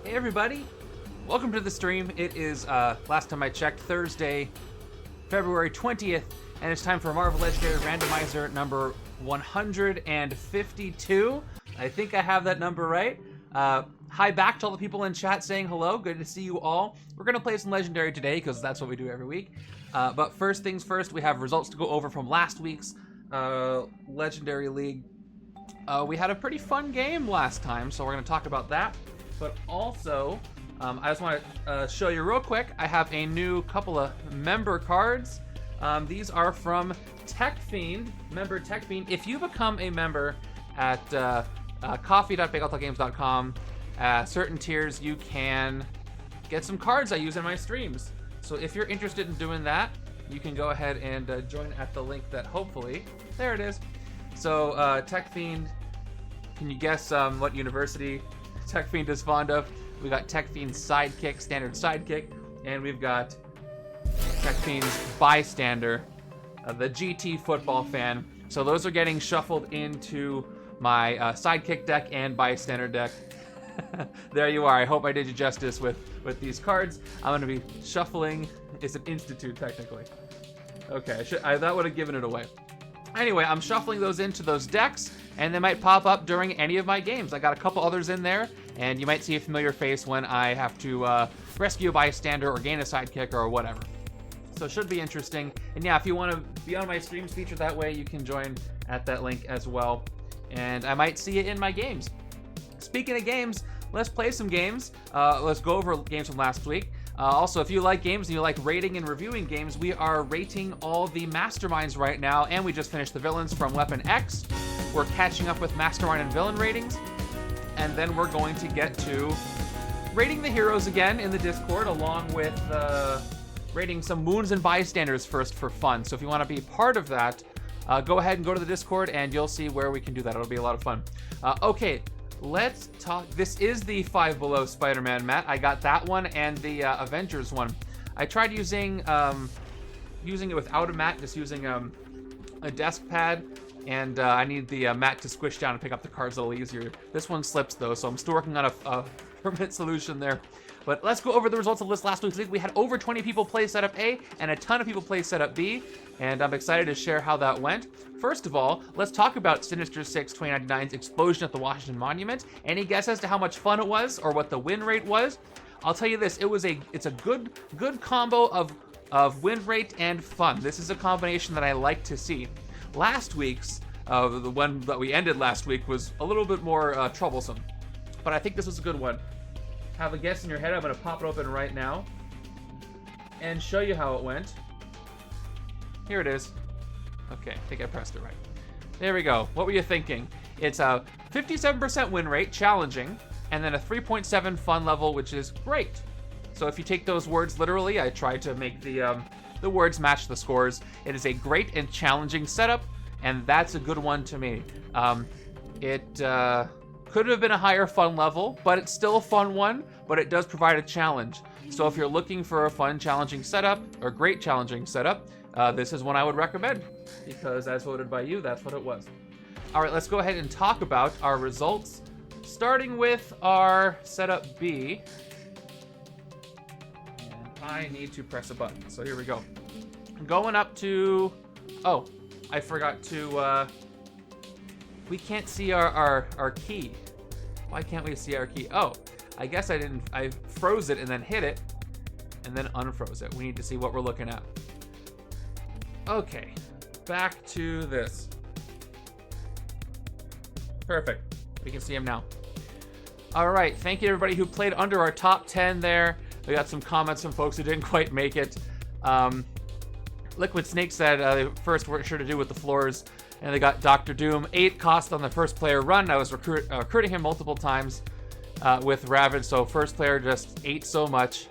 Hey everybody, welcome to the stream. It is, last time I checked, Thursday, February 20th, and it's time for Marvel Legendary Randomizer number 152. I think I have that number right. Hi back to all the people in chat saying hello. Good to see you all. We're going to play some Legendary today because that's what we do every week. But first things first, we have results to go over from last week's Legendary League. We had a pretty fun game last time, so we're going to talk about that. But also, I just want to show you real quick, I have a new couple of member cards. These are from TechFiend, member TechFiend. If you become a member at coffee.bakeoutgames.com, certain tiers you can get some cards I use in my streams. So if you're interested in doing that, you can go ahead and join at the link that hopefully, there it is. So TechFiend, can you guess what university TechFiend is fond of? We got TechFiend's Sidekick, Standard Sidekick, and we've got TechFiend's Bystander, the GT football fan. So those are getting shuffled into my Sidekick deck and Bystander deck. There you are. I hope I did you justice with these cards. I'm going to be shuffling. It's an institute, technically. Okay, that would have given it away. Anyway, I'm shuffling those into those decks, and they might pop up during any of my games. I got a couple others in there, and you might see a familiar face when I have to rescue a bystander or gain a sidekick or whatever. So it should be interesting. And yeah, if you want to be on my streams featured that way, you can join at that link as well. And I might see it in my games. Speaking of games, let's play some games. Let's go over games from last week. Also, if you like games and you like rating and reviewing games, we are rating all the Masterminds right now, and we just finished the villains from Weapon X. We're catching up with Mastermind and villain ratings, and then we're going to get to rating the heroes again in the Discord, along with rating some wounds and bystanders first for fun. So if you want to be part of that, go ahead and go to the Discord, and you'll see where we can do that. It'll be a lot of fun. Okay. Let's talk. This is the Five Below Spider-Man mat. I got that one and the Avengers one. I tried using it without a mat, just using a desk pad, and I need the mat to squish down and pick up the cards a little easier. This one slips though, so I'm still working on a permanent solution there. But let's go over the results of this last week's league. We had over 20 people play setup A and a ton of people play setup B, and I'm excited to share how that went. First of all, let's talk about Sinister 6 2099's explosion at the Washington Monument. Any guess as to how much fun it was or what the win rate was? I'll tell you this, it's a good combo of win rate and fun. This is a combination that I like to see. Last week's, the one that we ended last week, was a little bit more troublesome, but I think this was a good one. Have a guess in your head. I'm going to pop it open right now and show you how it went. Here it is. Okay, I think I pressed it right. There we go. What were you thinking? It's a 57% win rate, challenging, and then a 3.7 fun level, which is great. So if you take those words literally, I tried to make the words match the scores. It is a great and challenging setup, and that's a good one to me. Could have been a higher fun level, but it's still a fun one, but it does provide a challenge. So if you're looking for a fun, challenging setup, or great challenging setup, this is one I would recommend, because as voted by you, that's what it was. All right, let's go ahead and talk about our results, starting with our setup B. And I need to press a button, so here we go. Going up to, oh, I forgot to, we can't see our key. Why can't we see our key? Oh, I guess I froze it and then hit it and then unfroze it. We need to see what we're looking at. Okay, back to this. Perfect, we can see him now. All right, thank you to everybody who played under our top 10 there. We got some comments from folks who didn't quite make it. Liquid Snake said they first weren't sure to do with the floors, and they got Dr. Doom 8 cost on the first player run. I was recruiting him multiple times with Ravage, so first player just ate so much.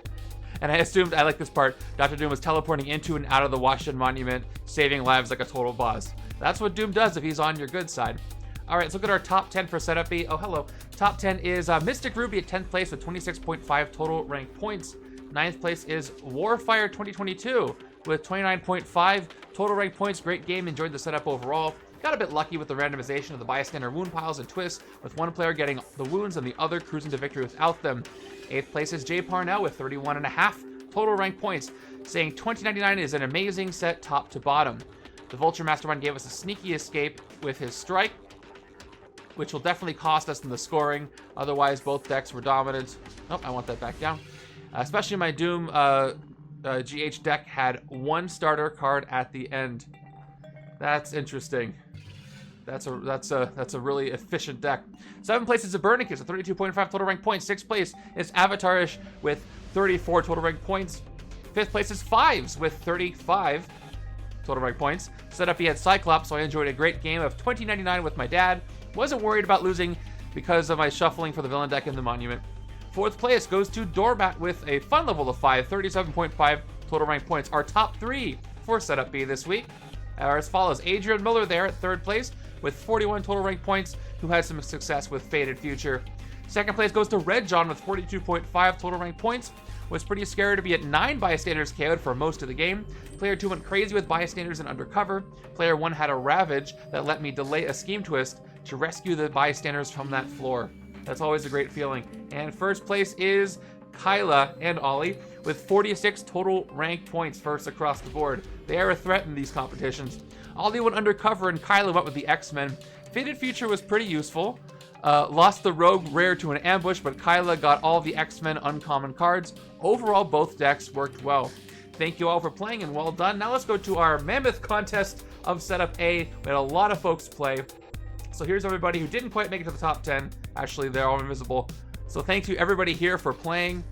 And I assumed, I like this part, Dr. Doom was teleporting into and out of the Washington Monument, saving lives like a total boss. That's what Doom does if he's on your good side. All right, let's look at our top 10 for setup B. Oh, hello. Top 10 is Mystic Ruby at 10th place with 26.5 total rank points. 9th place is Warfire 2022 with 29.5 total rank points. Great game, enjoyed the setup overall. Got a bit lucky with the randomization of the bystander wound piles and twists, with one player getting the wounds and the other cruising to victory without them. 8th place is Jay Parnell with 31.5 total rank points, saying 2099 is an amazing set top to bottom. The Vulture Mastermind gave us a sneaky escape with his strike, which will definitely cost us in the scoring. Otherwise, both decks were dominant. Oh, I want that back down. Especially my Doom GH deck had one starter card at the end. That's interesting. That's a really efficient deck. 7th place is Abernicus with 32.5 total rank points. 6th place is Avatarish with 34 total rank points. 5th place is Fives with 35 total rank points. Set up he had Cyclops, so I enjoyed a great game of 2099 with my dad. Wasn't worried about losing because of my shuffling for the villain deck in the Monument. 4th place goes to Doormat with a fun level of 5, 37.5 total rank points. Our top 3 for Setup B this week are as follows. Adrian Miller there at 3rd place with 41 total rank points, who had some success with Faded Future. 2nd place goes to Red John with 42.5 total rank points. Was pretty scared to be at 9 bystanders KO'd for most of the game. Player 2 went crazy with bystanders and undercover. Player 1 had a Ravage that let me delay a Scheme Twist to rescue the bystanders from that floor. That's always a great feeling. And 1st place is Kyla and Ollie with 46 total rank points, first across the board. They are a threat in these competitions. Ollie went undercover and Kyla went with the X-Men. Faded Future was pretty useful. Lost the Rogue rare to an ambush, but Kyla got all the X-Men uncommon cards. Overall, both decks worked well. Thank you all for playing and well done. Now let's go to our mammoth contest of Setup A. We had a lot of folks play. So here's everybody who didn't quite make it to the top 10. Actually, they're all invisible. So thank you everybody here for playing.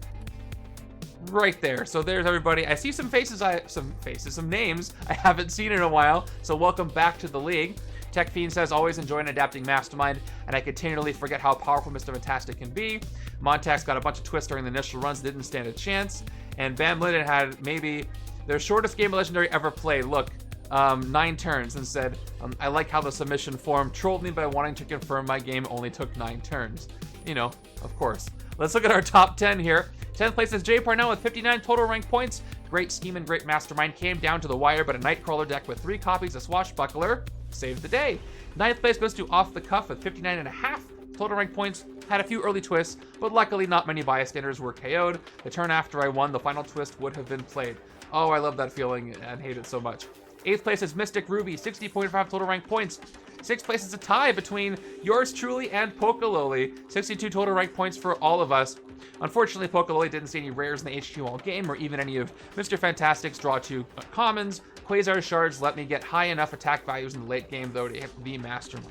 Right there. So there's everybody. I see some names I haven't seen in a while. So welcome back to the league. Tech Fiend says, always enjoying adapting Mastermind, and I continually forget how powerful Mr. Fantastic can be. Montax got a bunch of twists during the initial runs, didn't stand a chance. And Bam Linden had maybe their shortest game of Legendary ever played. Look, 9 turns, and said, I like how the submission form trolled me by wanting to confirm my game only took 9 turns. You know, of course. Let's look at our top 10 here. 10th place is Jay Parnell with 59 total rank points. Great scheme and great mastermind came down to the wire, but a Nightcrawler deck with 3 copies of Swashbuckler saved the day. 9th place goes to Off the Cuff with 59.5 total rank points. Had a few early twists, but luckily not many bystanders were KO'd. The turn after I won, the final twist would have been played. Oh, I love that feeling and hate it so much. 8th place is Mystic Ruby, 60.5 total rank points. 6th place is a tie between yours truly and Pokaloli, 62 total rank points for all of us. Unfortunately, Pokaloli didn't see any rares in the HQ all game, or even any of Mr. Fantastic's draw 2 commons. Quasar Shards let me get high enough attack values in the late game, though, to hit the Mastermind.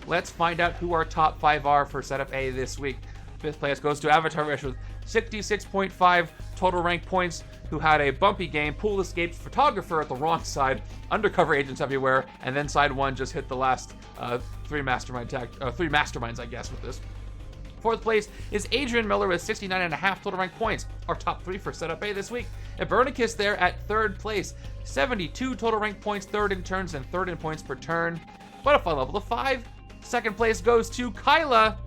Let's find out who our top 5 are for Setup A this week. 5th place goes to Avatar Rush with 66.5 total rank points, who had a bumpy game, pool escaped, photographer at the wrong side, undercover agents everywhere, and then side 1 just hit the last 3 masterminds, I guess, with this. 4th place is Adrian Miller with 69.5 total rank points. Our top 3 for Setup A this week. Ebernicus there at 3rd place, 72 total rank points, 3rd in turns and 3rd in points per turn. What a fun level of 5. 2nd place goes to Kyla.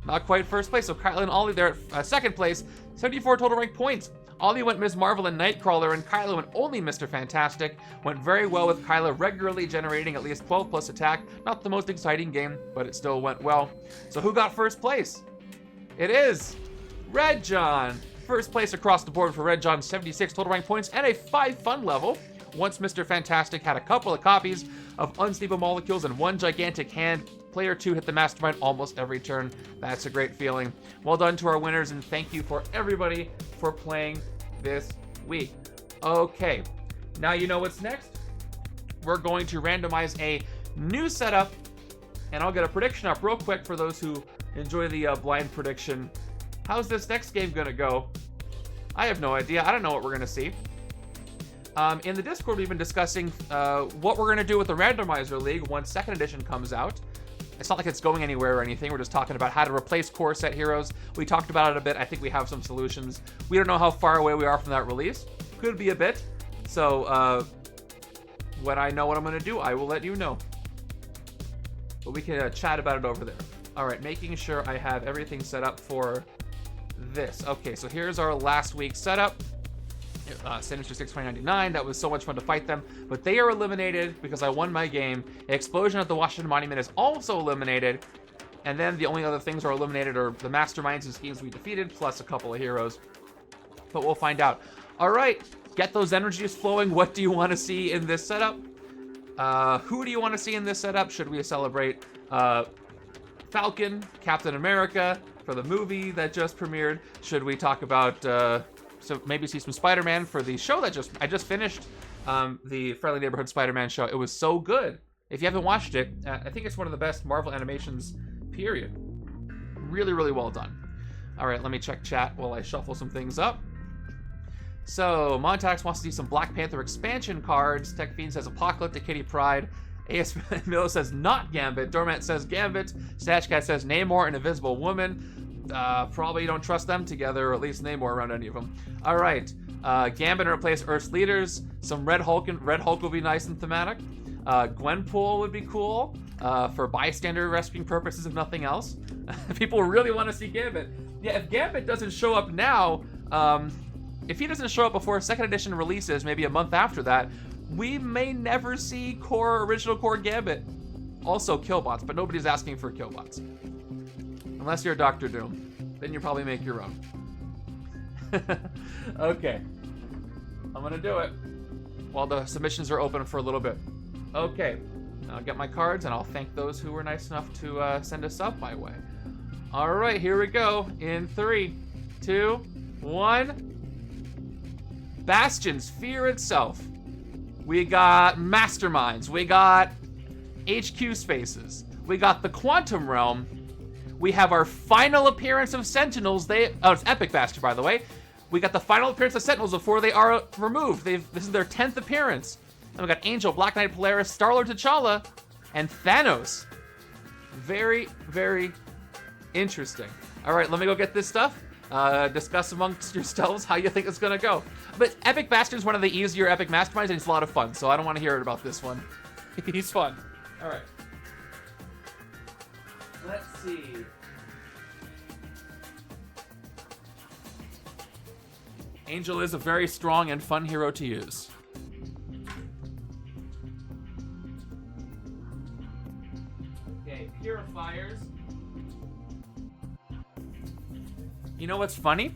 Not quite 1st place, so Kyla and Ollie there at 2nd place, 74 total rank points. Ollie went Ms. Marvel and Nightcrawler, and Kyla went only Mr. Fantastic. Went very well with Kyla regularly generating at least 12 plus attack. Not the most exciting game, but it still went well. So who got 1st place? It is Red John. 1st place across the board for Red John, 76 total rank points and a 5 fun level. Once Mr. Fantastic had a couple of copies of Unstable Molecules and 1 gigantic hand, player 2 hit the Mastermind almost every turn. That's a great feeling. Well done to our winners, and thank you for everybody for playing this week. Okay, now you know what's next. We're going to randomize a new setup, and I'll get a prediction up real quick for those who enjoy the blind prediction. How's this next game gonna go? I have no idea. I don't know what we're gonna see. In the Discord, we've been discussing what we're gonna do with the Randomizer League once 2nd edition comes out. It's not like it's going anywhere or anything. We're just talking about how to replace core set heroes. We talked about it a bit. I think we have some solutions. We don't know how far away we are from that release. Could be a bit. So when I know what I'm going to do, I will let you know. But we can chat about it over there. All right, making sure I have everything set up for this. Okay, so here's our last week's setup. Sinister 6 2099. That was so much fun to fight them, but they are eliminated because I won my game. Explosion at the Washington Monument is also eliminated, and then the only other things are eliminated are the masterminds and schemes we defeated, plus a couple of heroes. But we'll find out. All right, get those energies flowing. What do you want to see in this setup? Who do you want to see in this setup? Should we celebrate Falcon, Captain America for the movie that just premiered? Should we talk about so maybe see some Spider-Man for the show that I just finished, the Friendly Neighborhood Spider-Man show. It was so good. If you haven't watched it, I think it's one of the best Marvel animations, period. Really, really well done. All right, let me check chat while I shuffle some things up. So, Montax wants to see some Black Panther expansion cards. Tech Fiend says Apocalyptic Kitty Pride. AS Miller says not Gambit. Dormant says Gambit. Stashcat says Namor and Invisible Woman. Probably don't trust them together, or at least Namor around any of them. All right. Gambit to replace Earth's leaders. Some Red Hulk will be nice and thematic. Gwenpool would be cool for bystander rescuing purposes, if nothing else. People really want to see Gambit. Yeah, if Gambit doesn't show up now, if he doesn't show up before second edition releases, maybe a month after that, we may never see original core Gambit. Also Killbots, but nobody's asking for Killbots. Unless you're Dr. Doom. Then you probably make your own. Okay. I'm gonna do it while the submissions are open for a little bit. Okay. I'll get my cards and I'll thank those who were nice enough to send us up my way. All right, here we go. In 3, 2, 1. Bastion's Fear itself. We got Masterminds. We got HQ Spaces. We got the Quantum Realm. We have our final appearance of Sentinels. It's Epic Bastion, by the way. We got the final appearance of Sentinels before they are removed. This is their 10th appearance. And we got Angel, Black Knight, Polaris, Star-Lord, T'Challa, and Thanos. Very, very interesting. All right, let me go get this stuff. Discuss amongst yourselves how you think it's gonna go. But Epic Bastion is one of the easier Epic Masterminds, and it's a lot of fun, so I don't want to hear about this one. He's fun. All right. Let's see. Angel is a very strong and fun hero to use. Okay, Purifiers. You know what's funny?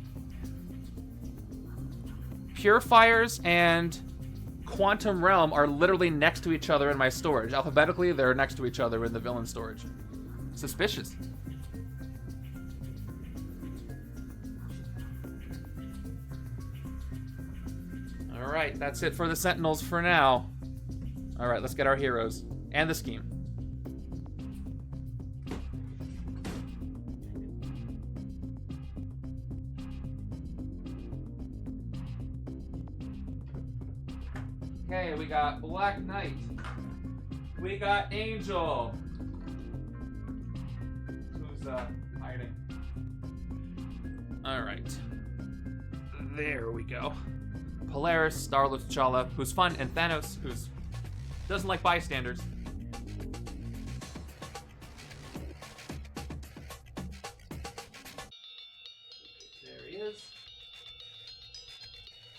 Purifiers and Quantum Realm are literally next to each other in my storage. Alphabetically, they're next to each other in the villain storage. Suspicious. All right, that's it for the Sentinels for now. All right, let's get our heroes and the scheme. Okay, we got Black Knight. We got Angel. Who's hiding? All right. There we go. Polaris, Star-Lord, T'Challa, who's fun, and Thanos, who's doesn't like bystanders. There he is.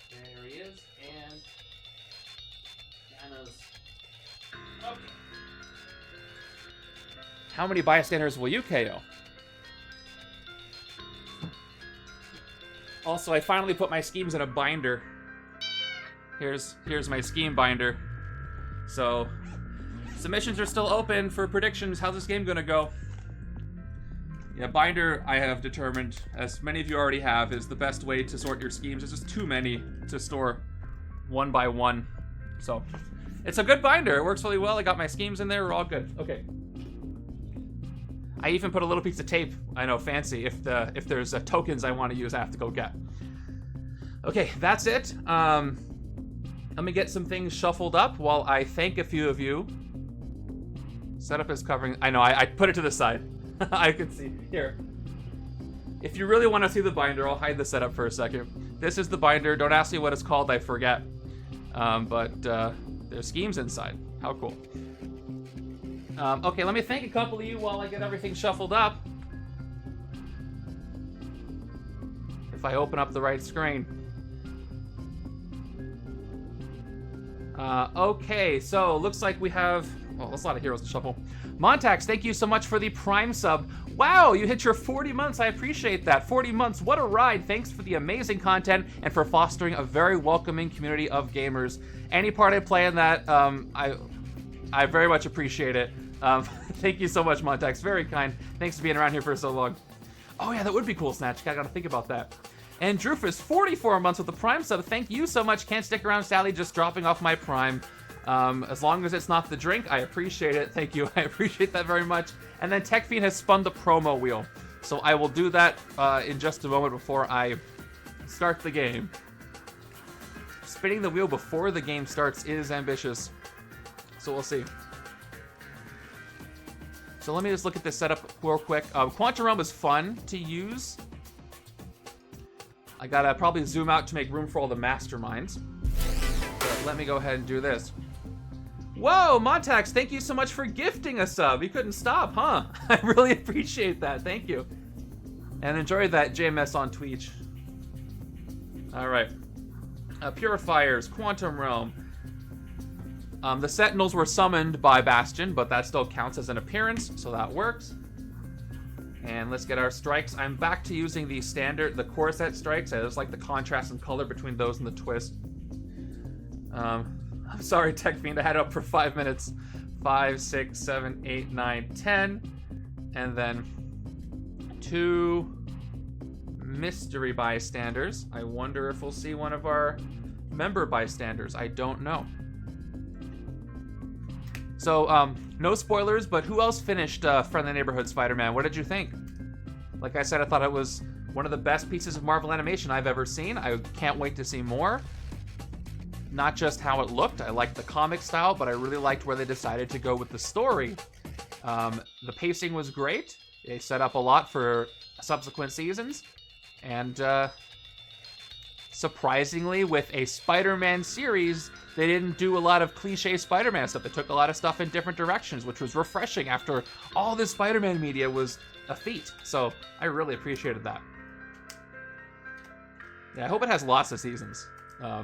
There he is, and Thanos. Okay. How many bystanders will you KO? Also, I finally put my schemes in a binder. Here's my scheme binder. So, submissions are still open for predictions. How's this game gonna go? Yeah, binder, I have determined, as many of you already have, is the best way to sort your schemes. There's just too many to store one by one. So, it's a good binder. It works really well. I got my schemes in there. We're all good. Okay. I even put a little piece of tape. I know, fancy. If there's tokens I want to use, I have to go get. Okay, that's it. Let me get some things shuffled up while I thank a few of you. Setup is covering. I know, I put it to the side. I can see. Here. If you really want to see the binder, I'll hide the setup for a second. This is the binder. Don't ask me what it's called. I forget. But there's schemes inside. How cool. Okay, let me thank a couple of you while I get everything shuffled up. If I open up the right screen. Okay, so looks like we have... Oh, that's a lot of heroes to shuffle. Montax, thank you so much for the Prime sub. Wow, you hit your 40 months. I appreciate that. 40 months, what a ride. Thanks for the amazing content and for fostering a very welcoming community of gamers. Any part I play in that, I very much appreciate it. Thank you so much, Montax. Very kind. Thanks for being around here for so long. Oh yeah, that would be cool, Snatch. I gotta think about that. And Drufus, 44 months with the Prime sub. Thank you so much. Can't stick around, Sally. Just dropping off my Prime. As long as it's not the drink, I appreciate it. Thank you. I appreciate that very much. And then TechFiend has spun the promo wheel. So I will do that in just a moment before I start the game. Spinning the wheel before the game starts is ambitious. So we'll see. So let me just look at this setup real quick. Quantum Realm is fun to use. I gotta probably zoom out to make room for all the masterminds. But let me go ahead and do this. Whoa, Montax, thank you so much for gifting a sub. You couldn't stop, huh? I really appreciate that. Thank you. And enjoy that JMS on Twitch. All right. Purifiers, Quantum Realm. The Sentinels were summoned by Bastion, but that still counts as an appearance, so that works. And let's get our strikes. I'm back to using the standard, the core set strikes. I just like the contrast and color between those and the twist. I'm sorry, TechFiend, I had it up for 5 minutes. 5, 6, 7, 8, 9, 10. And then 2 mystery bystanders. I wonder if we'll see one of our member bystanders. I don't know. So, no spoilers, but who else finished Friendly Neighborhood Spider-Man? What did you think? Like I said, I thought it was one of the best pieces of Marvel animation I've ever seen. I can't wait to see more. Not just how it looked. I liked the comic style, but I really liked where they decided to go with the story. The pacing was great. They set up a lot for subsequent seasons. And surprisingly, with a Spider-Man series, they didn't do a lot of cliche Spider-Man stuff. They took a lot of stuff in different directions, which was refreshing after all this Spider-Man media was a feat. So I really appreciated that. Yeah, I hope it has lots of seasons,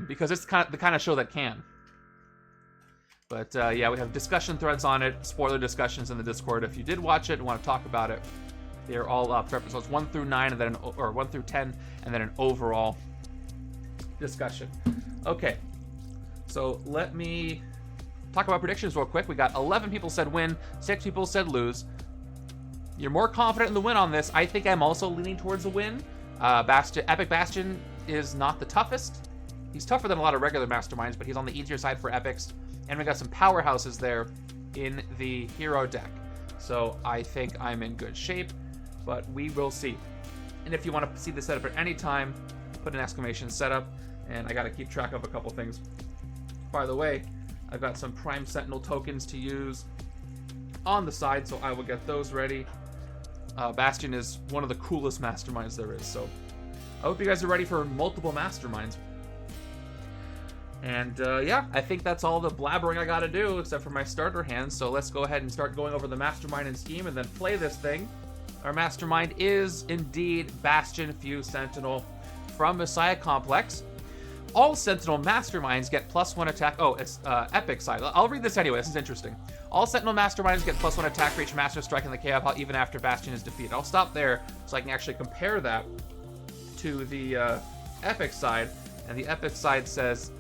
because it's the kind of show that can. But yeah, we have discussion threads on it, spoiler discussions in the Discord. If you did watch it and want to talk about it, they're all up for episodes 1 through 9, and then or 1 through 10, and then an overall discussion. Okay. So let me talk about predictions real quick. We got 11 people said win, 6 people said lose. You're more confident in the win on this. I think I'm also leaning towards the win. Epic Bastion is not the toughest. He's tougher than a lot of regular masterminds, but he's on the easier side for epics. And we got some powerhouses there in the hero deck. So I think I'm in good shape, but we will see. And if you want to see the setup at any time, put an exclamation setup, and I got to keep track of a couple things. By the way, I've got some Prime Sentinel tokens to use on the side, so I will get those ready. Bastion is one of the coolest masterminds there is, so I hope you guys are ready for multiple masterminds. And yeah, I think that's all the blabbering I gotta do, except for my starter hands, so let's go ahead and start going over the mastermind and scheme and then play this thing. Our mastermind is indeed Bastion Fuse Sentinel from Messiah Complex. All Sentinel Masterminds get +1 attack. Oh, it's epic side. I'll read this anyway. This is interesting. All Sentinel Masterminds get +1 attack for each Master Strike in the KO pile, even after Bastion is defeated. I'll stop there so I can actually compare that to the epic side. And the epic side says,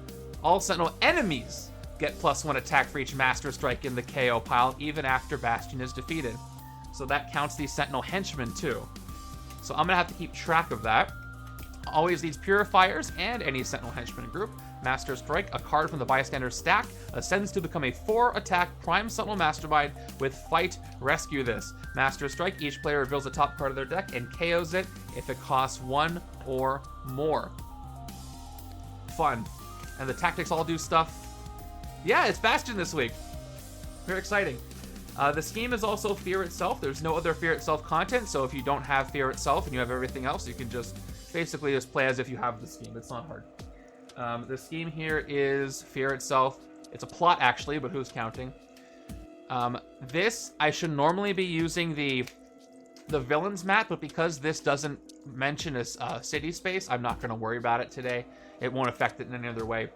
all Sentinel enemies get +1 attack for each Master Strike in the KO pile, even after Bastion is defeated. So that counts the Sentinel Henchmen too. So I'm gonna have to keep track of that. Always these Purifiers and any Sentinel Henchman group. Master Strike, a card from the Bystander stack, ascends to become a 4-attack Prime Sentinel Mastermind with Fight, Rescue this. Master Strike, each player reveals the top card of their deck and KOs it if it costs 1 or more. Fun. And the tactics all do stuff. Yeah, it's Bastion this week. Very exciting. The scheme is also Fear Itself. There's no other Fear Itself content, so if you don't have Fear Itself and you have everything else, you can just basically just play as if you have the scheme. It's not hard. The scheme here is Fear Itself. It's a plot, actually, but who's counting? This, I should normally be using the villains map, but because this doesn't mention a city space, I'm not going to worry about it today. It won't affect it in any other way.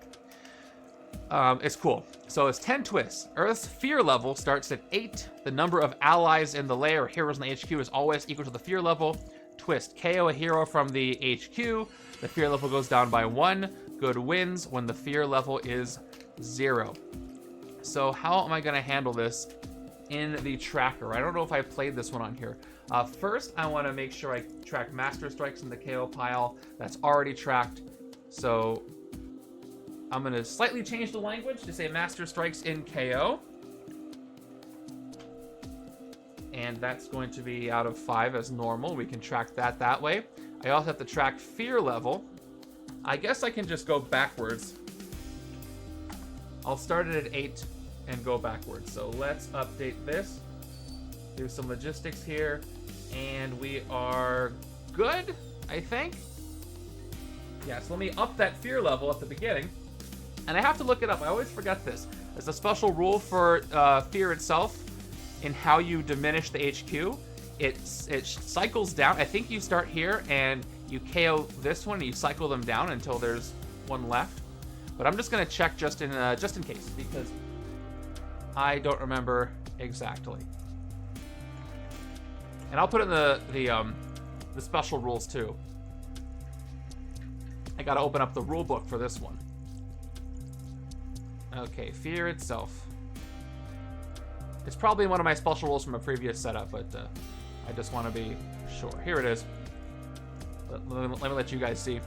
It's cool. So it's 10 twists. Earth's fear level starts at 8. The number of allies in the lair or heroes in the HQ is always equal to the fear level. Twist. KO a hero from the HQ. The fear level goes down by 1. Good wins when the fear level is 0. So how am I going to handle this in the tracker? I don't know if I played this one on here. First, I want to make sure I track Master Strikes in the KO pile. That's already tracked. So I'm going to slightly change the language to say Master Strikes in KO. And that's going to be out of 5 as normal. We can track that way. I also have to track fear level. I guess I can just go backwards. I'll start it at 8 and go backwards. So let's update this. Do some logistics here. And we are good, I think. Yeah, so let me up that fear level at the beginning. And I have to look it up. I always forget this. There's a special rule for fear itself in how you diminish the HQ. It cycles down. I think you start here and you KO this one and you cycle them down until there's one left. But I'm just going to check just in case because I don't remember exactly. And I'll put in the special rules too. I got to open up the rule book for this one. Okay, fear itself. It's probably one of my special rules from a previous setup, but I just want to be sure. Here it is. Let me let you guys see.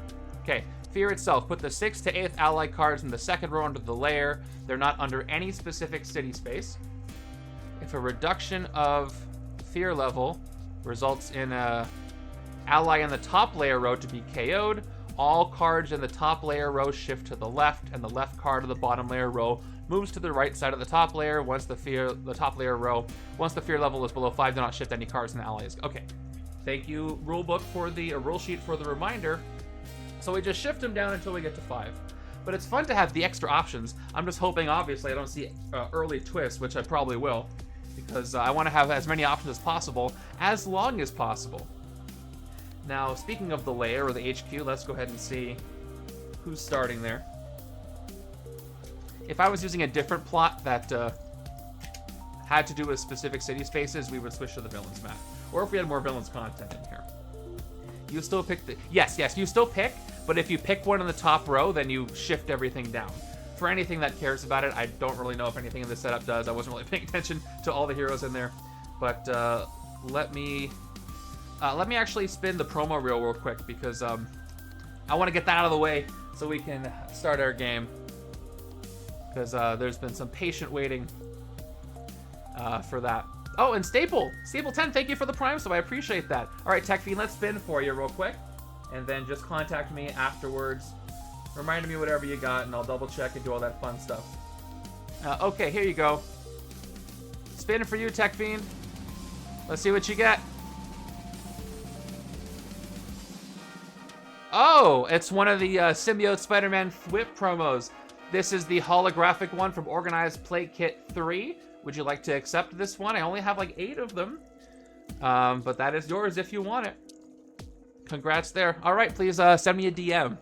Okay, fear itself. Put the 6th to 8th ally cards in the second row under the layer. They're not under any specific city space. If a reduction of fear level results in a ally in the top layer row to be KO'd, all cards in the top layer row shift to the left, and the left card of the bottom layer row moves to the right side of the top layer. Once the fear level is below 5, do not shift any cards and allies. Okay, thank you rulebook for the rule sheet for the reminder. So we just shift them down until we get to 5. But it's fun to have the extra options. I'm just hoping, obviously, I don't see early twists, which I probably will, because I want to have as many options as possible, as long as possible. Now, speaking of the layer or the HQ, let's go ahead and see who's starting there. If I was using a different plot that had to do with specific city spaces, we would switch to the villains map. Or if we had more villains content in here. You still pick the... Yes, you still pick, but if you pick one in the top row, then you shift everything down. For anything that cares about it, I don't really know if anything in this setup does. I wasn't really paying attention to all the heroes in there. But let me actually spin the promo reel real quick, because I want to get that out of the way so we can start our game. Because there's been some patient waiting for that. Oh, and Staple 10, thank you for the Prime, so I appreciate that. All right, Tech Fiend, let's spin for you real quick, and then just contact me afterwards. Remind me whatever you got, and I'll double check and do all that fun stuff. Okay, here you go. Spin for you, Tech Fiend. Let's see what you get. Oh, it's one of the Symbiote Spider-Man Thwip promos. This is the holographic one from Organized Play Kit 3. Would you like to accept this one? I only have like 8 of them. But that is yours if you want it. Congrats there. All right, please send me a DM.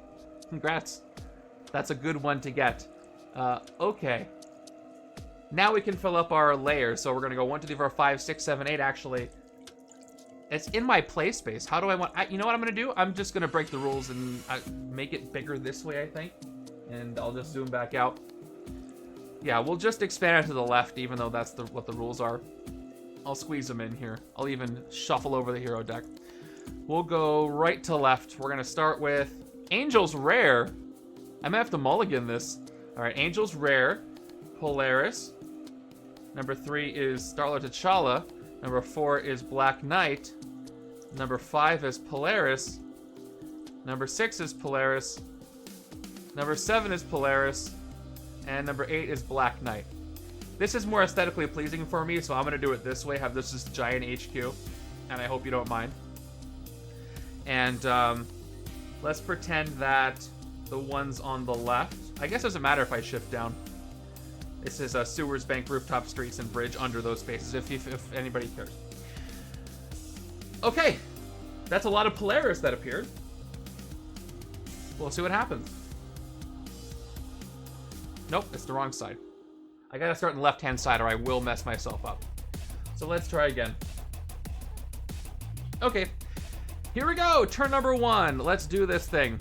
Congrats. That's a good one to get. Okay. Now we can fill up our layers. So we're going to go 1, 2, 3, 4, 5, 6, 7, 8. Actually, it's in my play space. How do I want... you know what I'm going to do? I'm just going to break the rules and make it bigger this way, I think. And I'll just zoom back out. Yeah, we'll just expand it to the left, even though that's what the rules are. I'll squeeze them in here. I'll even shuffle over the hero deck. We'll go right to left. We're going to start with Angel's Rare. I might have to mulligan this. All right, Angel's Rare, Polaris. Number 3 is Starlord T'Challa. Number 4 is Black Knight. Number 5 is Polaris. Number 6 is Polaris. Number 7 is Polaris. And number 8 is Black Knight. This is more aesthetically pleasing for me, so I'm going to do it this way. Have this giant HQ. And I hope you don't mind. And let's pretend that the ones on the left... I guess it doesn't matter if I shift down. This is sewers, bank, rooftop, streets, and bridge under those spaces, if anybody cares. Okay. That's a lot of Polaris that appeared. We'll see what happens. Nope, it's the wrong side. I gotta start on the left-hand side or I will mess myself up. So let's try again. Okay, here we go. Turn number 1. Let's do this thing.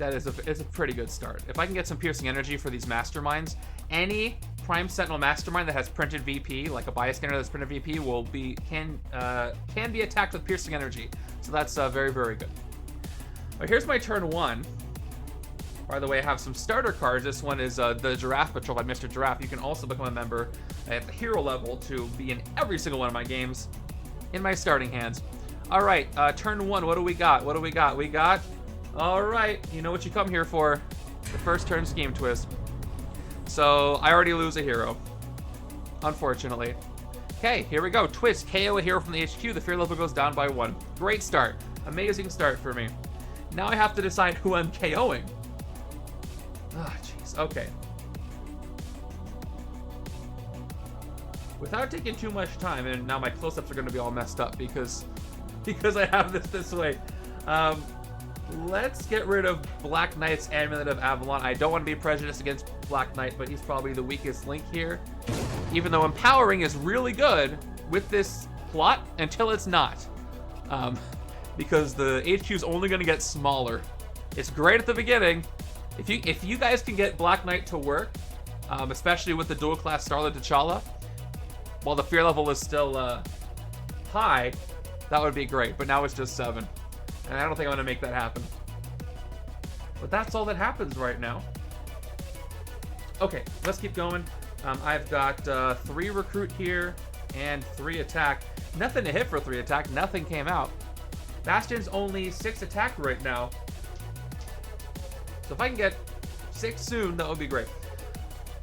It's a pretty good start. If I can get some piercing energy for these masterminds, any Prime Sentinel mastermind that has printed VP, like a bystander that's printed VP, can be attacked with piercing energy. So that's very, very good. All right, here's my turn 1. By the way, I have some starter cards. This one is the Giraffe Patrol by Mr. Giraffe. You can also become a member at the hero level to be in every single one of my games in my starting hands. All right, turn 1. What do we got? What do we got? We got, all right, you know what you come here for. The first turn Scheme Twist. So I already lose a hero, unfortunately. Okay, here we go. Twist, KO a hero from the HQ. The fear level goes down by 1. Great start. Amazing start for me. Now I have to decide who I'm KOing. Ah, jeez. Okay. Without taking too much time, and now my close-ups are going to be all messed up because I have this way. Let's get rid of Black Knight's Amulet of Avalon. I don't want to be prejudiced against Black Knight, but he's probably the weakest link here. Even though Empowering is really good with this plot until it's not. Because the HQ is only going to get smaller. It's great at the beginning. If you guys can get Black Knight to work, especially with the dual class Starlet T'Challa, while the fear level is still high, that would be great. But now it's just 7. And I don't think I'm going to make that happen. But that's all that happens right now. Okay, let's keep going. I've got 3 recruit here and 3 attack. Nothing to hit for 3 attack. Nothing came out. Bastion's only 6 attack right now. So if I can get 6 soon, that would be great.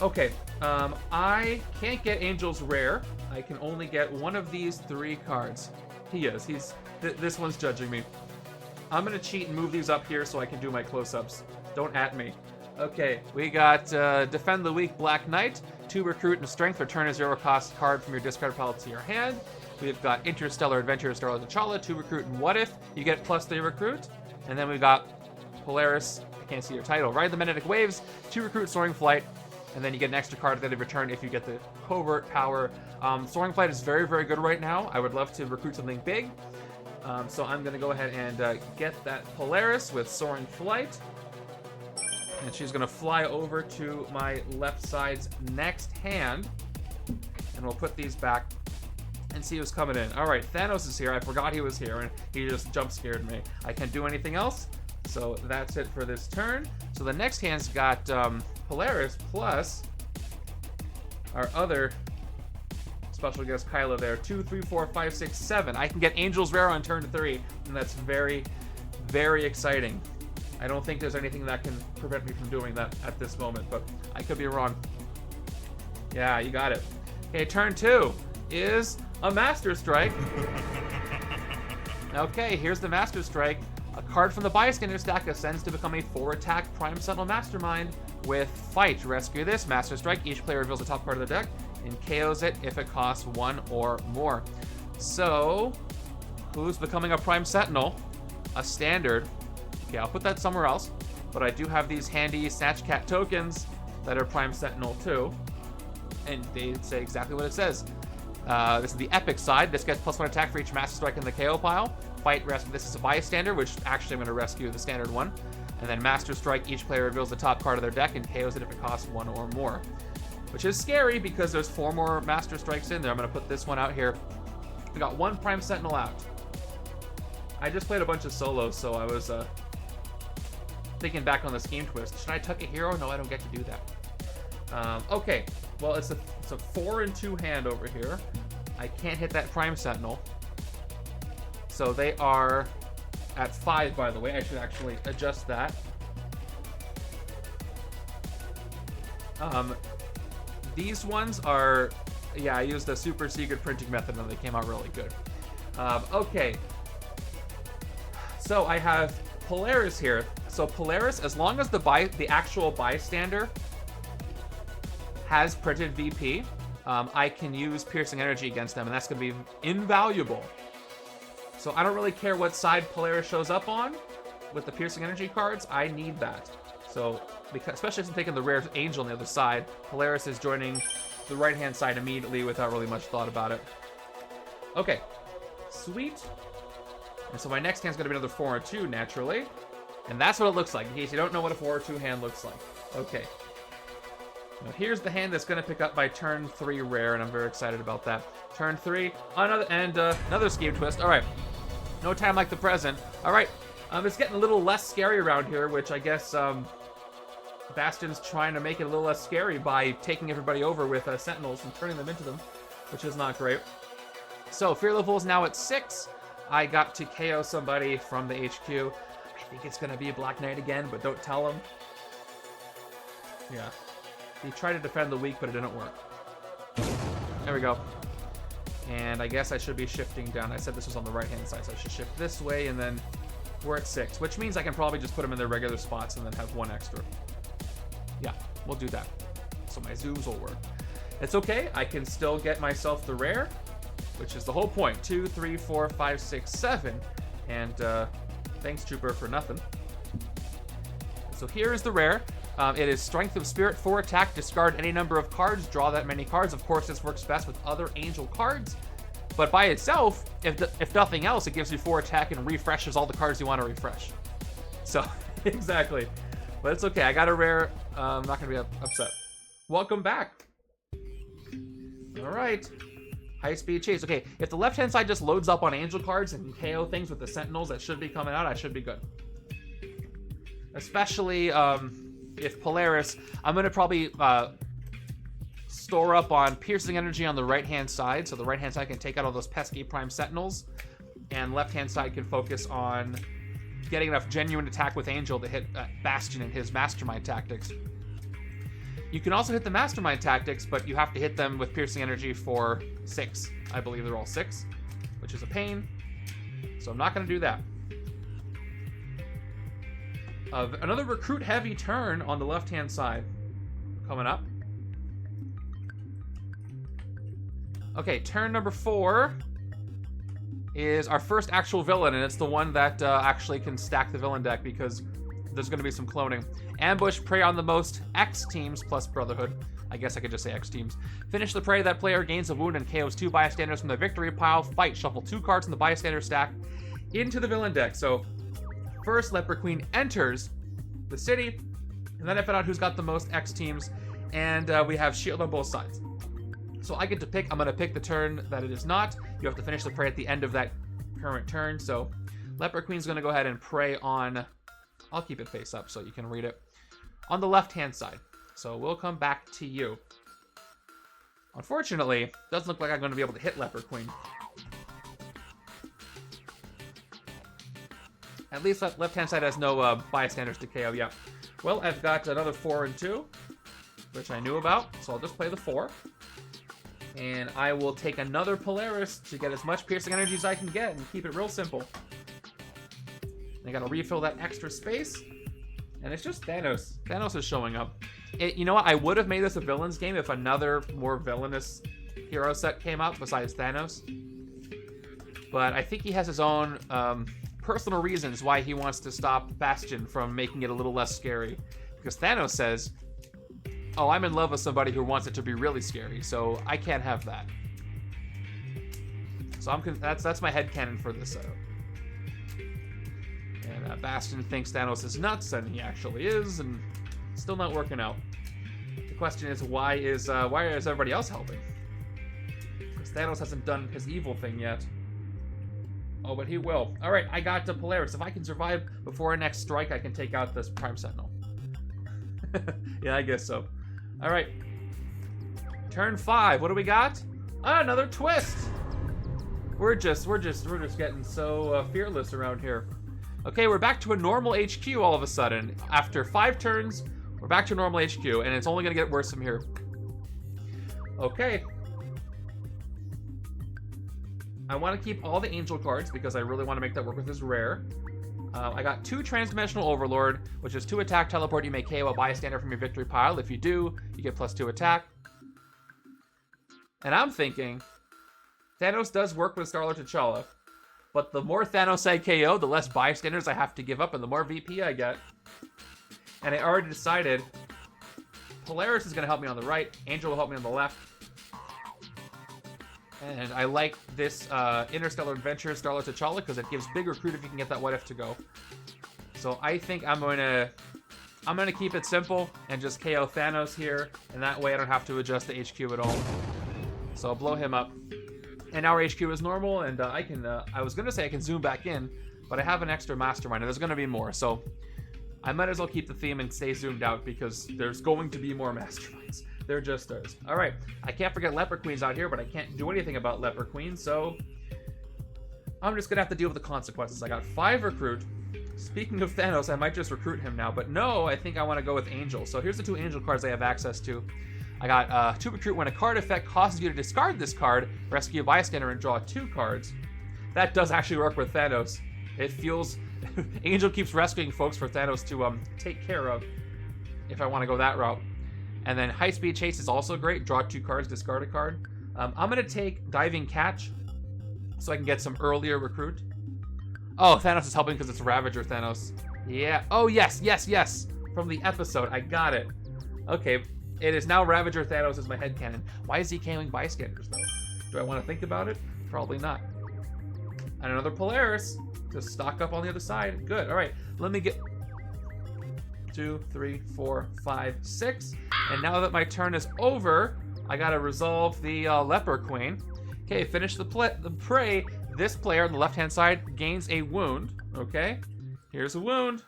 Okay, I can't get Angel's Rare. I can only get one of these 3 cards. This one's judging me. I'm gonna cheat and move these up here so I can do my close-ups. Don't at me. Okay, we got Defend the Weak Black Knight, 2 recruit and strength, return a 0-cost card from your discard pile to your hand. We've got Interstellar Adventure Starlet T'Challa, 2 recruit and What If, you get +3 recruit. And then we've got Polaris, I can't see your title, Ride the Magnetic Waves, 2 recruit Soaring Flight, and then you get an extra card at the end of return if you get the covert power. Soaring Flight is very, very good right now. I would love to recruit something big. So I'm going to go ahead and get that Polaris with Soaring Flight. And she's going to fly over to my left side's next hand. And we'll put these back and see who's coming in. All right, Thanos is here. I forgot he was here, and he just jump scared me. I can't do anything else, so that's it for this turn. So the next hand's got Polaris plus our other special guest Kyla there. 2, 3, 4, 5, 6, 7. I can get Angel's Rare on turn 3, and that's very, very exciting. I don't think there's anything that can prevent me from doing that at this moment, but I could be wrong. Yeah, you got it. Okay, turn 2 is a Master Strike. Okay, here's the Master Strike. A card from the Bystander stack ascends to become a 4-attack Prime Sentinel Mastermind with Fight. Rescue this Master Strike. Each player reveals the top card of the deck and KOs it if it costs 1 or more. So, who's becoming a Prime Sentinel? A standard. Okay, I'll put that somewhere else. But I do have these handy Snatch Cat tokens that are Prime Sentinel too. And they say exactly what it says. This is the epic side. This gets +1 attack for each Master Strike in the KO pile. Fight, rescue. This is a bystander, which actually I'm going to rescue the standard one. And then Master Strike, each player reveals the top card of their deck and KOs it if it costs 1 or more. Which is scary because there's 4 more Master Strikes in there. I'm going to put this one out here. We got 1 Prime Sentinel out. I just played a bunch of solos, so I was thinking back on the Scheme Twist. Should I tuck a hero? No, I don't get to do that. Okay, well, it's a 4 and 2 hand over here. I can't hit that Prime Sentinel. So they are at 5, by the way. I should actually adjust that. These ones are, yeah, I used a super secret printing method and they came out really good. Okay. So I have Polaris here. So Polaris, as long as the actual bystander has printed VP, I can use Piercing Energy against them, and that's going to be invaluable. So I don't really care what side Polaris shows up on with the Piercing Energy cards. I need that. So, because, especially since taking the rare Angel on the other side, Polaris is joining the right-hand side immediately without really much thought about it. Okay, sweet. And so my next hand's going to be another 4 or 2, naturally. And that's what it looks like, in case you don't know what a 4 or 2 hand looks like. Okay. Now here's the hand that's going to pick up my turn 3 rare, and I'm very excited about that. Turn 3, another scheme twist. All right. No time like the present. All right. It's getting a little less scary around here, which I guess Bastion's trying to make it a little less scary by taking everybody over with Sentinels and turning them into them, which is not great. So fear level is now at 6. I got to KO somebody from the HQ. I think it's going to be a Black Knight again, but don't tell him. Yeah. He tried to defend the weak, but it didn't work. There we go. And I guess I should be shifting down. I said this was on the right-hand side, so I should shift this way, and then we're at 6, which means I can probably just put them in their regular spots and then have 1 extra. Yeah, we'll do that. So my zooms will work. It's okay. I can still get myself the rare, which is the whole point. 2, 3, 4, 5, 6, 7. And thanks, Trooper, for nothing. So here is the rare. It is Strength of Spirit, 4 attack, discard any number of cards, draw that many cards. Of course, this works best with other Angel cards. But by itself, if nothing else, it gives you 4 attack and refreshes all the cards you want to refresh. So, exactly. But it's okay. I got a rare. I'm not going to be upset. Welcome back. All right. High-speed chase. Okay, if the left-hand side just loads up on Angel cards and KO things with the Sentinels that should be coming out, I should be good. Especially if Polaris, I'm going to probably store up on Piercing Energy on the right-hand side, so the right-hand side can take out all those pesky Prime Sentinels, and left-hand side can focus on getting enough genuine attack with Angel to hit Bastion and his Mastermind tactics. You can also hit the Mastermind tactics, but you have to hit them with Piercing Energy for 6. I believe they're all 6, which is a pain, so I'm not going to do that. Another recruit-heavy turn on the left-hand side coming up. Okay, turn number 4 is our first actual villain, and it's the one that actually can stack the villain deck because there's going to be some cloning. Ambush, prey on the most X teams plus Brotherhood. I guess I could just say X teams. Finish the prey. That player gains a wound and KOs 2 bystanders from the victory pile. Fight. Shuffle 2 cards in the bystander stack into the villain deck. So first, Leper Queen enters the city, and then I found out who's got the most X teams, and we have shield on both sides. So I get to pick. I'm going to pick the turn that it is not. You have to finish the prey at the end of that current turn. So Leper Queen's going to go ahead and prey on... I'll keep it face up so you can read it. On the left-hand side. So we'll come back to you. Unfortunately, doesn't look like I'm going to be able to hit Leper Queen. At least left-hand side has no bystanders to KO yet. Well, I've got another 4 and 2, which I knew about. So I'll just play the 4. And I will take another Polaris to get as much Piercing Energy as I can get and keep it real simple. I gotta refill that extra space. And it's just Thanos. Thanos is showing up. You know what? I would have made this a villains game if another more villainous hero set came out besides Thanos. But I think he has his own personal reasons why he wants to stop Bastion from making it a little less scary. Because Thanos says, oh, I'm in love with somebody who wants it to be really scary, so I can't have that. So that's my headcanon for this setup. And Bastion thinks Thanos is nuts, and he actually is, and still not working out. The question is, why is everybody else helping? Because Thanos hasn't done his evil thing yet. Oh, but he will. All right, I got the Polaris. If I can survive before our next strike, I can take out this Prime Sentinel. Yeah, I guess so. All right. Turn 5. What do we got? Another twist. We're just getting so fearless around here. Okay, we're back to a normal HQ all of a sudden. After 5 turns, we're back to a normal HQ, and it's only going to get worse from here. Okay. I want to keep all the Angel cards because I really want to make that work with his rare. I got 2 Transdimensional Overlord, which is 2 attack, teleport. You may KO a bystander from your victory pile. If you do, you get +2 attack. And I'm thinking, Thanos does work with Star-Lord T'Challa, but the more Thanos I KO, the less bystanders I have to give up, and the more VP I get. And I already decided Polaris is going to help me on the right. Angel will help me on the left. And I like this Interstellar Adventure Starlight T'Challa because it gives big recruit if you can get that what if to go. So I think I'm gonna keep it simple and just KO Thanos here, and that way I don't have to adjust the HQ at all. So I'll blow him up. And now our HQ is normal, and I was gonna say I can zoom back in, but I have an extra Mastermind, and there's gonna be more. So I might as well keep the theme and stay zoomed out because there's going to be more Masterminds. There just is. All right, I can't forget Leper Queen's out here, but I can't do anything about Leper Queen, so I'm just gonna have to deal with the consequences. I got 5 recruit. Speaking of Thanos, I might just recruit him now, but no, I think I want to go with Angel. So here's the 2 Angel cards I have access to. I got 2 recruit. When a card effect causes you to discard this card, rescue a bystander and draw 2 cards. That does actually work with Thanos. It feels Angel keeps rescuing folks for Thanos to take care of if I want to go that route. And then High Speed Chase is also great. Draw 2 cards, discard a card. I'm going to take Diving Catch so I can get some earlier recruit. Oh, Thanos is helping because it's Ravager Thanos. Yeah. Oh, yes, yes, yes. From the episode. I got it. Okay. It is now Ravager Thanos as my headcanon. Why is he killing bystanders, though? Do I want to think about it? Probably not. And another Polaris to stock up on the other side. Good. All right. Let me get 2, 3, 4, 5, 6. And now that my turn is over, I got to resolve the Leper Queen. Okay, finish the prey. This player on the left-hand side gains a wound. Okay, here's a wound.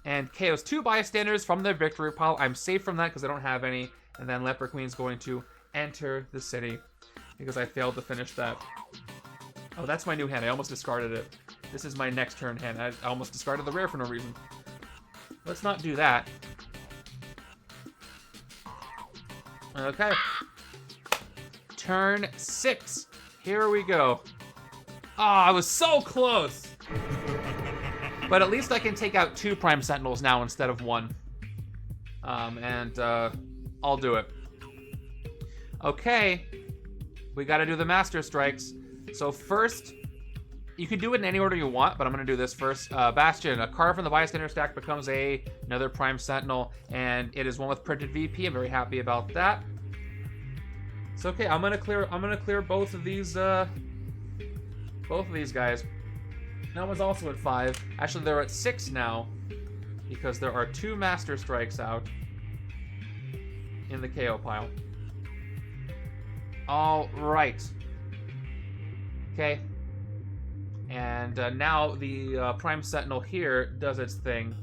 And KOs 2 bystanders from their victory pile. I'm safe from that because I don't have any. And then Leper Queen's going to enter the city because I failed to finish that. Oh, that's my new hand. I almost discarded it. This is my next turn hand. I almost discarded the rare for no reason. Let's not do that. Okay. Turn 6. Here we go. Ah, I was so close. But at least I can take out 2 Prime Sentinels now instead of 1. I'll do it. Okay. We gotta do the Master Strikes. So first, you can do it in any order you want, but I'm gonna do this first. Bastion, a card from the bystander stack becomes another Prime Sentinel, and it is one with printed VP. I'm very happy about that. It's okay. I'm gonna clear both of these guys. That one's also at 5. Actually, they're at 6 now because there are 2 Master Strikes out in the KO pile. All right. Okay. And now the Prime Sentinel here does its thing.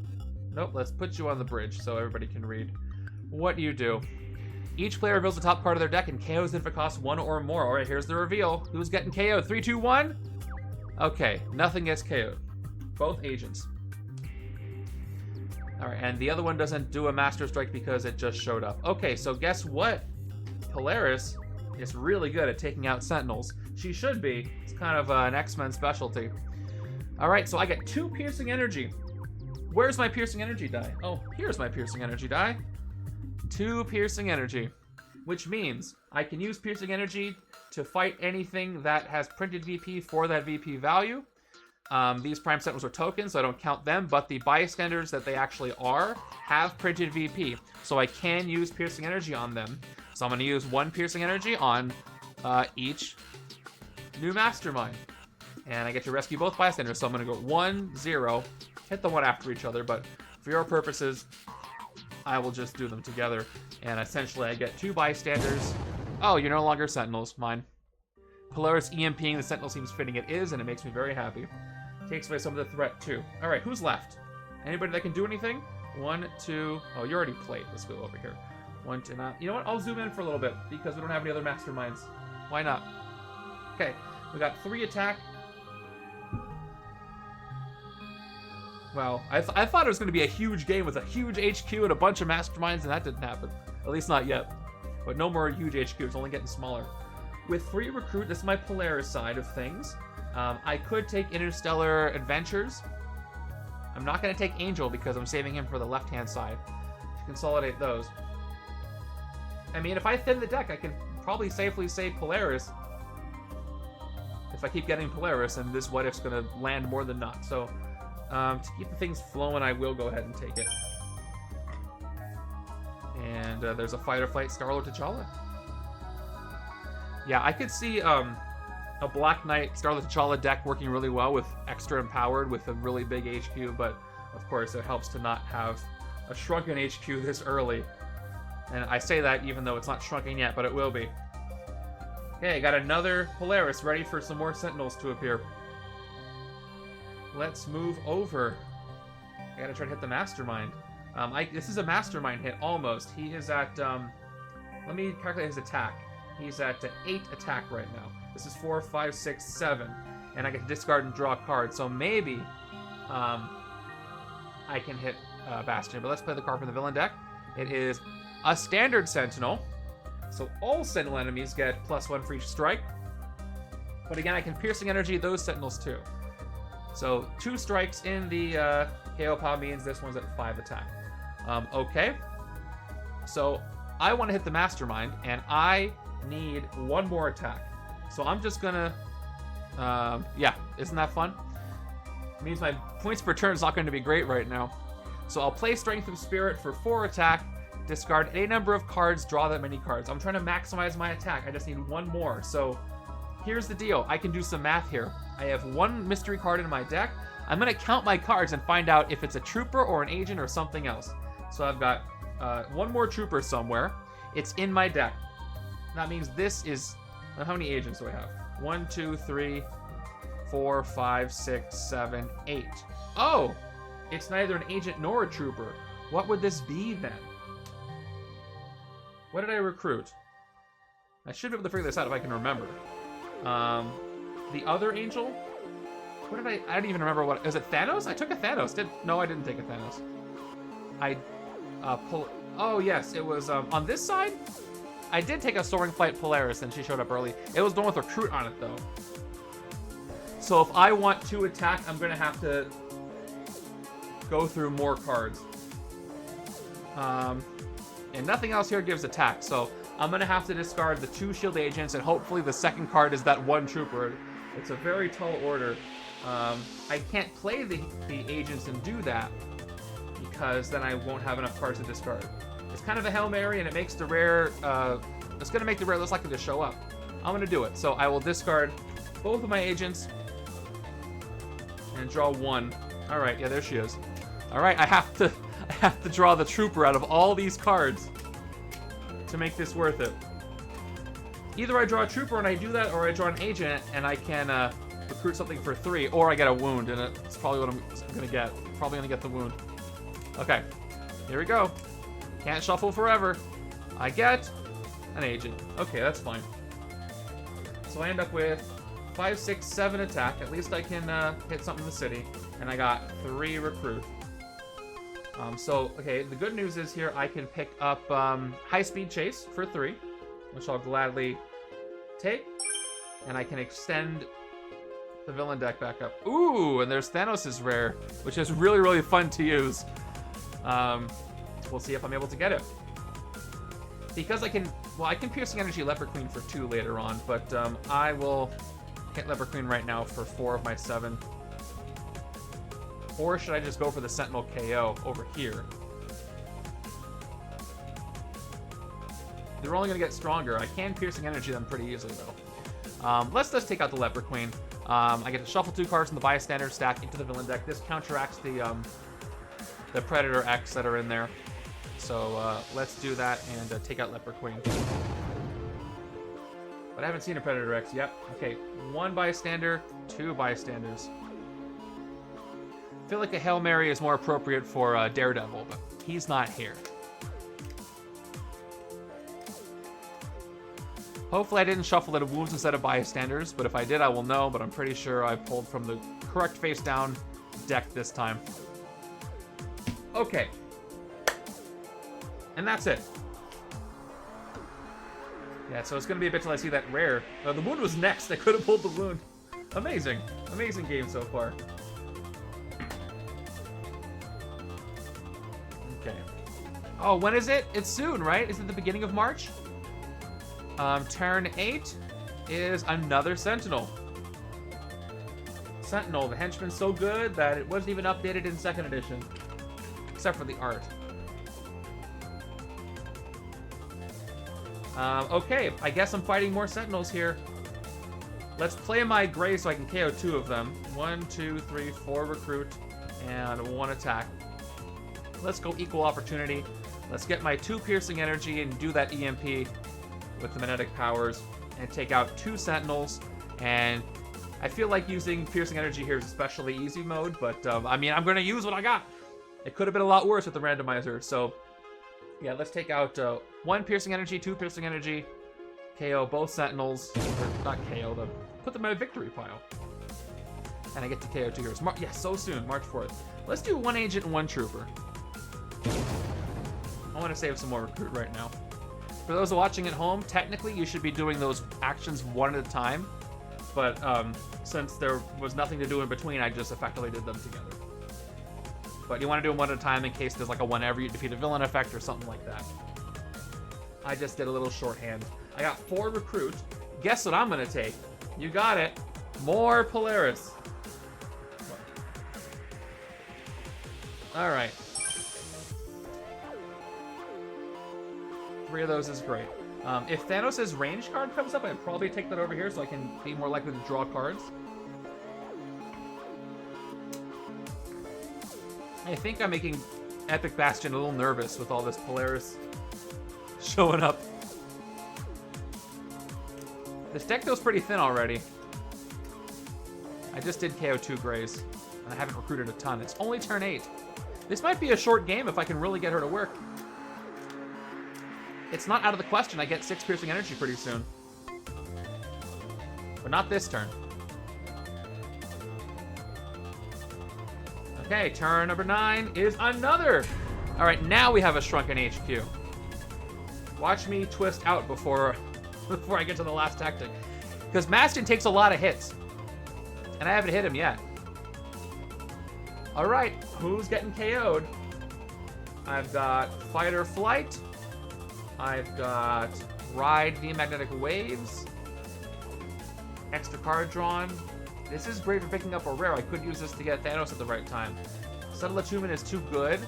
Nope, let's put you on the bridge so everybody can read. What do you do? Each player reveals the top card of their deck and KOs if it costs 1 or more. All right, here's the reveal. Who's getting KO'd? 3, 2, 1? Okay, nothing gets KO'd. Both agents. All right, and the other one doesn't do a Master Strike because it just showed up. Okay, so guess what? Polaris is really good at taking out Sentinels. She should be. It's kind of an X-Men specialty. All right, so I get 2 Piercing Energy. Where's my Piercing Energy die? Oh, here's my Piercing Energy die. 2 Piercing Energy, which means I can use Piercing Energy to fight anything that has printed VP for that VP value. These Prime Sentinels are tokens, so I don't count them, but the bystanders that they actually are have printed VP, so I can use Piercing Energy on them. So I'm going to use 1 Piercing Energy on each new Mastermind. And I get to rescue both bystanders, so I'm going to go 1, 0, hit the one after each other, but for your purposes, I will just do them together. And essentially, I get 2 bystanders. Oh, you're no longer Sentinels. Mine. Polaris EMPing the Sentinel seems fitting. It is, and it makes me very happy. Takes away some of the threat, too. All right, who's left? Anybody that can do anything? 1, 2... Oh, you already played. Let's go over here. 1, 2... You know what? I'll zoom in for a little bit, because we don't have any other Masterminds. Why not? Okay, we got 3 attack. Well, I thought it was going to be a huge game with a huge HQ and a bunch of Masterminds, and that didn't happen. At least not yet. But no more huge HQs, only getting smaller. With 3 recruit, this is my Polaris side of things. I could take Interstellar Adventures. I'm not going to take Angel because I'm saving him for the left-hand side to consolidate those. I mean, if I thin the deck, I can probably safely say Polaris. If I keep getting Polaris, and this what if's going to land more than not. So To keep the things flowing, I will go ahead and take it. And there's a Fight or Flight Star-Lord T'Challa. Yeah, I could see a Black Knight Star-Lord T'Challa deck working really well with extra empowered with a really big HQ, but of course it helps to not have a shrunken HQ this early. And I say that even though it's not shrunken yet, but it will be. Okay, I got another Polaris ready for some more Sentinels to appear. Let's move over. I gotta try to hit the Mastermind. This is a Mastermind hit, almost. He is at, let me calculate his attack. He's at 8 attack right now. This is 4, 5, 6, 7. And I get to discard and draw a card. So maybe I can hit Bastion. But let's play the card from the villain deck. It is a standard Sentinel. So all Sentinel enemies get +1 for each strike. But again, I can Piercing Energy those Sentinels too. So 2 strikes in the KO power means this one's at 5 attack. Okay. So I want to hit the Mastermind, and I need 1 more attack. So I'm just gonna, yeah, isn't that fun? It means my points per turn is not going to be great right now. So I'll play Strength of Spirit for 4 attack, discard a number of cards, draw that many cards. I'm trying to maximize my attack. I just need 1 more. So here's the deal. I can do some math here. I have 1 mystery card in my deck. I'm going to count my cards and find out if it's a trooper or an agent or something else. So I've got 1 more trooper somewhere. It's in my deck. That means this is... How many agents do I have? 1, 2, 3, 4, 5, 6, 7, 8. Oh! It's neither an agent nor a trooper. What would this be then? What did I recruit? I should be able to figure this out if I can remember. The other angel? What did I don't even remember what... Is it Thanos? I took a Thanos. No, I didn't take a Thanos. Oh, yes. It was on this side. I did take a Soaring Flight Polaris, and she showed up early. It was the one with Recruit on it, though. So if I want to attack, I'm going to have to go through more cards. And nothing else here gives attack, so I'm going to have to discard the 2 shield agents, and hopefully the second card is that 1 trooper. It's a very tall order. I can't play the agents and do that, because then I won't have enough cards to discard. It's kind of a Hail Mary, and it makes the rare... it's going to make the rare less likely to show up. I'm going to do it. So I will discard both of my agents and draw 1. All right, yeah, there she is. All right, I have to draw the trooper out of all these cards to make this worth it. Either I draw a trooper and I do that, or I draw an agent and I can recruit something for 3, or I get a wound, and it's probably what I'm going to get. Probably going to get the wound. Okay, here we go. Can't shuffle forever. I get an agent. Okay, that's fine. So I end up with 5, 6, 7 attack. At least I can hit something in the city. And I got 3 recruit. So, okay, the good news is here I can pick up High Speed Chase for 3, which I'll gladly take. And I can extend the villain deck back up. Ooh, and there's Thanos' rare, which is really, really fun to use. We'll see if I'm able to get it. Because I can Piercing Energy Leopard Queen for 2 later on, but I will hit Leopard Queen right now for 4 of my 7. Or should I just go for the Sentinel KO over here? They're only going to get stronger. I can Piercing Energy them pretty easily, though. Let's just take out the Leopard Queen. I get to shuffle 2 cards from the bystander stack into the villain deck. This counteracts the Predator X that are in there. So let's do that and take out Leopard Queen. But I haven't seen a Predator X yet. Okay, 1 bystander, 2 bystanders. I feel like a Hail Mary is more appropriate for Daredevil, but he's not here. Hopefully I didn't shuffle it of wounds instead of bystanders, but if I did, I will know, but I'm pretty sure I pulled from the correct face down deck this time. Okay. And that's it. Yeah, so it's going to be a bit till I see that rare. The wound was next. I could have pulled the wound. Amazing. Amazing game so far. Okay. Oh, when is it? It's soon, right? Is it the beginning of March? Turn 8 is another Sentinel. Sentinel, the Henchman's so good that it wasn't even updated in 2nd edition. Except for the art. Okay, I guess I'm fighting more Sentinels here. Let's play my Gray so I can KO 2 of them. 1, 2, 3, 4 recruit, and 1 attack. Let's go equal opportunity. Let's get my 2 piercing energy and do that EMP with the magnetic powers and take out 2 Sentinels. And I feel like using piercing energy here is especially easy mode, but I mean, I'm going to use what I got. It could have been a lot worse with the randomizer, so yeah, let's take out 1 piercing energy, 2 piercing energy, KO both Sentinels, or not KO them, put them in a victory pile. And I get to KO 2 heroes. Yeah, so soon, March 4th. Let's do 1 agent and 1 trooper. I want to save some more recruit right now. For those watching at home, technically you should be doing those actions 1 at a time, but since there was nothing to do in between, I just effectively did them together. But you want to do them 1 at a time in case there's like a whenever you defeat a villain effect or something like that. I just did a little shorthand. I got 4 recruit. Guess what I'm going to take? You got it. More Polaris. All right. 3 of those is great. If Thanos' range card comes up, I'd probably take that over here so I can be more likely to draw cards. I think I'm making Epic Bastion a little nervous with all this Polaris showing up. This deck goes pretty thin already. I just did KO 2 Grays, and I haven't recruited a ton. It's only turn 8. This might be a short game if I can really get her to work. It's not out of the question I get 6 piercing energy pretty soon. But not this turn. Okay, turn number 9 is another. All right, now we have a shrunken HQ. Watch me twist out before I get to the last tactic. Because Bastion takes a lot of hits. And I haven't hit him yet. All right, who's getting KO'd? I've got Fight or Flight. I've got Ride via Magnetic Waves. Extra card drawn. This is great for picking up a rare. I could use this to get Thanos at the right time. Subtle Attunement is too good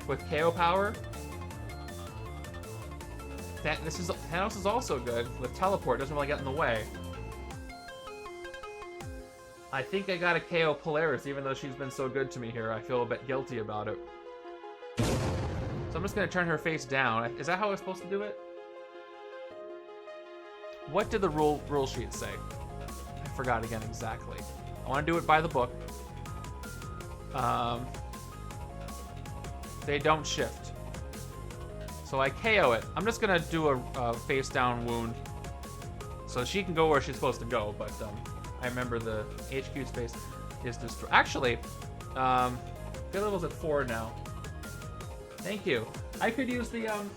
with KO power. Thanos is also good with Teleport. Doesn't really get in the way. I think I got a KO Polaris, even though she's been so good to me here. I feel a bit guilty about it. So I'm just going to turn her face down. Is that how I was supposed to do it? What did the rule sheet say? I forgot again exactly. I want to do it by the book. They don't shift. So I KO it. I'm just going to do a face down wound. So she can go where she's supposed to go, but I remember the HQ space is destroyed. Actually, Good level's at 4 now. Thank you. I could use the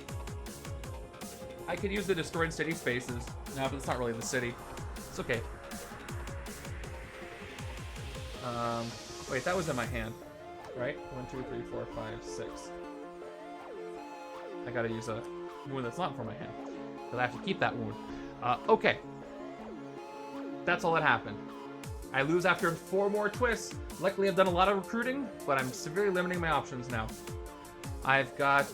destroyed city spaces. No, but it's not really the city. It's okay. Wait, that was in my hand, right? 1, 2, 3, 4, 5, 6. I gotta use a wound that's not for my hand, because I have to keep that wound. Okay. That's all that happened. I lose after 4 more twists. Luckily, I've done a lot of recruiting, but I'm severely limiting my options now. I've got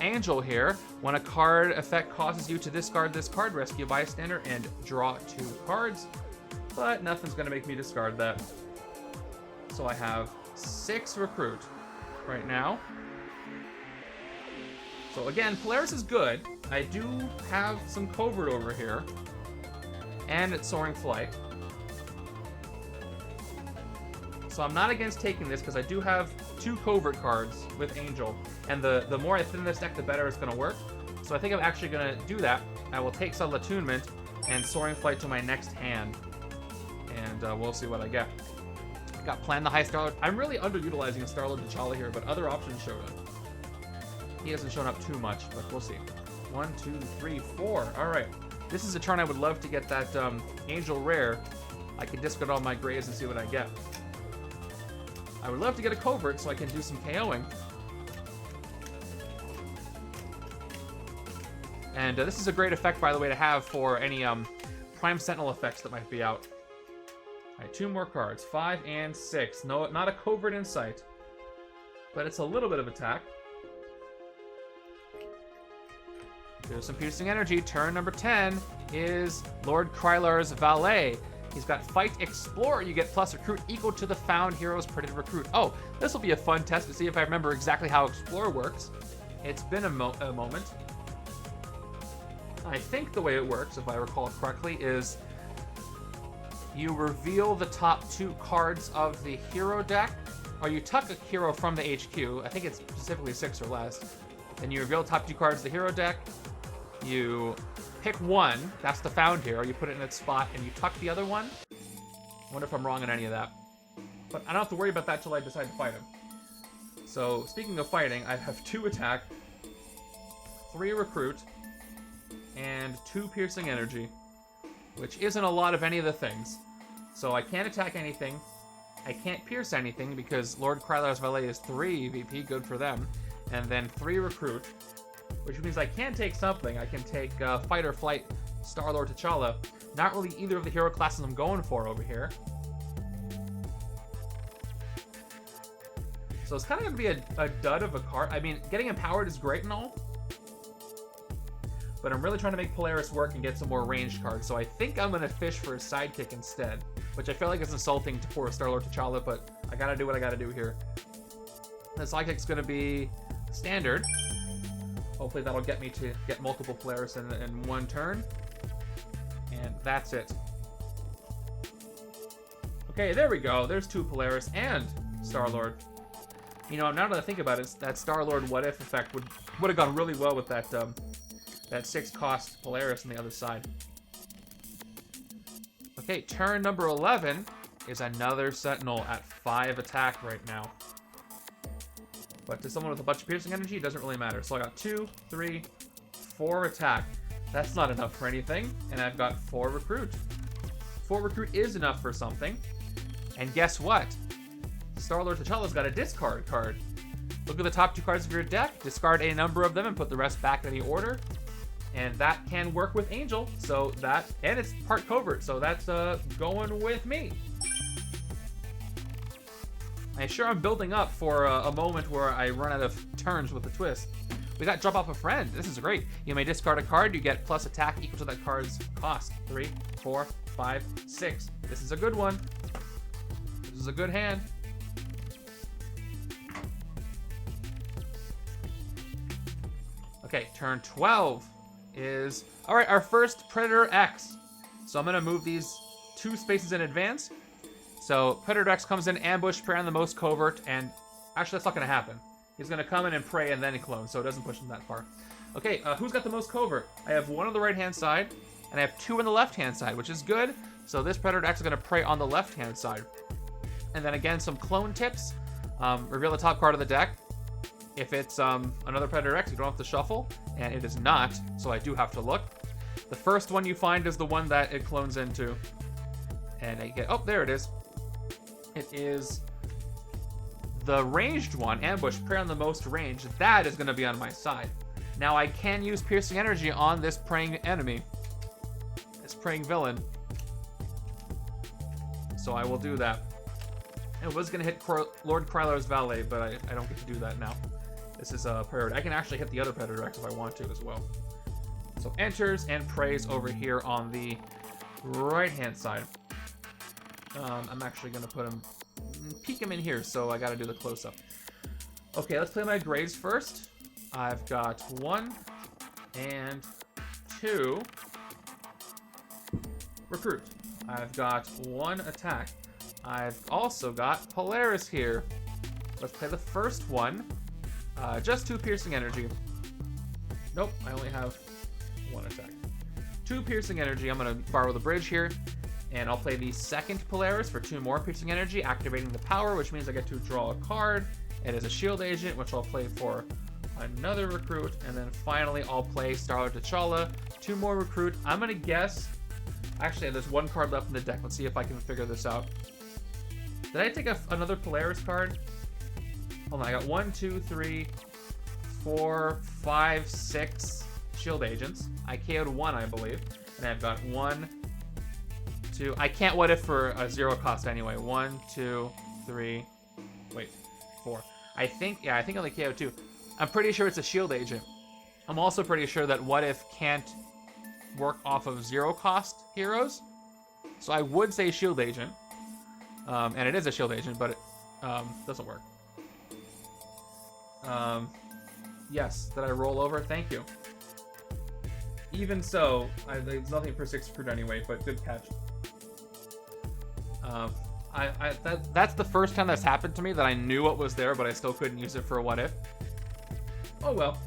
Angel here. When a card effect causes you to discard this card, rescue a bystander and draw 2 cards. But nothing's going to make me discard that. So I have 6 recruit right now. So again, Polaris is good. I do have some covert over here. And it's Soaring Flight. So I'm not against taking this because I do have 2 covert cards with Angel. And the more I thin this deck, the better it's going to work. So I think I'm actually going to do that. I will take Subtle Attunement and Soaring Flight to my next hand. And we'll see what I get. Got Plan the High Starlord. I'm really underutilizing a Starlord T'Challa here, but other options showed up. He hasn't shown up too much, but we'll see. 1, 2, 3, 4. All right. This is a turn I would love to get that Angel Rare. I can discard all my grays and see what I get. I would love to get a covert so I can do some KOing. And this is a great effect, by the way, to have for any Prime Sentinel effects that might be out. Alright, 2 more cards. 5 and 6. No, not a Covert Insight. But it's a little bit of attack. There's some Piercing Energy. Turn number 10 is Lord Krylar's Valet. He's got Fight Explore. You get plus recruit equal to the found hero's predicted recruit. Oh, this will be a fun test to see if I remember exactly how Explore works. It's been a moment. I think the way it works, if I recall correctly, is you reveal the top 2 cards of the hero deck, or you tuck a hero from the HQ. I think it's specifically 6 or less. Then you reveal the top 2 cards of the hero deck. You pick one, that's the found hero, you put it in its spot, and you tuck the other one. I wonder if I'm wrong on any of that. But I don't have to worry about that till I decide to fight him. So, speaking of fighting, I have 2 attack, 3 recruit, and 2 piercing energy, which isn't a lot of any of the things. So I can't attack anything, I can't pierce anything because Lord Krylar's Valet is 3 EVP, good for them, and then 3 recruit, which means I can take something. I can take Fight or Flight, Star-Lord T'Challa. Not really either of the hero classes I'm going for over here. So it's kind of going to be a dud of a card. I mean, getting empowered is great and all, but I'm really trying to make Polaris work and get some more ranged cards. So I think I'm going to fish for a sidekick instead, which I feel like is insulting for Star-Lord T'Challa, but I got to do what I got to do here. The sidekick's going to be standard. Hopefully that'll get me to get multiple Polaris in one turn. And that's it. Okay, there we go. There's 2 Polaris and Star-Lord. You know, now that I think about it, that Star-Lord what if effect would have gone really well with that that 6-cost Polaris on the other side. Okay, turn number 11 is another Sentinel at 5 attack right now. But to someone with a bunch of piercing energy, it doesn't really matter. So I got 2, 3, 4 attack. That's not enough for anything. And I've got 4 recruit. 4 recruit is enough for something. And guess what? Star-Lord T'Challa's got a discard card. Look at the top 2 cards of your deck, discard a number of them, and put the rest back in the order. And that can work with Angel. So that, and it's part covert, so that's going with me. I'm sure I'm building up for a moment where I run out of turns with a twist. We got Drop Off a Friend. This is great. You may discard a card. You get plus attack equal to that card's cost. 3, 4, 5, 6. This is a good one. This is a good hand. Okay, turn 12 is... Alright, our first Predator X. So I'm going to move these 2 spaces in advance. So Predator X comes in, ambush, prey on the most covert, and actually that's not going to happen. He's going to come in and pray and then he clones, so it doesn't push him that far. Okay, who's got the most covert? I have 1 on the right-hand side, and I have 2 on the left-hand side, which is good. So this Predator X is going to prey on the left-hand side. And then again, some clone tips. Reveal the top card of the deck. If it's another Predator X, you don't have to shuffle, and it is not, so I do have to look. The first one you find is the one that it clones into. And I get, oh, there it is. It is the ranged one, ambush, prey on the most range. That is going to be on my side. Now I can use piercing energy on this praying enemy, this praying villain. So I will do that. I was going to hit Lord Krylar's Valet, but I don't get to do that now. This is a Predator. I can actually hit the other Predator X if I want to as well. So enters and prays over here on the right-hand side. I'm actually going to put him, peek him in here, so I got to do the close-up. Okay, let's play my grades first. I've got 1 and 2 recruit. I've got 1 attack. I've also got Polaris here. Let's play the first one. Just 2 piercing energy. Nope, I only have 1 attack. 2 piercing energy. I'm going to borrow the bridge here. And I'll play the second Polaris for 2 more piercing energy, activating the power, which means I get to draw a card. It is a shield agent, which I'll play for another recruit. And then finally, I'll play Star-Lord T'Challa. 2 more recruit. I'm going to guess... Actually, there's 1 card left in the deck. Let's see if I can figure this out. Did I take another Polaris card? Hold on, I got 1, 2, 3, 4, 5, 6 shield agents. I KO'd 1, I believe. And I've got 1, 2. I can't what if for a 0 cost anyway. 1, 2, 3. Wait, 4. I think only KO 2. I'm pretty sure it's a shield agent. I'm also pretty sure that what if can't work off of 0 cost heroes. So I would say shield agent. And it is a shield agent, but it doesn't work. Yes, did I roll over? Thank you. Even so, there's nothing for 6 recruit anyway, but good catch. That's the first time that's happened to me, that I knew what was there, but I still couldn't use it for a what if. Oh well.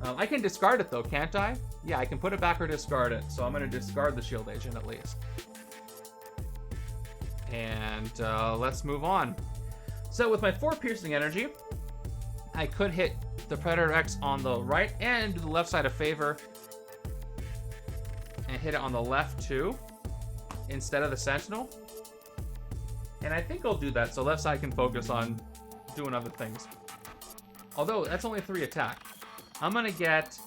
I can discard it though, can't I? Yeah, I can put it back or discard it, so I'm going to discard the shield agent at least. And let's move on. So with my 4 piercing energy, I could hit the Predator X on the right and do the left side a favor and hit it on the left too instead of the Sentinel. And I think I'll do that so left side can focus on doing other things. Although that's only 3 attack. I'm gonna get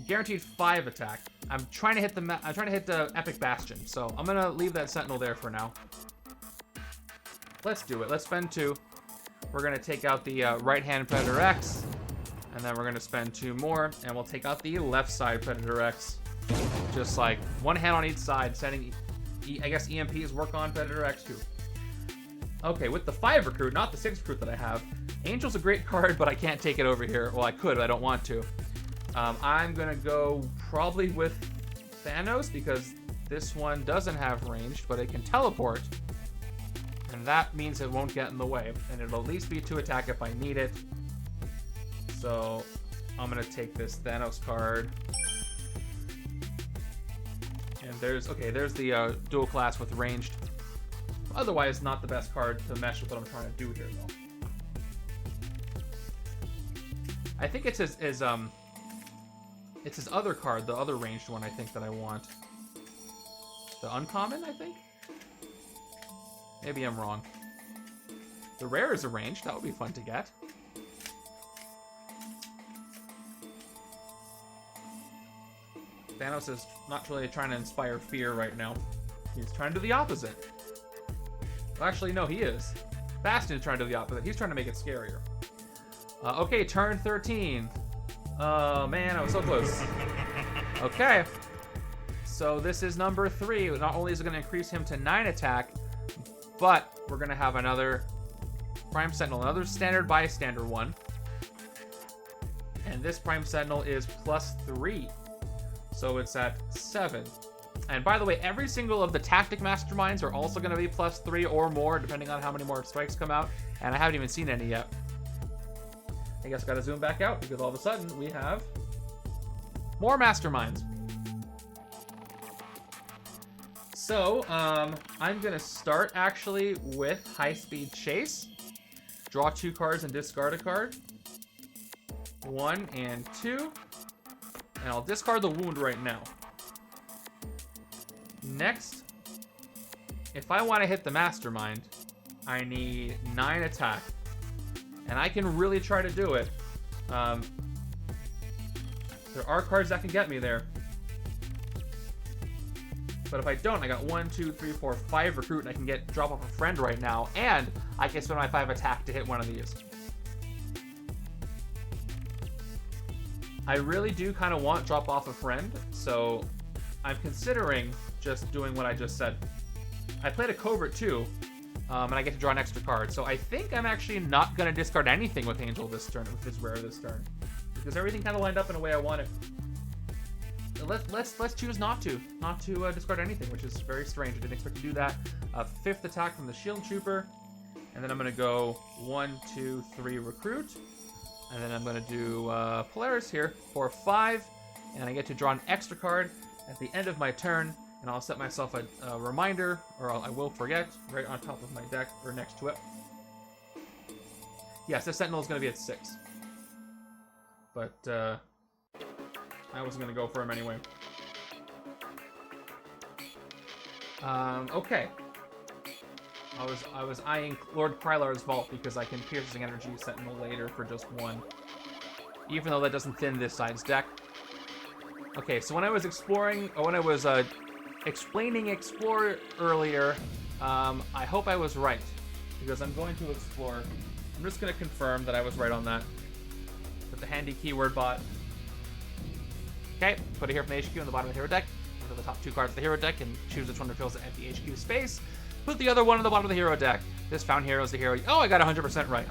guaranteed 5 attack. I'm trying to hit the epic Bastion, so I'm gonna leave that Sentinel there for now. Let's do it. Let's spend 2. We're gonna take out the right-hand Predator X, and then we're gonna spend 2 more, and we'll take out the left side Predator X. Just like 1 hand on each side, sending, I guess EMPs work on Predator X too. Okay, with the 5 recruit, not the 6 recruit that I have. Angel's a great card, but I can't take it over here. Well, I could, but I don't want to. I'm gonna go probably with Thanos, because this one doesn't have range, but it can teleport. And that means it won't get in the way. And it'll at least be 2 attack if I need it. So I'm gonna take this Thanos card. And there's the dual class with ranged. Otherwise, not the best card to mesh with what I'm trying to do here, though. I think it's his other card, the other ranged one, I think, that I want. The uncommon, I think? Maybe I'm wrong. The rare is arranged. That would be fun to get. Thanos is not really trying to inspire fear right now. He's trying to do the opposite. Well, actually, no, he is. Bastion is trying to do the opposite. He's trying to make it scarier. Okay, turn 13. Oh, man, I was so close. Okay. So this is number 3. Not only is it going to increase him to 9 attack, but we're going to have another Prime Sentinel, another standard bystander one. And this Prime Sentinel is +3. So it's at 7. And by the way, every single of the tactic masterminds are also going to be +3 or more, depending on how many more strikes come out. And I haven't even seen any yet. I guess I got to zoom back out, because all of a sudden we have more masterminds. So, I'm going to start actually with High Speed Chase. Draw 2 cards and discard a card. 1 and 2. And I'll discard the wound right now. Next, if I want to hit the Mastermind, I need 9 attack. And I can really try to do it. There are cards that can get me there. But if I don't, I got 1, 2, 3, 4, 5 recruit, and I can drop off a friend right now, and I can spend my 5 attack to hit one of these. I really do kind of want drop off a friend, so I'm considering just doing what I just said. I played a Covert too, and I get to draw an extra card. So I think I'm actually not going to discard anything with Angel this turn, with his rare this turn, because everything kind of lined up in a way I want it. So let's choose not to discard anything, which is very strange. I didn't expect to do that. 5th attack from the Shield Trooper, and then I'm going to go 1, 2, 3 recruit, and then I'm going to do Polaris here for 5, and I get to draw an extra card at the end of my turn, and I'll set myself a reminder, or I will forget, right on top of my deck, or next to it. Yes, this Sentinel is going to be at 6. But, I wasn't going to go for him anyway. Okay. I was eyeing Lord Krylar's Vault because I can Piercing Energy Sentinel later for just 1. Even though that doesn't thin this side's deck. Okay, so when I was exploring, or when I was explaining Explore earlier, I hope I was right, because I'm going to explore. I'm just going to confirm that I was right on that. With the handy keyword bot. Okay, put it here from the HQ on the bottom of the hero deck. Look at the top 2 cards of the hero deck and choose which one fills the empty HQ space. Put the other one on the bottom of the hero deck. This found hero is the hero. Oh, I got 100% right.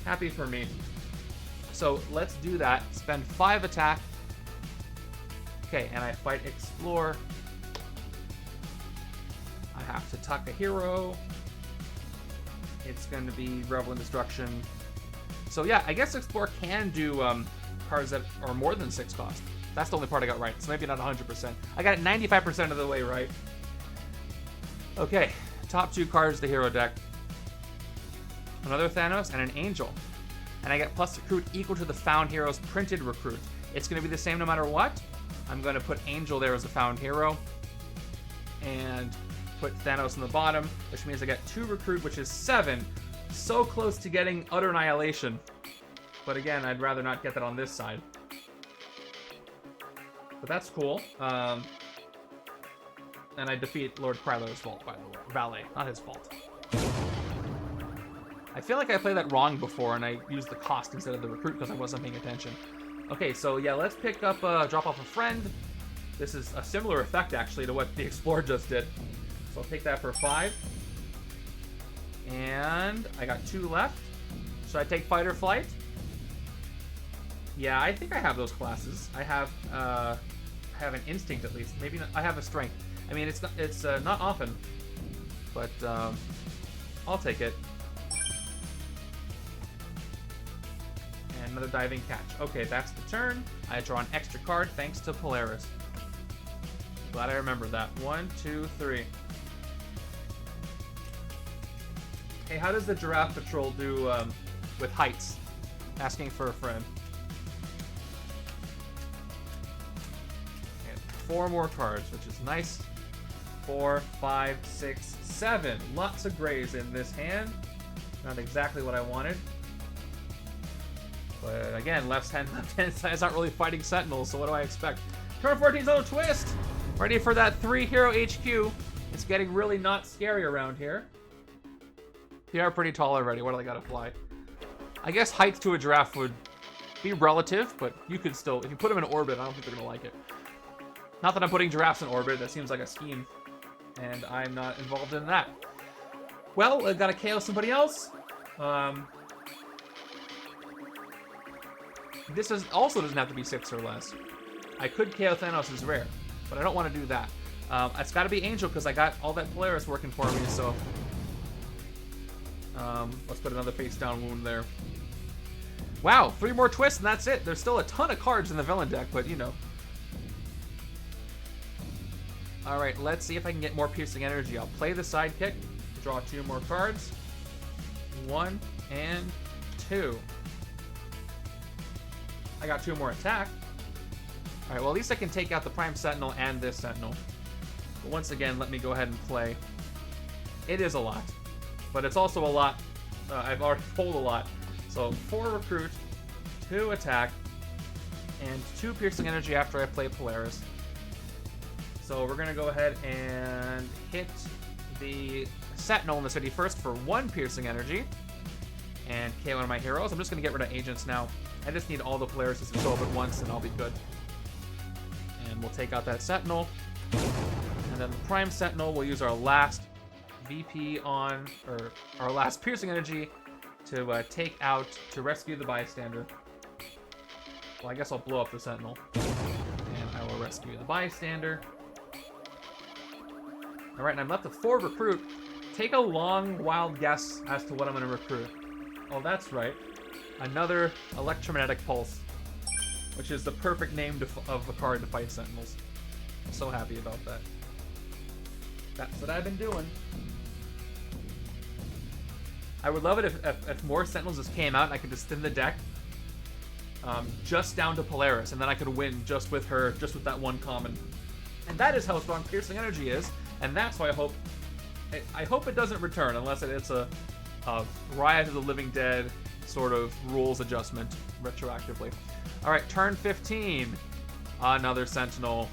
Happy for me. So let's do that. Spend 5 attack. Okay, and I fight Explore. I have to tuck a hero. It's going to be Revel in Destruction. So yeah, I guess Explore can do cards that are more than 6 cost. That's the only part I got right, so maybe not 100%. I got it 95% of the way right. Okay, top 2 cards of the hero deck. Another Thanos and an Angel. And I get plus recruit equal to the found hero's printed recruit. It's going to be the same no matter what. I'm going to put Angel there as a found hero. And put Thanos in the bottom, which means I get 2 recruit, which is 7. So close to getting Utter Annihilation. But again, I'd rather not get that on this side. But that's cool. And I defeat Lord Krylo's fault, by the way. Valet, not his fault. I feel like I played that wrong before, and I used the cost instead of the recruit because I wasn't paying attention. Okay, so yeah, let's pick up, drop off a friend. This is a similar effect, actually, to what the Explorer just did. So I'll take that for 5. And I got 2 left. Should I take Fight or Flight? Yeah, I think I have those classes. I have an Instinct at least. Maybe not, I have a Strength. I mean, it's not often, but I'll take it. And another Diving Catch. Okay, that's the turn. I draw an extra card thanks to Polaris. Glad I remembered that. 1, 2, 3. Hey, how does the Giraffe Patrol do with heights? Asking for a friend. And 4 more cards, which is nice. 4, 5, 6, 7. Lots of grays in this hand. Not exactly what I wanted. But again, left hand side's not really fighting Sentinels, so what do I expect? Turn 14's little twist! Ready for that 3 hero HQ. It's getting really not scary around here. They are pretty tall already. What do I gotta fly? I guess height to a giraffe would be relative, but you could still, if you put them in orbit, I don't think they're gonna like it. Not that I'm putting giraffes in orbit. That seems like a scheme, and I'm not involved in that. Well, I gotta KO somebody else. This also doesn't have to be 6 or less. I could KO Thanos as rare, but I don't want to do that. It's got to be Angel because I got all that Polaris working for me, so... let's put another face down wound there. Wow, 3 more twists and that's it. There's still a ton of cards in the villain deck, but you know. Alright, let's see if I can get more piercing energy. I'll play the sidekick, draw 2 more cards. 1 and 2. I got 2 more attack. Alright, well at least I can take out the Prime Sentinel and this Sentinel. But once again, let me go ahead and play. It is a lot. But it's also a lot. I've already pulled a lot. So 4 recruit, 2 attack, and 2 piercing energy after I play Polaris. So we're going to go ahead and hit the Sentinel in the city first for 1 piercing energy. And KO one of my heroes. I'm just going to get rid of agents now. I just need all the Polaris to show up at once and I'll be good. And we'll take out that Sentinel. And then the Prime Sentinel, we'll use our last VP on, or our last piercing energy to take out, to rescue the bystander. Well, I guess I'll blow up the Sentinel. And I will rescue the bystander. Alright, and I'm left with 4 recruit. Take a long, wild guess as to what I'm going to recruit. Oh, that's right. Another Electromagnetic Pulse, which is the perfect name of a card to fight Sentinels. I'm so happy about that. That's what I've been doing. I would love it if more Sentinels just came out and I could just thin the deck just down to Polaris, and then I could win just with her, just with that 1 common. And that is how strong Piercing Energy is, and that's why I hope it doesn't return unless it's a Riot of the Living Dead sort of rules adjustment retroactively. All right, turn 15. Another Sentinel.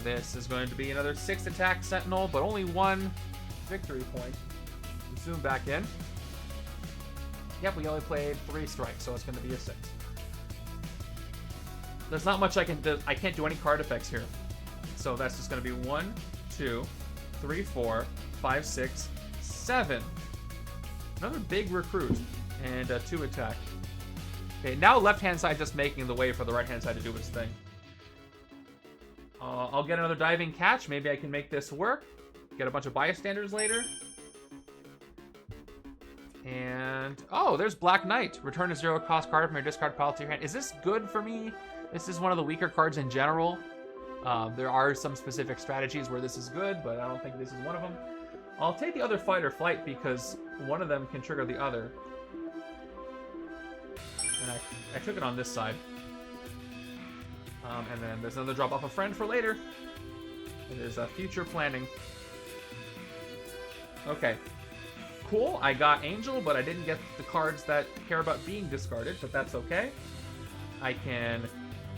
This is going to be another 6 attack Sentinel, but only 1 victory point. Zoom back in. Yep, we only played 3 strikes, so it's going to be a 6. There's not much I can do. I can't do any card effects here. So that's just going to be 1, 2, 3, 4, 5, 6, 7. Another big recruit and 2 attack. Okay, now left-hand side just making the way for the right-hand side to do its thing. I'll get another diving catch. Maybe I can make this work. Get a bunch of bystanders later. And, oh, there's Black Knight. Return a 0-cost card from your discard pile to your hand. Is this good for me? This is one of the weaker cards in general. There are some specific strategies where this is good, but I don't think this is one of them. I'll take the other fight or flight because one of them can trigger the other. And I took it on this side. And then there's another drop off a friend for later. It is future planning. Okay. Cool, I got Angel, but I didn't get the cards that care about being discarded, but that's okay. I can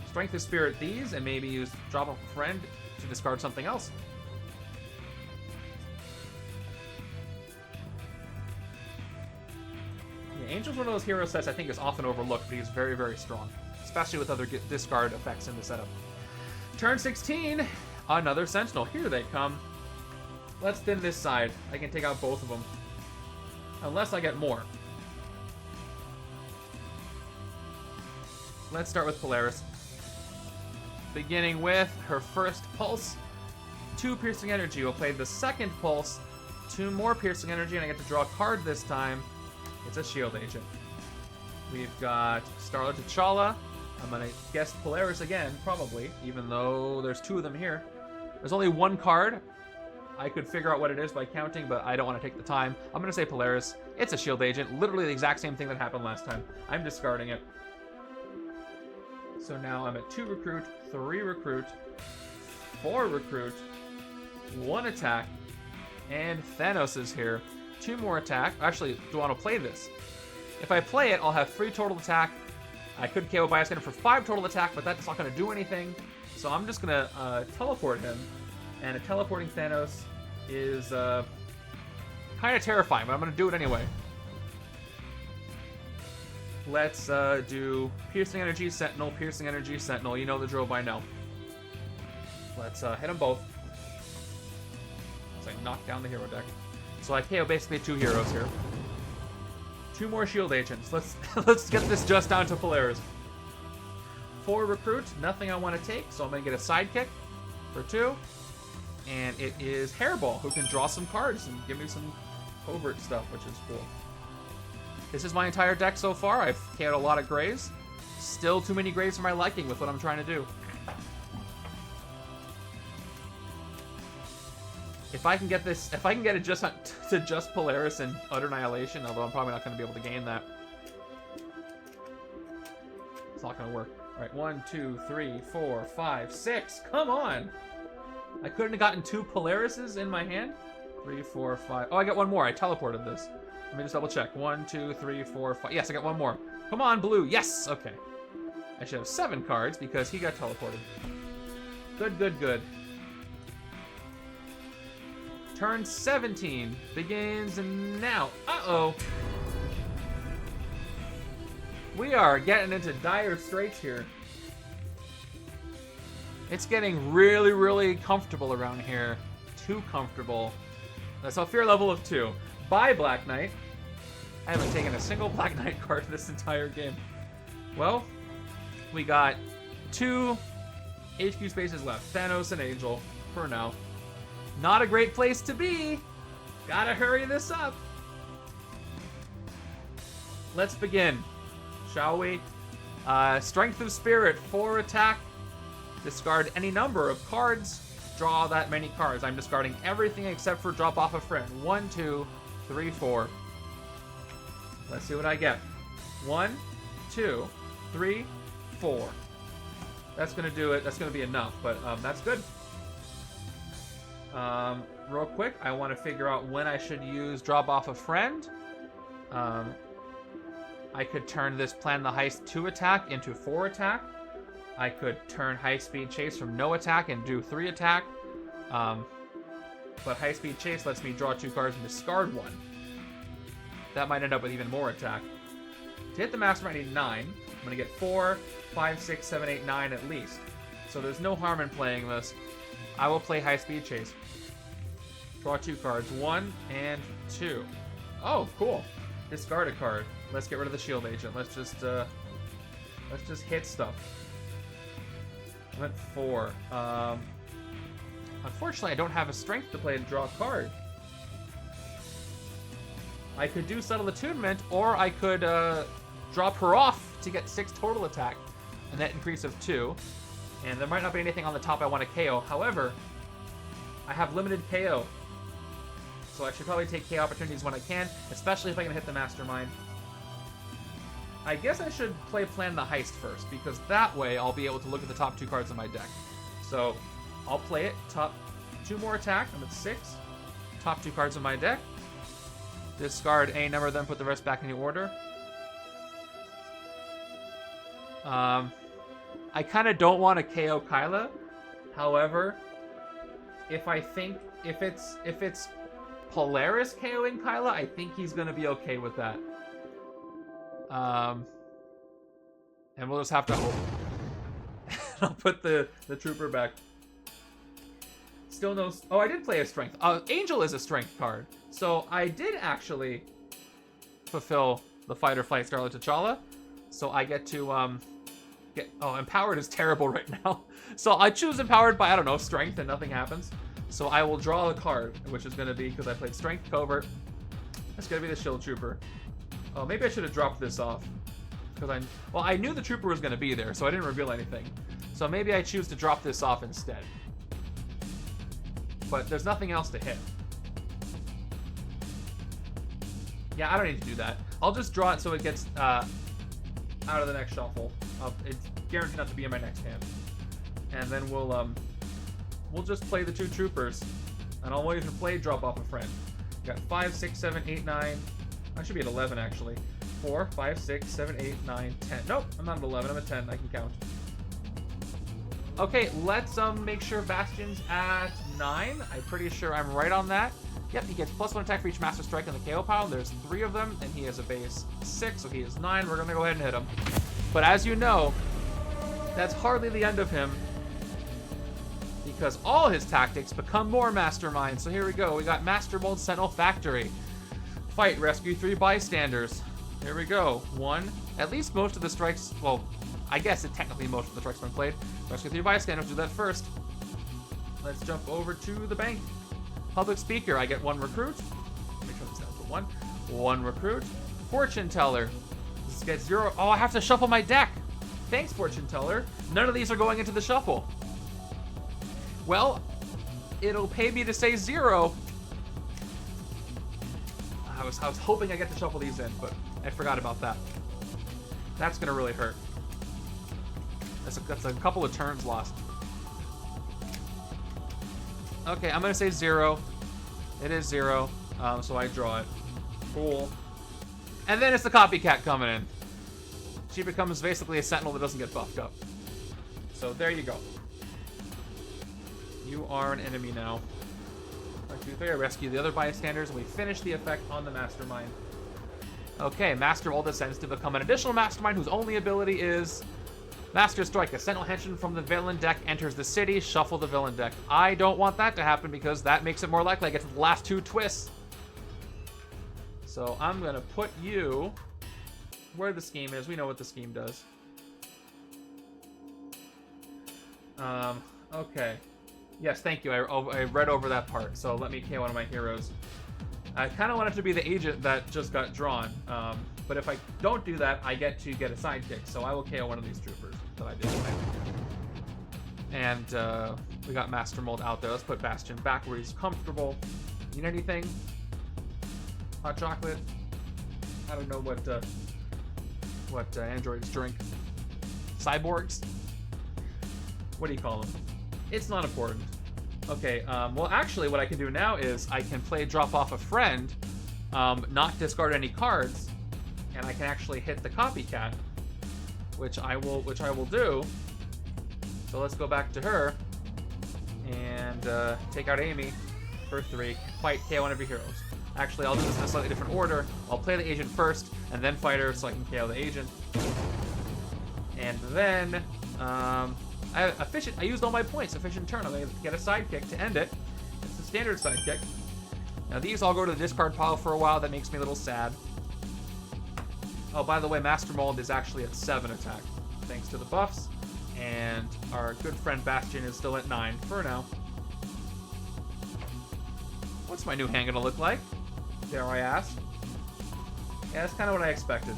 Strength of Spirit these, and maybe use Drop Off a Friend to discard something else. Yeah, Angel's one of those hero sets I think is often overlooked, but he's very, very strong. Especially with other discard effects in the setup. Turn 16, another Sentinel. Here they come. Let's thin this side. I can take out both of them. Unless I get more. Let's start with Polaris. Beginning with her first pulse. 2 piercing energy. We'll play the second pulse. 2 more piercing energy, and I get to draw a card this time. It's a shield agent. We've got Starlight T'Challa. I'm going to guess Polaris again, probably, even though there's 2 of them here. There's only 1 card. I could figure out what it is by counting, but I don't want to take the time. I'm going to say Polaris. It's a shield agent. Literally the exact same thing that happened last time. I'm discarding it. So now I'm at 2 recruit, 3 recruit, 4 recruit, 1 attack, and Thanos is here. 2 more attack. Actually, do I want to play this? If I play it, I'll have 3 total attack. I could KO Bastion for 5 total attack, but that's not going to do anything. So I'm just going to teleport him. And a teleporting Thanos is kind of terrifying, but I'm going to do it anyway. Let's do Piercing Energy, Sentinel, Piercing Energy, Sentinel. You know the drill by now. Let's hit them both. As I knock down the hero deck. So I KO basically 2 heroes here. 2 more shield agents. Let's get this just down to Polaris. 4 recruit, nothing I want to take, so I'm going to get a sidekick for 2. And it is Hairball, who can draw some cards and give me some covert stuff, which is cool. This is my entire deck so far. I've KO'd a lot of Greys. Still too many Greys for my liking with what I'm trying to do. If I can get this, if I can get it just to just Polaris and Utter Annihilation, although I'm probably not going to be able to gain that. It's not going to work. All right, 1, 2, 3, 4, 5, 6. Come on! I couldn't have gotten 2 Polarises in my hand. 3, 4, 5. Oh, I got 1 more. I teleported this. Let me just double check. 1, 2, 3, 4, 5. Yes, I got 1 more. Come on, blue. Yes. Okay. I should have 7 cards because he got teleported. Good, good, good. Turn 17 begins now. Uh-oh. We are getting into dire straits here. It's getting really, really comfortable around here. Too comfortable. That's a fear level of 2. Bye, Black Knight. I haven't taken a single Black Knight card this entire game. Well, we got 2 HQ spaces left. Thanos and Angel, for now. Not a great place to be. Gotta hurry this up. Let's begin, shall we? Strength of Spirit, 4 attack. Discard any number of cards. Draw that many cards. I'm discarding everything except for drop off a friend. 1, 2, 3, 4. Let's see what I get. 1, 2, 3, 4. That's gonna do it. That's gonna be enough, but that's good. Real quick, I want to figure out when I should use drop off a friend. I could turn this Plan the Heist 2 attack into 4 attack. I could turn High Speed Chase from no attack and do 3 attack. But High Speed Chase lets me draw 2 cards and discard 1. That might end up with even more attack. To hit the Mastermind, I need 9. I'm going to get 4, 5, 6, 7, 8, 9 at least. So there's no harm in playing this. I will play High Speed Chase. Draw 2 cards, 1 and 2. Oh, cool. Discard a card. Let's get rid of the Shield Agent. Let's just hit stuff. I went 4. Unfortunately, I don't have a strength to play and draw a card. I could do Subtle Attunement, or I could drop her off to get 6 total attack, a net increase of 2. And there might not be anything on the top I want to KO. However, I have limited KO. So I should probably take KO opportunities when I can, especially if I can hit the Mastermind. I guess I should Plan the Heist first, because that way I'll be able to look at the top 2 cards in my deck. So I'll play it. Top 2 more attack. I'm at 6. Top 2 cards in my deck. Discard a number, then put the rest back in the order. I kind of don't want to KO Kyla. However, if it's Polaris KOing Kyla, I think he's going to be okay with that. And we'll just have to hope. I'll put the trooper back. Still no... Oh, I did play a strength. Angel is a strength card. So I did actually fulfill the Fight or Flight Scarlet T'Challa. So I get to get... Oh, Empowered is terrible right now. So I choose Empowered by, I don't know, Strength, and nothing happens. So I will draw a card, which is going to be, because I played Strength Covert, it's going to be the Shield Trooper. Oh, maybe I should have dropped this off. Because I knew the Trooper was going to be there, so I didn't reveal anything. So maybe I choose to drop this off instead. But there's nothing else to hit. Yeah, I don't need to do that. I'll just draw it so it gets out of the next shuffle. It's guaranteed not to be in my next hand. And then we'll just play the 2 troopers. And I'll wait to play drop off a friend. Got 5, 6, 7, 8, 9. I should be at 11 actually. 4, 5, 6, 7, 8, 9, 10. Nope, I'm not at 11. I'm at 10. I can count. Okay, let's make sure Bastion's at 9. I'm pretty sure I'm right on that. Yep, he gets +1 attack for each Master Strike in the KO pile. There's 3 of them, and he has a base 6, so he is 9. We're gonna go ahead and hit him. But as you know, that's hardly the end of him, because all his tactics become more Mastermind. So here we go. We got Master Mold Sentinel Factory. Fight, rescue 3 bystanders. Here we go. 1. At least most of the strikes, well, I guess it technically most of the strikes have been played. Rescue 3 bystanders, do that first. Let's jump over to the bank. Public Speaker, I get 1 recruit. Make sure this down to 1. 1 recruit. Fortune Teller. This gets 0. Oh, I have to shuffle my deck. Thanks, Fortune Teller. None of these are going into the shuffle. Well, it'll pay me to say 0. I was hoping I get to shuffle these in, but I forgot about that. That's gonna really hurt. That's a couple of turns lost. Okay, I'm gonna say 0. It is 0, so I draw it. Cool. And then it's the copycat coming in. She becomes basically a Sentinel that doesn't get buffed up. So there you go. You are an enemy now. 1, 2, 3. I rescue the other bystanders, and we finish the effect on the Mastermind. Okay, Master Mold ascends to become an additional Mastermind whose only ability is Master Strike. A Sentinel Henchman from the villain deck enters the city. Shuffle the villain deck. I don't want that to happen because that makes it more likely I get to the last 2 twists. So I'm going to put you where the scheme is. We know what the scheme does. Okay. Yes, thank you. I read over that part. So let me KO one of my heroes. I kind of want it to be the agent that just got drawn. But if I don't do that, I get to get a sidekick. So I will KO one of these troopers that I did. And we got Master Mold out there. Let's put Bastion back where he's comfortable. Need anything? Hot chocolate? I don't know what androids drink. Cyborgs? What do you call them? It's not important. Okay, well actually what I can do now is I can play drop off a friend, not discard any cards, and I can actually hit the copycat, which I will do. So let's go back to her and take out Amy for 3. Fight KO one of your heroes. Actually, I'll do this in a slightly different order. I'll play the agent first, and then fight her so I can KO the agent. And then, I used all my points. Efficient turn. I'm going to get a sidekick to end it. It's the standard sidekick. Now these all go to the discard pile for a while. That makes me a little sad. Oh, by the way, Master Mold is actually at 7 attack, thanks to the buffs. And our good friend Bastion is still at 9 for now. What's my new hand gonna look like? Dare I ask? Yeah, that's kind of what I expected.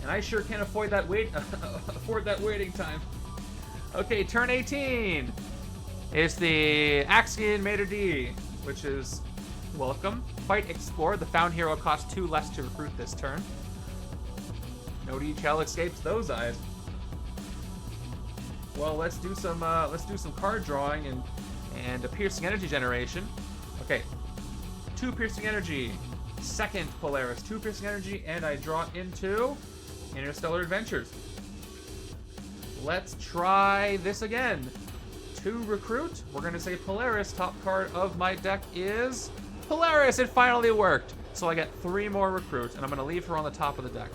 And I sure can't afford that waiting time. Okay, turn 18 is the Axion Mater D, which is welcome. Fight Explore. The found hero costs 2 less to recruit this turn. No detail escapes those eyes. Well, let's do some card drawing and a piercing energy generation. Okay, 2 piercing energy. Second Polaris, 2 piercing energy, and I draw into Interstellar Adventures. Let's try this again. 2 recruit. We're gonna say Polaris. Top card of my deck is Polaris. It finally worked. So I get 3 more recruit, and I'm gonna leave her on the top of the deck.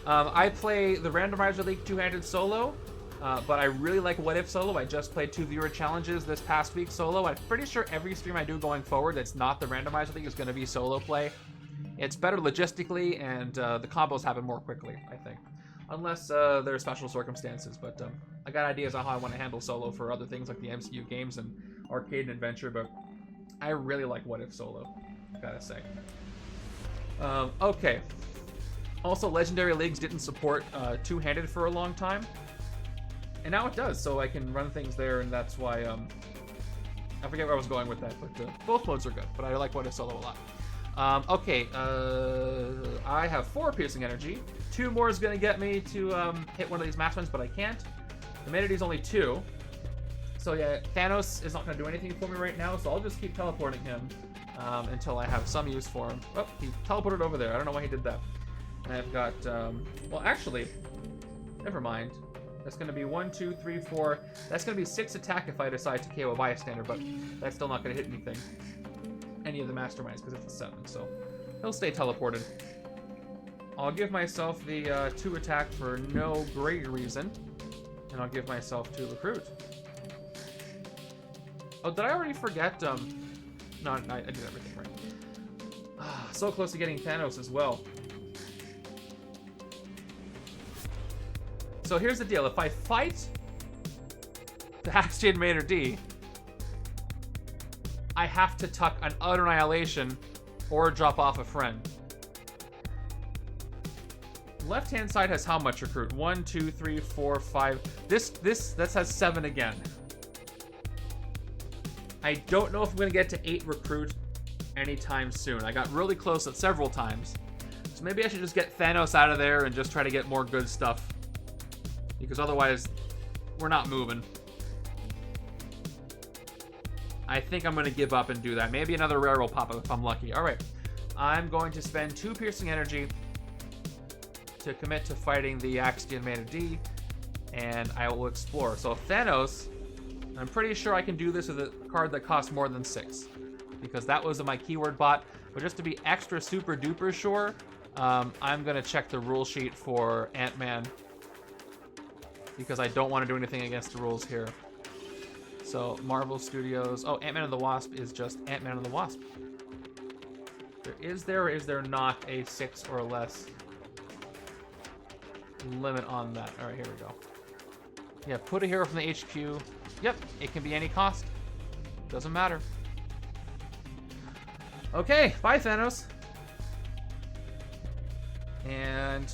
I play the Randomizer League 2-handed solo, but I really like What If solo. I just played 2 viewer challenges this past week solo. I'm pretty sure every stream I do going forward that's not the Randomizer League is going to be solo play. It's better logistically, and the combos happen more quickly, I think. Unless there are special circumstances, but I got ideas on how I want to handle solo for other things like the MCU games and Arcade and Adventure, but I really like What If solo, gotta say. Okay. Also, Legendary Leagues didn't support 2-handed for a long time, and now it does, so I can run things there, and that's why, I forget where I was going with that, but both modes are good, but I like What If solo a lot. Okay, I have 4 piercing energy. 2 more is going to get me to hit one of these Masterminds, but I can't. The Manatee is only 2. So yeah, Thanos is not going to do anything for me right now, so I'll just keep teleporting him until I have some use for him. Oh, he teleported over there. I don't know why he did that. And I've got, well, actually, never mind. That's going to be 1, 2, 3, 4. That's going to be 6 attack if I decide to KO a bystander, but that's still not going to hit anything. Any of the Masterminds, because it's a 7, so he'll stay teleported. I'll give myself the 2 attack for no great reason, and I'll give myself 2 recruit. Oh, did I already forget? No, I did everything right. So close to getting Thanos as well. So here's the deal. If I fight the Axion Mater D, I have to tuck an Utter Annihilation or drop off a friend. Left-hand side has how much recruit? 1, 2, 3, 4, 5. This has 7 again. I don't know if I'm going to get to 8 recruit anytime soon. I got really close at several times. So maybe I should just get Thanos out of there and just try to get more good stuff. Because otherwise, we're not moving. I think I'm going to give up and do that. Maybe another rare will pop up if I'm lucky. Alright. I'm going to spend 2 piercing energy to commit to fighting the Axion Mater D, and I will explore. So Thanos, I'm pretty sure I can do this with a card that costs more than 6, because that was my keyword bot. But just to be extra super duper sure, I'm going to check the rule sheet for Ant-Man, because I don't want to do anything against the rules here. So Marvel Studios, oh, Ant-Man and the Wasp is just Ant-Man and the Wasp. Is there or is there not a 6 or less limit on that? All right, here we go. Yeah, put a hero from the HQ. Yep, it can be any cost. Doesn't matter. Okay, bye Thanos. And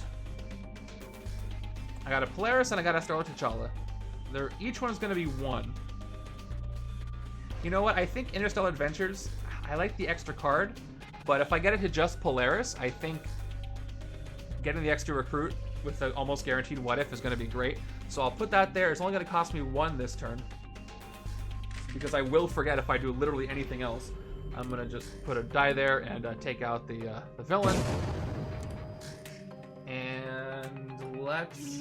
I got a Polaris and I got a Star T'Challa. Each one is going to be 1. You know what? I think Interstellar Adventures, I like the extra card, but if I get it to just Polaris, I think getting the extra recruit with the almost guaranteed What If is going to be great. So I'll put that there. It's only going to cost me 1 this turn, because I will forget if I do literally anything else. I'm going to just put a die there and take out the villain. And And let's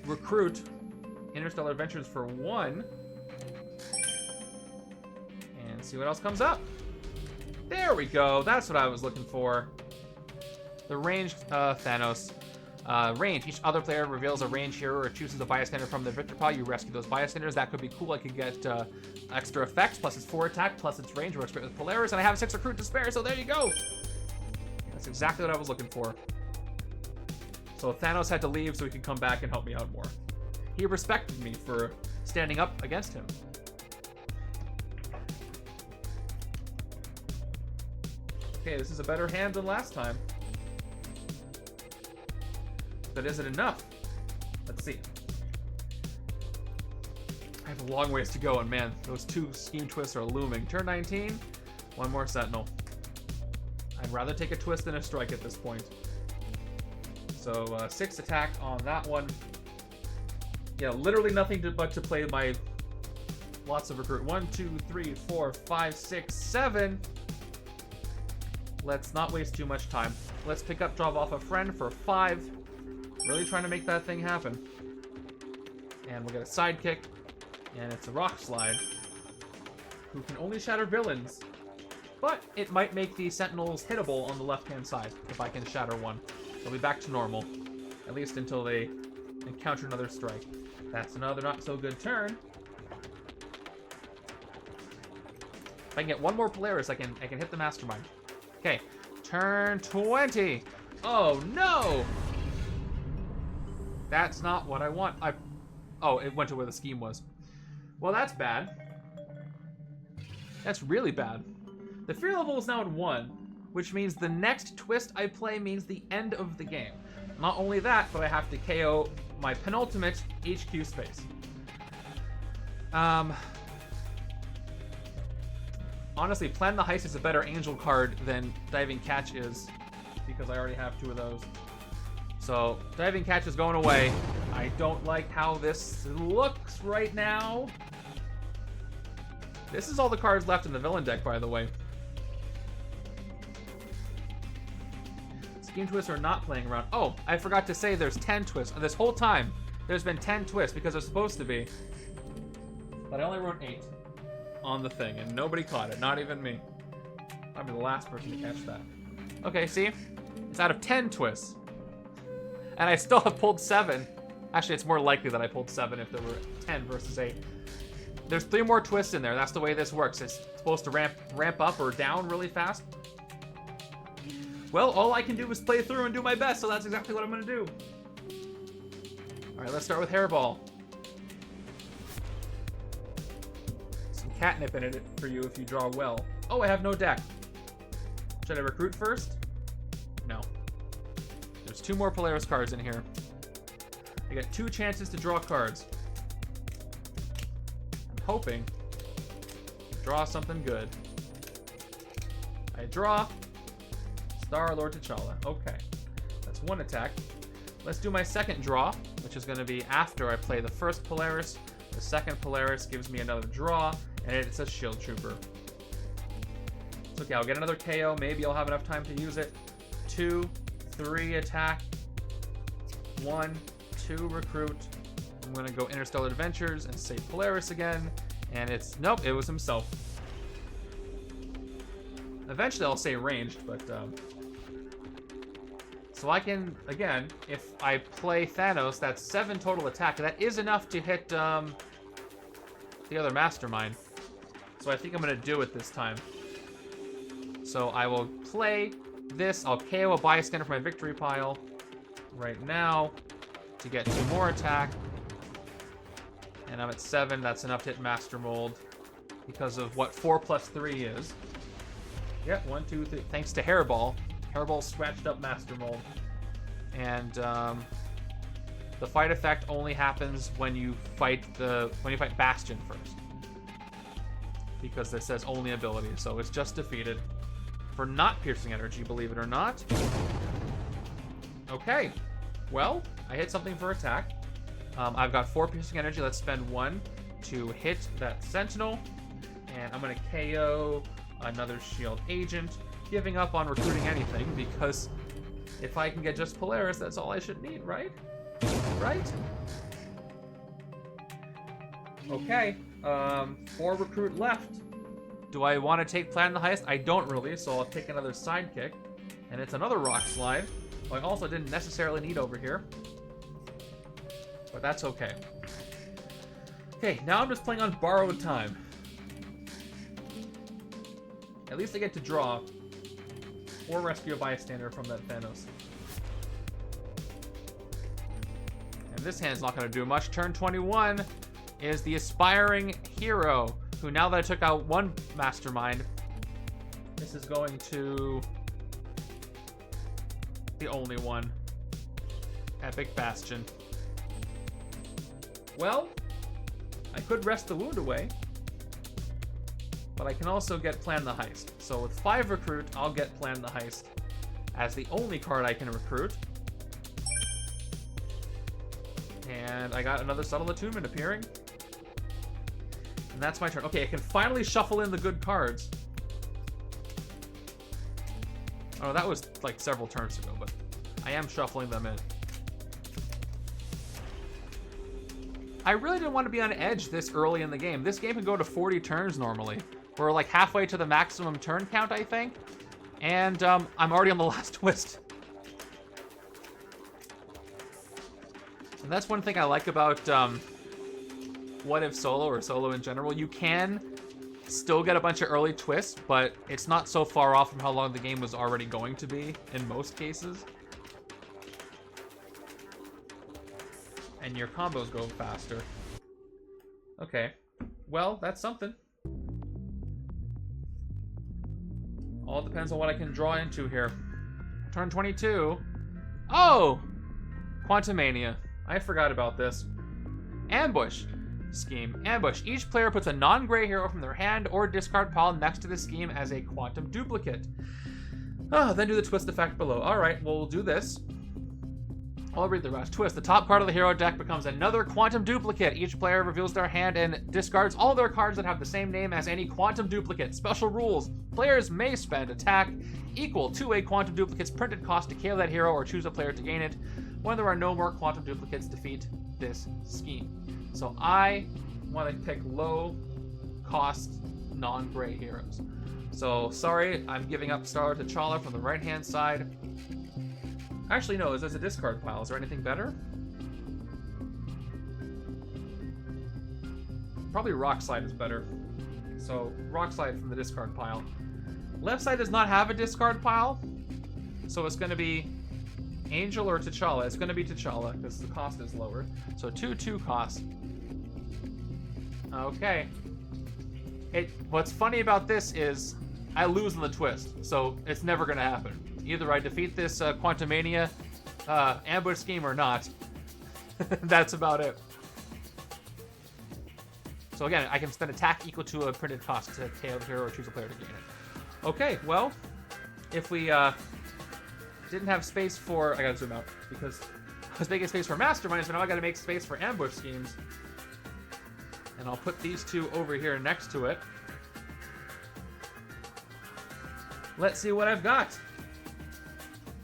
recruit Interstellar Adventures for 1. And see what else comes up. There we go. That's what I was looking for. The ranged Thanos. Range. Each other player reveals a range hero or chooses a bystander from the victor pile. You rescue those bystanders. That could be cool. I could get extra effects, plus its 4 attack, plus its range. Works great with Polaris, and I have 6 recruit to spare, so there you go. That's exactly what I was looking for. So Thanos had to leave so he could come back and help me out more. He respected me for standing up against him. Okay, this is a better hand than last time. But is it enough? Let's see. I have a long ways to go, and man, those 2 scheme twists are looming. Turn 19, 1 more Sentinel. I'd rather take a twist than a strike at this point. So 6 attack on that one. Yeah, literally nothing but to play my lots of recruit. 1, 2, 3, 4, 5, 6, 7. Let's not waste too much time. Let's pick up Drop Off a Friend for 5. Really trying to make that thing happen. And we'll get a sidekick. And it's a Rock Slide, who can only shatter villains. But it might make the Sentinels hittable on the left-hand side if I can shatter one. They'll be back to normal. At least until they encounter another strike. That's another not-so-good turn. If I can get 1 more Polaris, I can hit the Mastermind. Okay, turn 20. Oh, no! That's not what I want. Oh, it went to where the scheme was. Well, that's bad. That's really bad. The fear level is now at 1, which means the next twist I play means the end of the game. Not only that, but I have to KO my penultimate HQ space. Honestly, Plan the Heist is a better Angel card than Diving Catch is, because I already have 2 of those. So, Diving Catch is going away. I don't like how this looks right now. This is all the cards left in the villain deck, by the way. Scheme twists are not playing around. Oh, I forgot to say there's 10 twists. This whole time, there's been 10 twists because there's supposed to be. But I only wrote 8 on the thing, and nobody caught it, not even me. I'll be the last person to catch that. Okay, see? It's out of 10 twists. And I still have pulled 7. Actually, it's more likely that I pulled 7 if there were 10 versus 8. There's 3 more twists in there. That's the way this works. It's supposed to ramp up or down really fast. Well, all I can do is play through and do my best, so that's exactly what I'm going to do. All right, let's start with Hairball. Some catnip in it for you if you draw well. Oh, I have no deck. Should I recruit first? No. There's 2 more Polaris cards in here. I get 2 chances to draw cards. I'm hoping to draw something good. I draw Star-Lord T'Challa. Okay. That's 1 attack. Let's do my second draw, which is going to be after I play the first Polaris. The second Polaris gives me another draw, and it's a Shield Trooper. It's okay, I'll get another KO. Maybe I'll have enough time to use it. 2, 3 attack. 1, 2 recruit. I'm going to go Interstellar Adventures and say Polaris again. And it's... Nope, it was himself. Eventually I'll say ranged, but... So I can, again, if I play Thanos, that's 7 total attack. That is enough to hit the other Mastermind. So I think I'm going to do it this time. So I will play this. I'll KO a bystander for my victory pile right now to get 2 more attack. And I'm at 7. That's enough to hit Master Mold because of what 4 plus 3 is. Yep, 1, 2, 3. Thanks to Hairball. Hairball scratched up Master Mold. And the fight effect only happens when you fight Bastion first. Because this says only ability, so it's just defeated. For not piercing energy, believe it or not. Okay. Well, I hit something for attack. I've got 4 piercing energy. Let's spend 1 to hit that Sentinel. And I'm going to KO another shield agent. Giving up on recruiting anything because If I can get just Polaris, that's all I should need, right? Right? Okay, 4 recruit left. Do I want to take Plan the Heist? I don't really, so I'll take another sidekick. And it's another rock slide, who I also didn't necessarily need over here. But that's okay. Okay, now I'm just playing on borrowed time. At least I get to draw or rescue a bystander from that Thanos. And this hand's not going to do much. Turn 21 is the Aspiring Hero, who now that I took out one Mastermind, this is going to the only one. Epic Bastion. Well, I could rest the wound away, but I can also get Plan the Heist. So with 5 recruit, I'll get Plan the Heist as the only card I can recruit. And I got another Subtle Attunement appearing. And that's my turn. Okay, I can finally shuffle in the good cards. Oh, that was like several turns ago, but I am shuffling them in. I really didn't want to be on edge this early in the game. This game can go to 40 turns normally. We're like halfway to the maximum turn count, I think. And I'm already on the last twist. And that's one thing I like about What If Solo, or Solo in general. You can still get a bunch of early twists, but it's not so far off from how long the game was already going to be in most cases. And your combos go faster. Okay. Well, that's something. All depends on what I can draw into here. Turn 22. Oh! Quantumania. I forgot about this. Ambush scheme. Ambush. Each player puts a non-gray hero from their hand or discard pile next to the scheme as a quantum duplicate. Oh, then do the twist effect below. Alright, well, we'll do this. I'll read the rest. Twist. The top card of the hero deck becomes another quantum duplicate. Each player reveals their hand and discards all their cards that have the same name as any quantum duplicate. Special rules. Players may spend attack equal to a quantum duplicate's printed cost to KO that hero or choose a player to gain it. When there are no more quantum duplicates, defeat this scheme. So I want to pick low cost non-gray heroes. So sorry, I'm giving up Star T'Challa from the right hand side. Actually, no, there's a discard pile. Is there anything better? Probably Rock Slide is better. So, Rock Slide from the discard pile. Left side does not have a discard pile, so it's going to be Angel or T'Challa. It's going to be T'Challa, because the cost is lower. So, 2/2 cost. Okay. What's funny about this is I lose in the twist, so it's never going to happen. Either I defeat this Quantumania ambush scheme or not. That's about it. So again, I can spend attack equal to a printed cost to KO the hero or choose a player to gain it. Okay, well, if we didn't have space for... I gotta zoom out, because I was making space for Masterminds, but now I gotta make space for ambush schemes. And I'll put these two over here next to it. Let's see what I've got.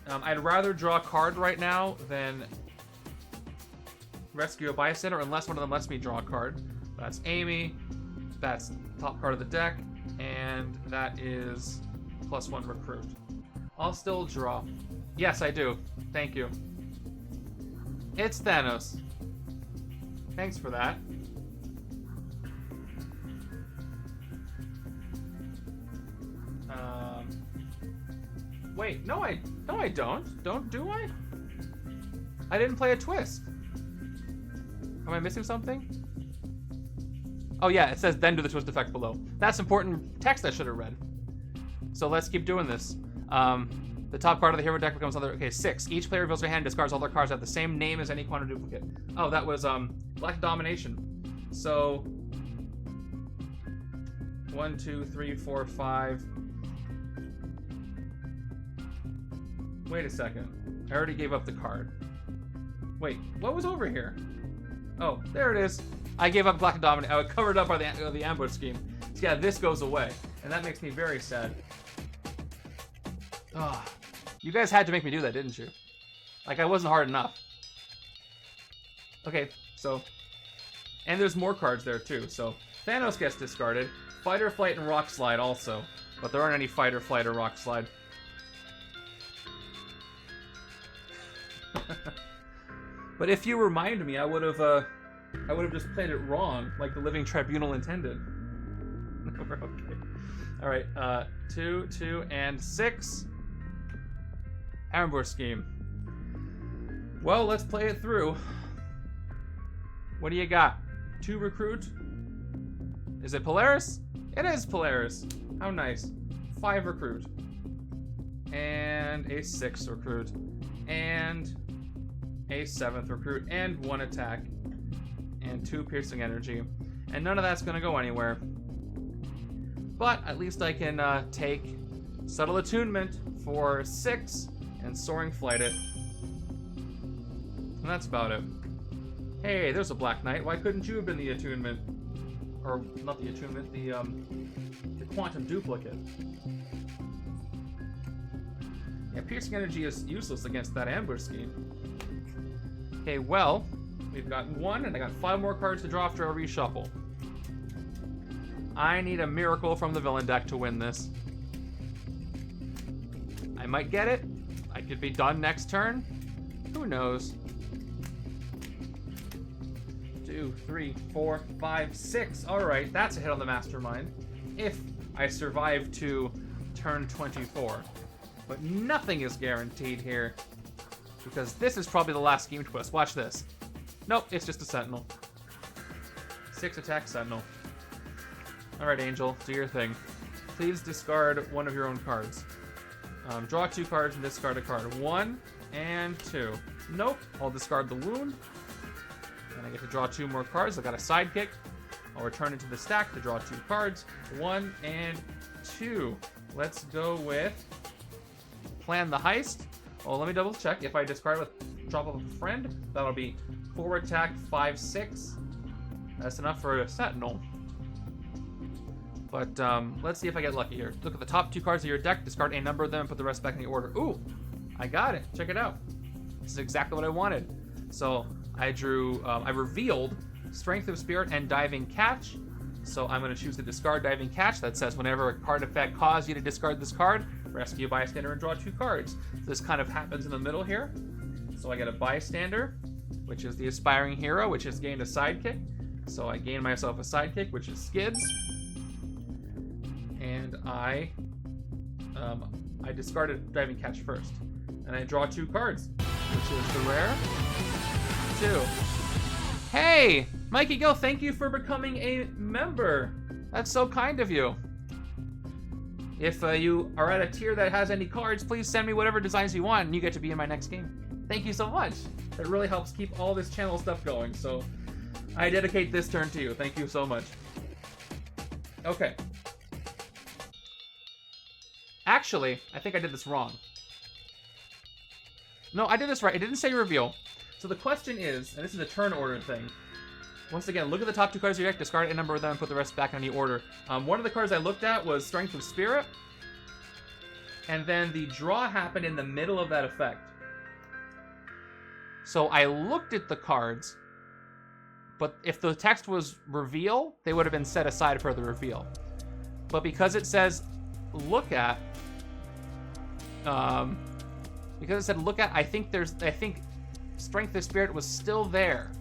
I'd rather draw a card right now than rescue a bystander, unless one of them lets me draw a card. That's Amy, that's top card of the deck, and that is +1 recruit. I'll still draw. Yes, I do. Thank you. It's Thanos. Thanks for that. Wait, no I don't. Do I? I didn't play a twist. Am I missing something? Oh yeah, it says then do the twist effect below. That's important text I should have read. So let's keep doing this. The top card of the hero deck becomes another... Okay, 6. Each player reveals their hand, discards all their cards that have the same name as any quantum duplicate. Oh, that was Black Domination. So 1, 2, 3, 4, 5... Wait a second. I already gave up the card. Wait, what was over here? Oh, there it is. I gave up Black Domination. I was covered up by the ambush scheme. So yeah, this goes away. And that makes me very sad. Ah. You guys had to make me do that, didn't you? Like, I wasn't hard enough. Okay, so... And there's more cards there, too. So, Thanos gets discarded. Fight or Flight and Rock Slide also. But there aren't any Fight or Flight or Rock Slide. But if you remind me, I would have just played it wrong, like the Living Tribunal intended. Okay. All right, 2, 2, and 6. Ambush scheme. Well, let's play it through. What do you got? 2 recruit? Is it Polaris? It is Polaris. How nice. 5 recruit. And a 6th recruit. And a 7th recruit. And 1 attack. And 2 piercing energy. And none of that's going to go anywhere. But at least I can take Subtle Attunement for 6 and Soaring Flight it. And that's about it. Hey, there's a Black Knight. Why couldn't you have been the attunement? Or, not the attunement, the quantum duplicate. Yeah, piercing energy is useless against that ambush scheme. Okay, well, we've got 1, and I got 5 more cards to draw after a reshuffle. I need a miracle from the villain deck to win this. I might get it. I could be done next turn. Who knows? 2, 3, 4, 5, 6. Alright, that's a hit on the Mastermind. If I survive to turn 24. But nothing is guaranteed here. Because this is probably the last scheme twist. Watch this. Nope, it's just a Sentinel. 6 attack Sentinel. Alright, Angel, do your thing. Please discard one of your own cards. Draw 2 cards and discard a card. 1 and 2. Nope, I'll discard the wound. And I get to draw 2 more cards. I've got a sidekick. I'll return it to the stack to draw 2 cards. 1 and 2. Let's go with Plan the Heist. Oh, let me double check. If I discard with drop of a friend, that'll be 4 attack, 5, 6. That's enough for a Sentinel. But let's see if I get lucky here. Look at the top 2 cards of your deck, discard a number of them, and put the rest back in the order. Ooh, I got it. Check it out. This is exactly what I wanted. So I revealed Strength of Spirit and Diving Catch. So I'm going to choose the discard Diving Catch. That says whenever a card effect causes you to discard this card, rescue a bystander and draw 2 cards. So this kind of happens in the middle here. So I get a bystander, which is the Aspiring Hero, which has gained a sidekick. So I gain myself a sidekick, which is Skids. And I discarded Diving Catch first. And I draw 2 cards, which is the rare 2. Hey, Mikey Gill, thank you for becoming a member. That's so kind of you. If you are at a tier that has any cards, please send me whatever designs you want, and you get to be in my next game. Thank you so much. That really helps keep all this channel stuff going, so I dedicate this turn to you. Thank you so much. Okay. Actually, I think I did this wrong. No, I did this right. It didn't say reveal. So the question is, and this is a turn order thing. Once again, look at the top 2 cards of your deck, discard a number of them, and put the rest back in any order. One of the cards I looked at was Strength of Spirit. And then the draw happened in the middle of that effect. So I looked at the cards, but if the text was reveal, they would have been set aside for the reveal. But because it says look at, because it said look at, I think Strength of Spirit was still there.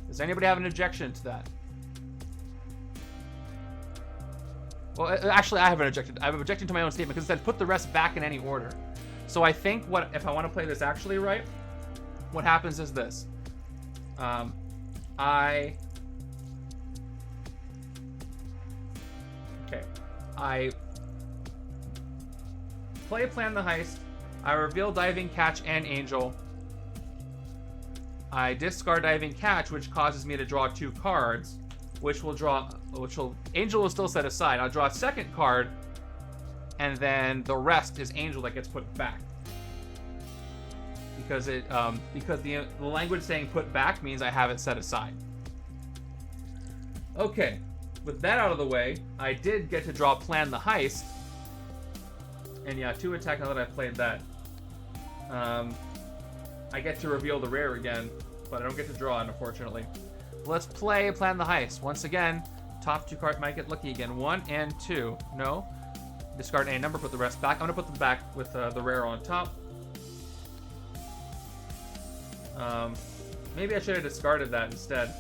Does anybody have an objection to that? Well, actually, I haven't objected. I have an objection to my own statement because it said put the rest back in any order. So I think if I want to play this actually right, what happens is this. I play Plan the Heist. I reveal Diving Catch and Angel. I discard Diving Catch, which causes me to draw 2 cards, Angel will still set aside. I'll draw a second card, and then the rest is Angel that gets put back. Because the language saying put back means I have it set aside. Okay, with that out of the way, I did get to draw Plan the Heist, And yeah, 2 attack now that I've played that. I get to reveal the rare again, but I don't get to draw it, unfortunately. Let's plan the heist. Once again, top 2 cards might get lucky again. 1 and 2. No. Discard a number, put the rest back. I'm gonna put them back with the rare on top. Maybe I should have discarded that instead,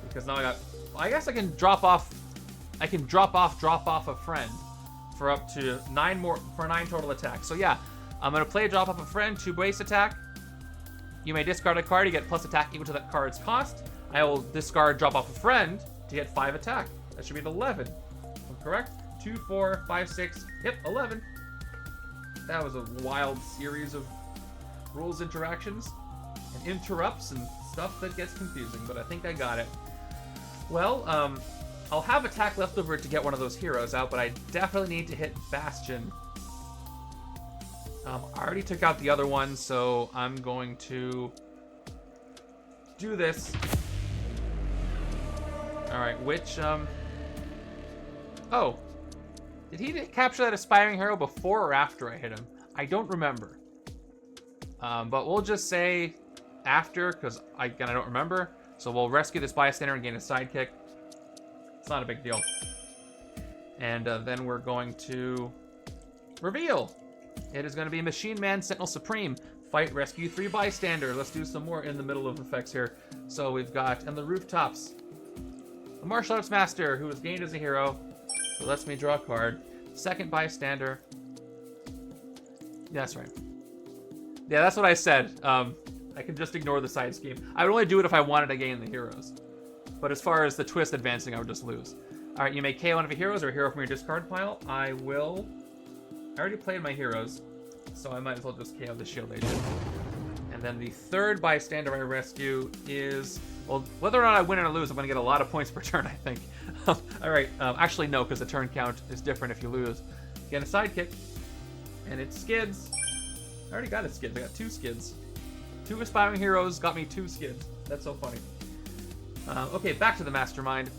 because now I guess I can drop off a friend for up to 9 total attacks. So yeah, I'm gonna play drop off a friend, 2 base attack. You may discard a card to get plus attack equal to that card's cost. I will discard drop off a friend to get 5 attack. That should be an 11. I'm correct? 2, 4, 5, 6. Yep, 11. That was a wild series of rules interactions and interrupts and stuff that gets confusing, but I think I got it. Well, I'll have attack left over to get one of those heroes out, but I definitely need to hit Bastion. I already took out the other one, so I'm going to do this. Alright, which, oh. Did he capture that aspiring hero before or after I hit him? I don't remember. But we'll just say after, because I don't remember. So we'll rescue this bystander and gain a sidekick. It's not a big deal. And then we're going to reveal. It is going to be Machine Man, Sentinel Supreme. Fight, rescue 3 bystander. Let's do some more in the middle of effects here. So we've got, on the rooftops, the Martial Arts Master, who was gained as a hero. So lets me draw a card. Second bystander. Yeah, that's right. Yeah, that's what I said. I can just ignore the side scheme. I would only do it if I wanted to gain the heroes. But as far as the twist advancing, I would just lose. Alright, you may KO one of your heroes or a hero from your discard pile. I already played my heroes, so I might as well just KO the shield agent. And then the third bystander I rescue is, well, whether or not I win or lose, I'm going to get a lot of points per turn, I think. Alright, actually no, because the turn count is different if you lose. Get a sidekick, and it skids. I already got a skid. I got 2 skids. 2 aspiring heroes got me 2 skids. That's so funny. Okay, back to the Mastermind.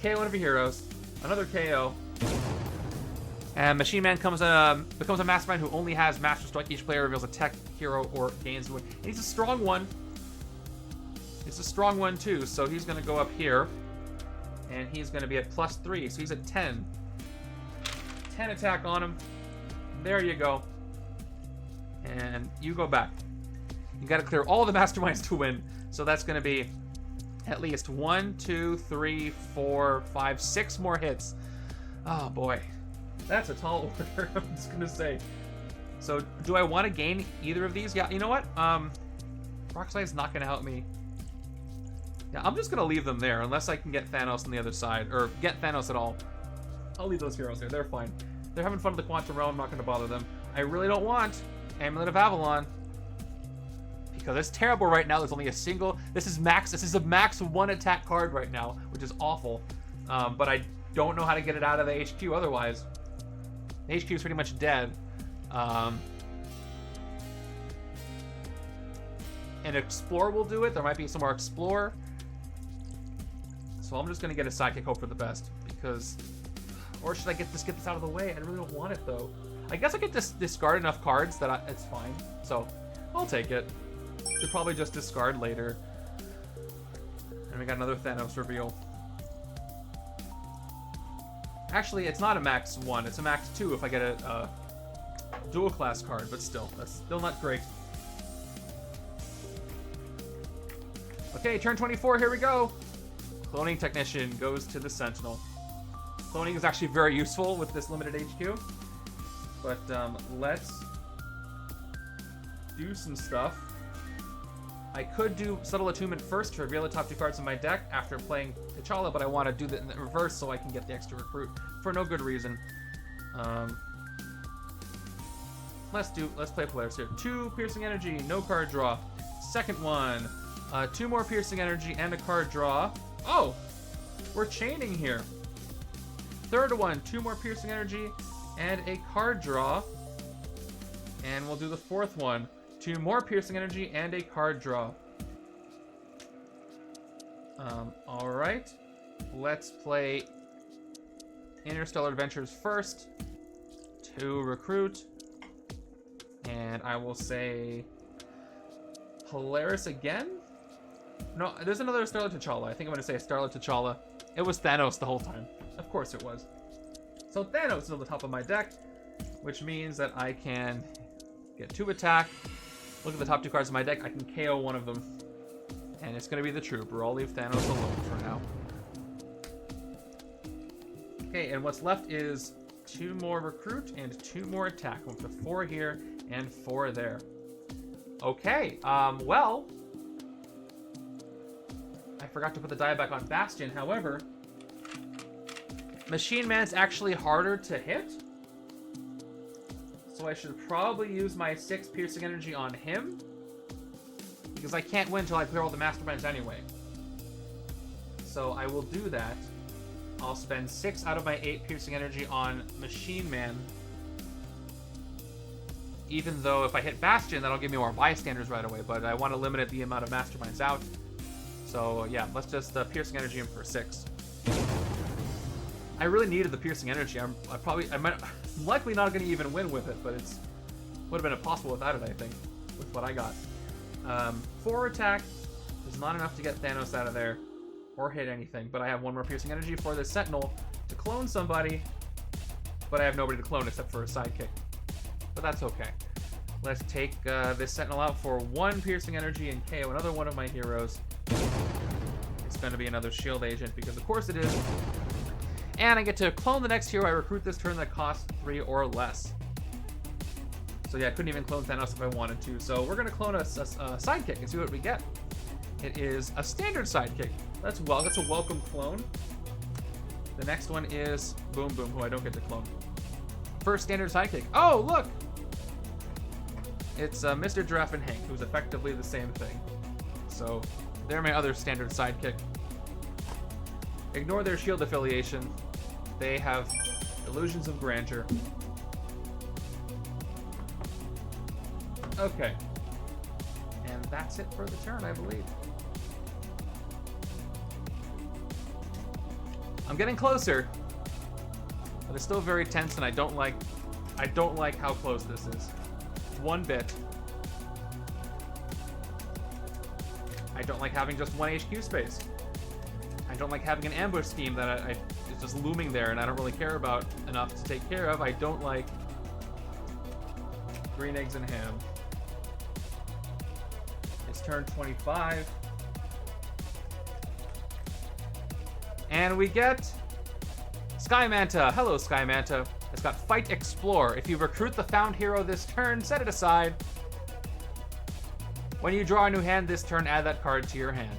KO one of your heroes. Another KO. And Machine Man becomes a Mastermind who only has Master Strike. Each player reveals a tech, hero, or gains one. And he's a strong one. He's a strong one too, so he's going to go up here. And he's going to be at +3, so he's at 10. 10 attack on him. There you go. And you go back. You got to clear all the Masterminds to win. So that's going to be at least 1, 2, 3, 4, 5, 6 more hits. Oh boy. That's a tall order, I'm just going to say. So do I want to gain either of these? Yeah, you know what? Rock Slide's not going to help me. Yeah, I'm just going to leave them there unless I can get Thanos on the other side, or get Thanos at all. I'll leave those heroes there. They're fine. They're having fun with the Quantum Realm. I'm not going to bother them. I really don't want Amulet of Avalon, because it's terrible right now. There's only a single. This is a max 1 attack card right now, which is awful. But I don't know how to get it out of the HQ otherwise. The HQ is pretty much dead. And Explore will do it. There might be some more Explore. So I'm just gonna get a sidekick, hope for the best, because, or should I get this out of the way? I really don't want it though. I guess I could just discard enough cards that it's fine. So I'll take it. Could probably just discard later. And we got another Thanos reveal. Actually, it's not a max 1, it's a max 2 if I get a dual class card, but still, that's still not great. Okay, turn 24, here we go. Cloning Technician goes to the Sentinel. Cloning is actually very useful with this limited HQ. But let's do some stuff. I could do Subtle Attunement first to reveal the top 2 cards in my deck after playing T'Challa, but I want to do that in the reverse so I can get the extra recruit for no good reason. Let's play Polaris here. 2 Piercing Energy, no card draw. Second one, 2 more Piercing Energy and a card draw. Oh, we're chaining here. Third one, 2 more Piercing Energy and a card draw. And we'll do the fourth one. 2 more Piercing Energy and a card draw. Alright. Let's play Interstellar Adventures first. 2 recruit. And I will say Polaris again? No, there's another Starlight T'Challa. I think I'm going to say Starlight T'Challa. It was Thanos the whole time. Of course it was. So Thanos is on the top of my deck, which means that I can get 2 attack. Look at the top 2 cards of my deck. I can KO one of them. And it's going to be the Trooper. I'll leave Thanos alone for now. Okay, and what's left is 2 more recruit and 2 more attack. I'm up to 4 here and 4 there. Okay, well, I forgot to put the die back on Bastion. However, Machine Man's actually harder to hit. So I should probably use my 6 piercing energy on him, because I can't win until I clear all the Masterminds anyway. So I will do that. I'll spend 6 out of my 8 piercing energy on Machine Man. Even though if I hit Bastion, that'll give me more bystanders right away, but I want to limit the amount of Masterminds out. So yeah, let's just piercing energy him for 6. I really needed the piercing energy. I'm likely not going to even win with it, but it's would have been impossible without it, I think, with what I got. 4 attack is not enough to get Thanos out of there or hit anything, but I have 1 more piercing energy for this Sentinel to clone somebody, but I have nobody to clone except for a sidekick. But that's okay. Let's take this Sentinel out for 1 piercing energy and KO another one of my heroes. It's going to be another shield agent, because of course it is. And I get to clone the next hero I recruit this turn that costs 3 or less. So yeah, I couldn't even clone Thanos if I wanted to. So we're going to clone a sidekick and see what we get. It is a standard sidekick. That's a welcome clone. The next one is Boom Boom, who I don't get to clone. First standard sidekick. Oh, look! It's Mr. Giraffe and Hank, who's effectively the same thing. So they're my other standard sidekick. Ignore their shield affiliation. They have illusions of grandeur. Okay. And that's it for the turn, I believe. I'm getting closer, but it's still very tense, and I don't like how close this is. 1 bit. I don't like having just 1 HQ space. I don't like having an ambush scheme that is just looming there and I don't really care about enough to take care of. I don't like green eggs and ham. It's turn 25. And we get Sky Manta. Hello, Sky Manta. It's got Fight Explore. If you recruit the found hero this turn, set it aside. When you draw a new hand this turn, add that card to your hand.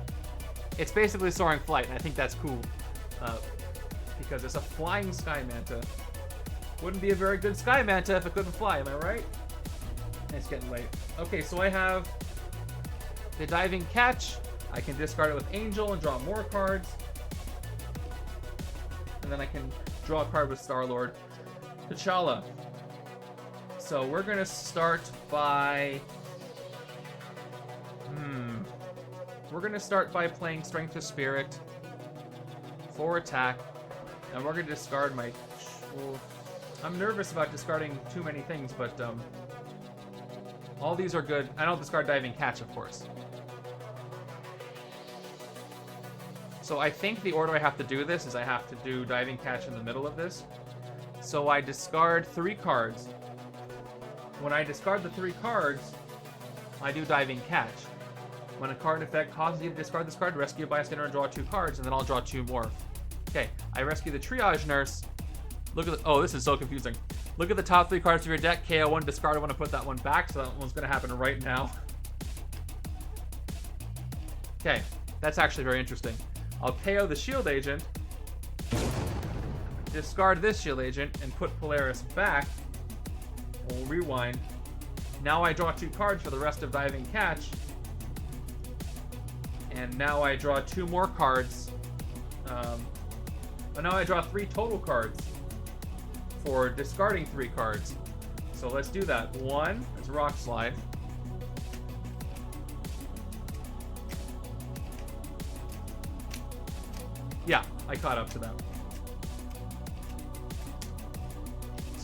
It's basically Soaring Flight, and I think that's cool. Because it's a flying Sky Manta. Wouldn't be a very good Sky Manta if it couldn't fly, am I right? It's getting late. Okay, so I have the Diving Catch. I can discard it with Angel and draw more cards. And then I can draw a card with Star-Lord. T'Challa. So we're going to start by... We're going to start by playing Strength to Spirit for attack. And we're going to discard my... Well, I'm nervous about discarding too many things, but all these are good. I don't discard Diving Catch, of course. So I think the order I have to do this is I have to do Diving Catch in the middle of this. So I discard 3 cards. When I discard the 3 cards, I do Diving Catch. When a card in effect causes you to discard this card, rescue a bystander and draw 2 cards, and then I'll draw 2 more. Okay, I rescue the Triage Nurse. Look at the... Oh, this is so confusing. Look at the top 3 cards of your deck. KO one, discard one, and put that one back, so that one's going to happen right now. Okay, that's actually very interesting. I'll KO the Shield Agent, discard this Shield Agent, and put Polaris back. We'll rewind. Now I draw 2 cards for the rest of Diving Catch. And now I draw 2 more cards. But now I draw 3 total cards for discarding 3 cards. So let's do that. 1 is Rock Slide. Yeah, I caught up to that.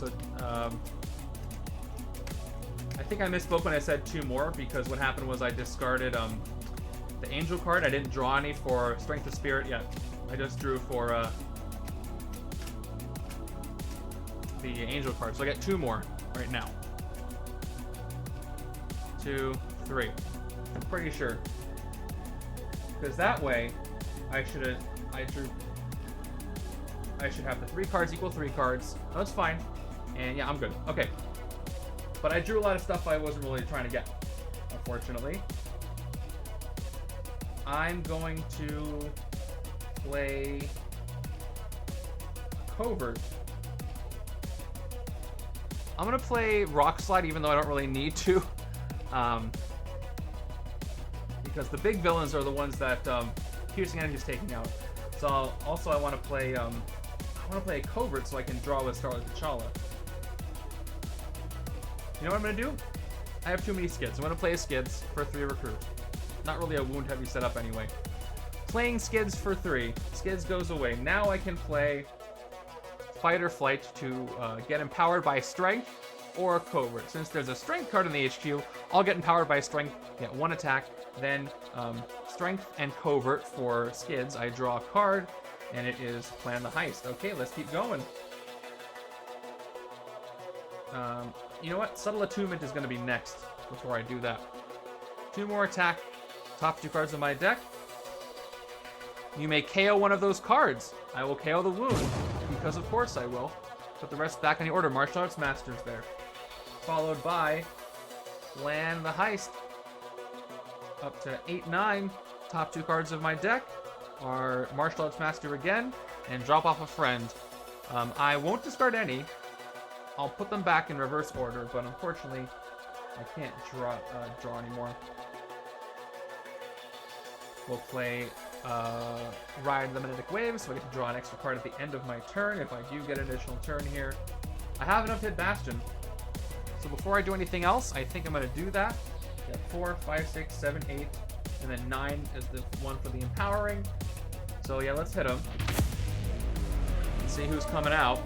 So, I think I misspoke when I said 2 more, because what happened was I discarded the Angel card. I didn't draw any for Strength of Spirit yet. I just drew for the Angel card. So I get 2 more right now. 2, 3. I'm pretty sure. Because that way, I should have the 3 cards equal 3 cards. Oh, that's fine. And yeah, I'm good. Okay. But I drew a lot of stuff I wasn't really trying to get, unfortunately. I'm going to play Covert. I'm going to play Rock Slide, even though I don't really need to. Because the big villains are the ones that Piercing Energy is taking out. So also I want to play Covert so I can draw with Scarlet T'Challa. You know what I'm going to do? I have too many skids. I'm going to play skids for 3 recruit. Not really a wound heavy setup anyway. Playing skids for 3. Skids goes away. Now I can play Fight or Flight to get empowered by Strength or Covert. Since there's a Strength card in the HQ, I'll get empowered by Strength, get 1 attack, then Strength and Covert for skids. I draw a card, and it is Plan the Heist. Okay, let's keep going. You know what? Subtle Attunement is going to be next before I do that. 2 more attack. Top 2 cards of my deck. You may KO one of those cards. I will KO the wound, because of course I will. Put the rest back in the order. Martial Arts Masters there. Followed by Plan the Heist. Up to 8, 9. Top 2 cards of my deck are Martial Arts Master again, and drop off a friend. I won't discard any. I'll put them back in reverse order, but unfortunately, I can't draw anymore. We'll play Ride the Magnetic Wave, so I get to draw an extra card at the end of my turn if I do get an additional turn here. I have enough to hit Bastion. So before I do anything else, I think I'm going to do that. Get 4, 5, 6, 7, 8, and then 9 is the one for the empowering. So yeah, let's hit him. Let's see who's coming out.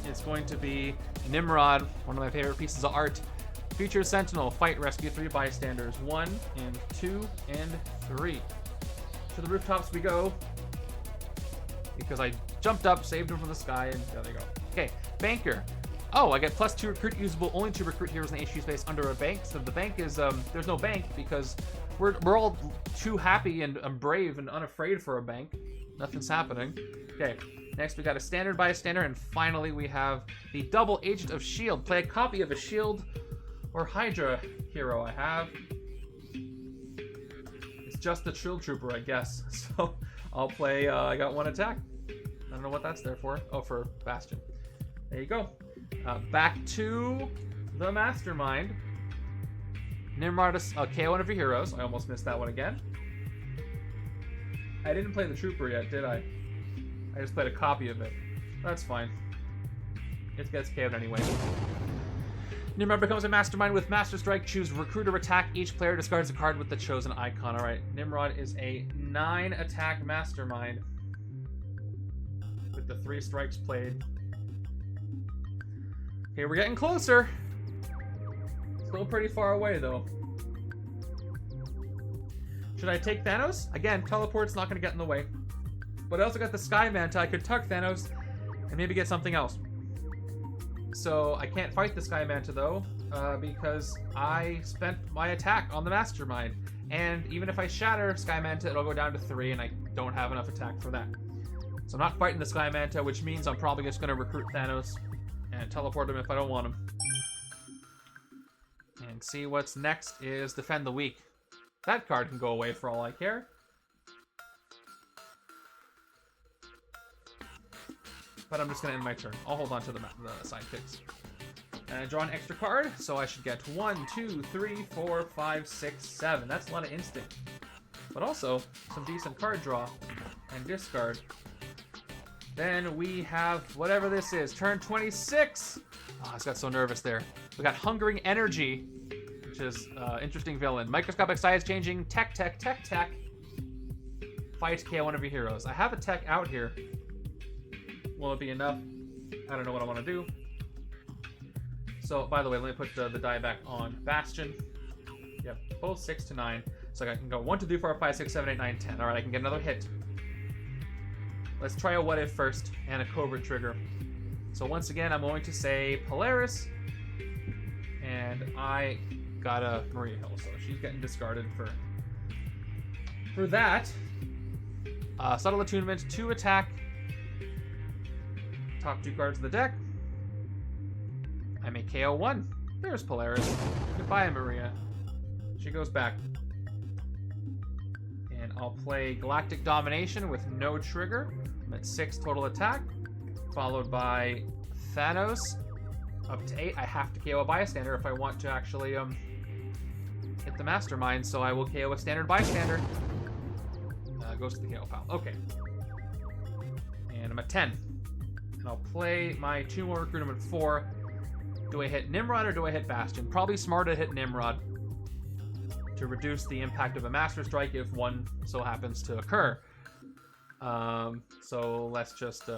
It's going to be Nimrod, one of my favorite pieces of art. Features Sentinel, fight, rescue 3 bystanders. 1 and 2 and 3. To the rooftops we go. Because I jumped up, saved him from the sky, and there they go. Okay, Banker. Oh, I get +2 recruit, usable only to recruit heroes in the HQ space under a bank. So the bank is, there's no bank because we're all too happy and brave and unafraid for a bank. Nothing's happening. Okay, next we got a standard bystander, and finally we have the double Agent of S.H.I.E.L.D. Play a copy of a S.H.I.E.L.D. or Hydra hero I have. It's just the Trill Trooper, I guess. So I'll play, I got 1 attack. I don't know what that's there for. Oh, for Bastion. There you go. Back to the Mastermind. Nimrod, KO one of your heroes. I almost missed that one again. I didn't play the Trooper yet, did I? I just played a copy of it. That's fine. It gets KO'd anyway. Nimrod becomes a Mastermind with Master Strike. Choose Recruit or Attack. Each player discards a card with the chosen icon. Alright, Nimrod is a 9 attack Mastermind with the 3 strikes played. Okay, we're getting closer. Still pretty far away, though. Should I take Thanos? Again, teleport's not going to get in the way. But I also got the Sky Manta. I could tuck Thanos and maybe get something else. So I can't fight the Sky Manta, though, because I spent my attack on the Mastermind. And even if I shatter Sky Manta, it'll go down to 3, and I don't have enough attack for that. So I'm not fighting the Sky Manta, which means I'm probably just going to recruit Thanos and teleport him if I don't want him. And see what's next is Defend the Weak. That card can go away for all I care. But I'm just going to end my turn. I'll hold on to the sidekicks. And I draw an extra card, so I should get 1, 2, 3, 4, 5, 6, 7. That's a lot of instinct. But also, some decent card draw and discard. Then we have whatever this is. Turn 26. Oh, I just got so nervous there. We got Hungering Energy, which is interesting villain. Microscopic size changing. Tech. Fight KO one of your heroes. I have a tech out here. Will it be enough? I don't know what I want to do. So, by the way, let me put the die back on Bastion. Yep, both 6 to 9. So I can go 1, 2, 3, 4, 5, 6, 7, 8, 9, 10. Alright, I can get another hit. Let's try a what if first, and a covert trigger. So once again, I'm going to say Polaris. And I got a Maria Hill, so she's getting discarded for that. Subtle Attunement, 2 attack. Top 2 cards of the deck. I may KO 1. There's Polaris. Goodbye, Maria. She goes back. And I'll play Galactic Domination with no trigger. I'm at 6 total attack. Followed by Thanos. Up to 8. I have to KO a bystander if I want to actually hit the Mastermind, so I will KO a standard bystander. Goes to the KO pile. Okay. And I'm at 10. And I'll play my 2 more recruitment at 4. Do I hit Nimrod or do I hit Bastion? Probably smarter to hit Nimrod to reduce the impact of a Master Strike if one so happens to occur. So let's just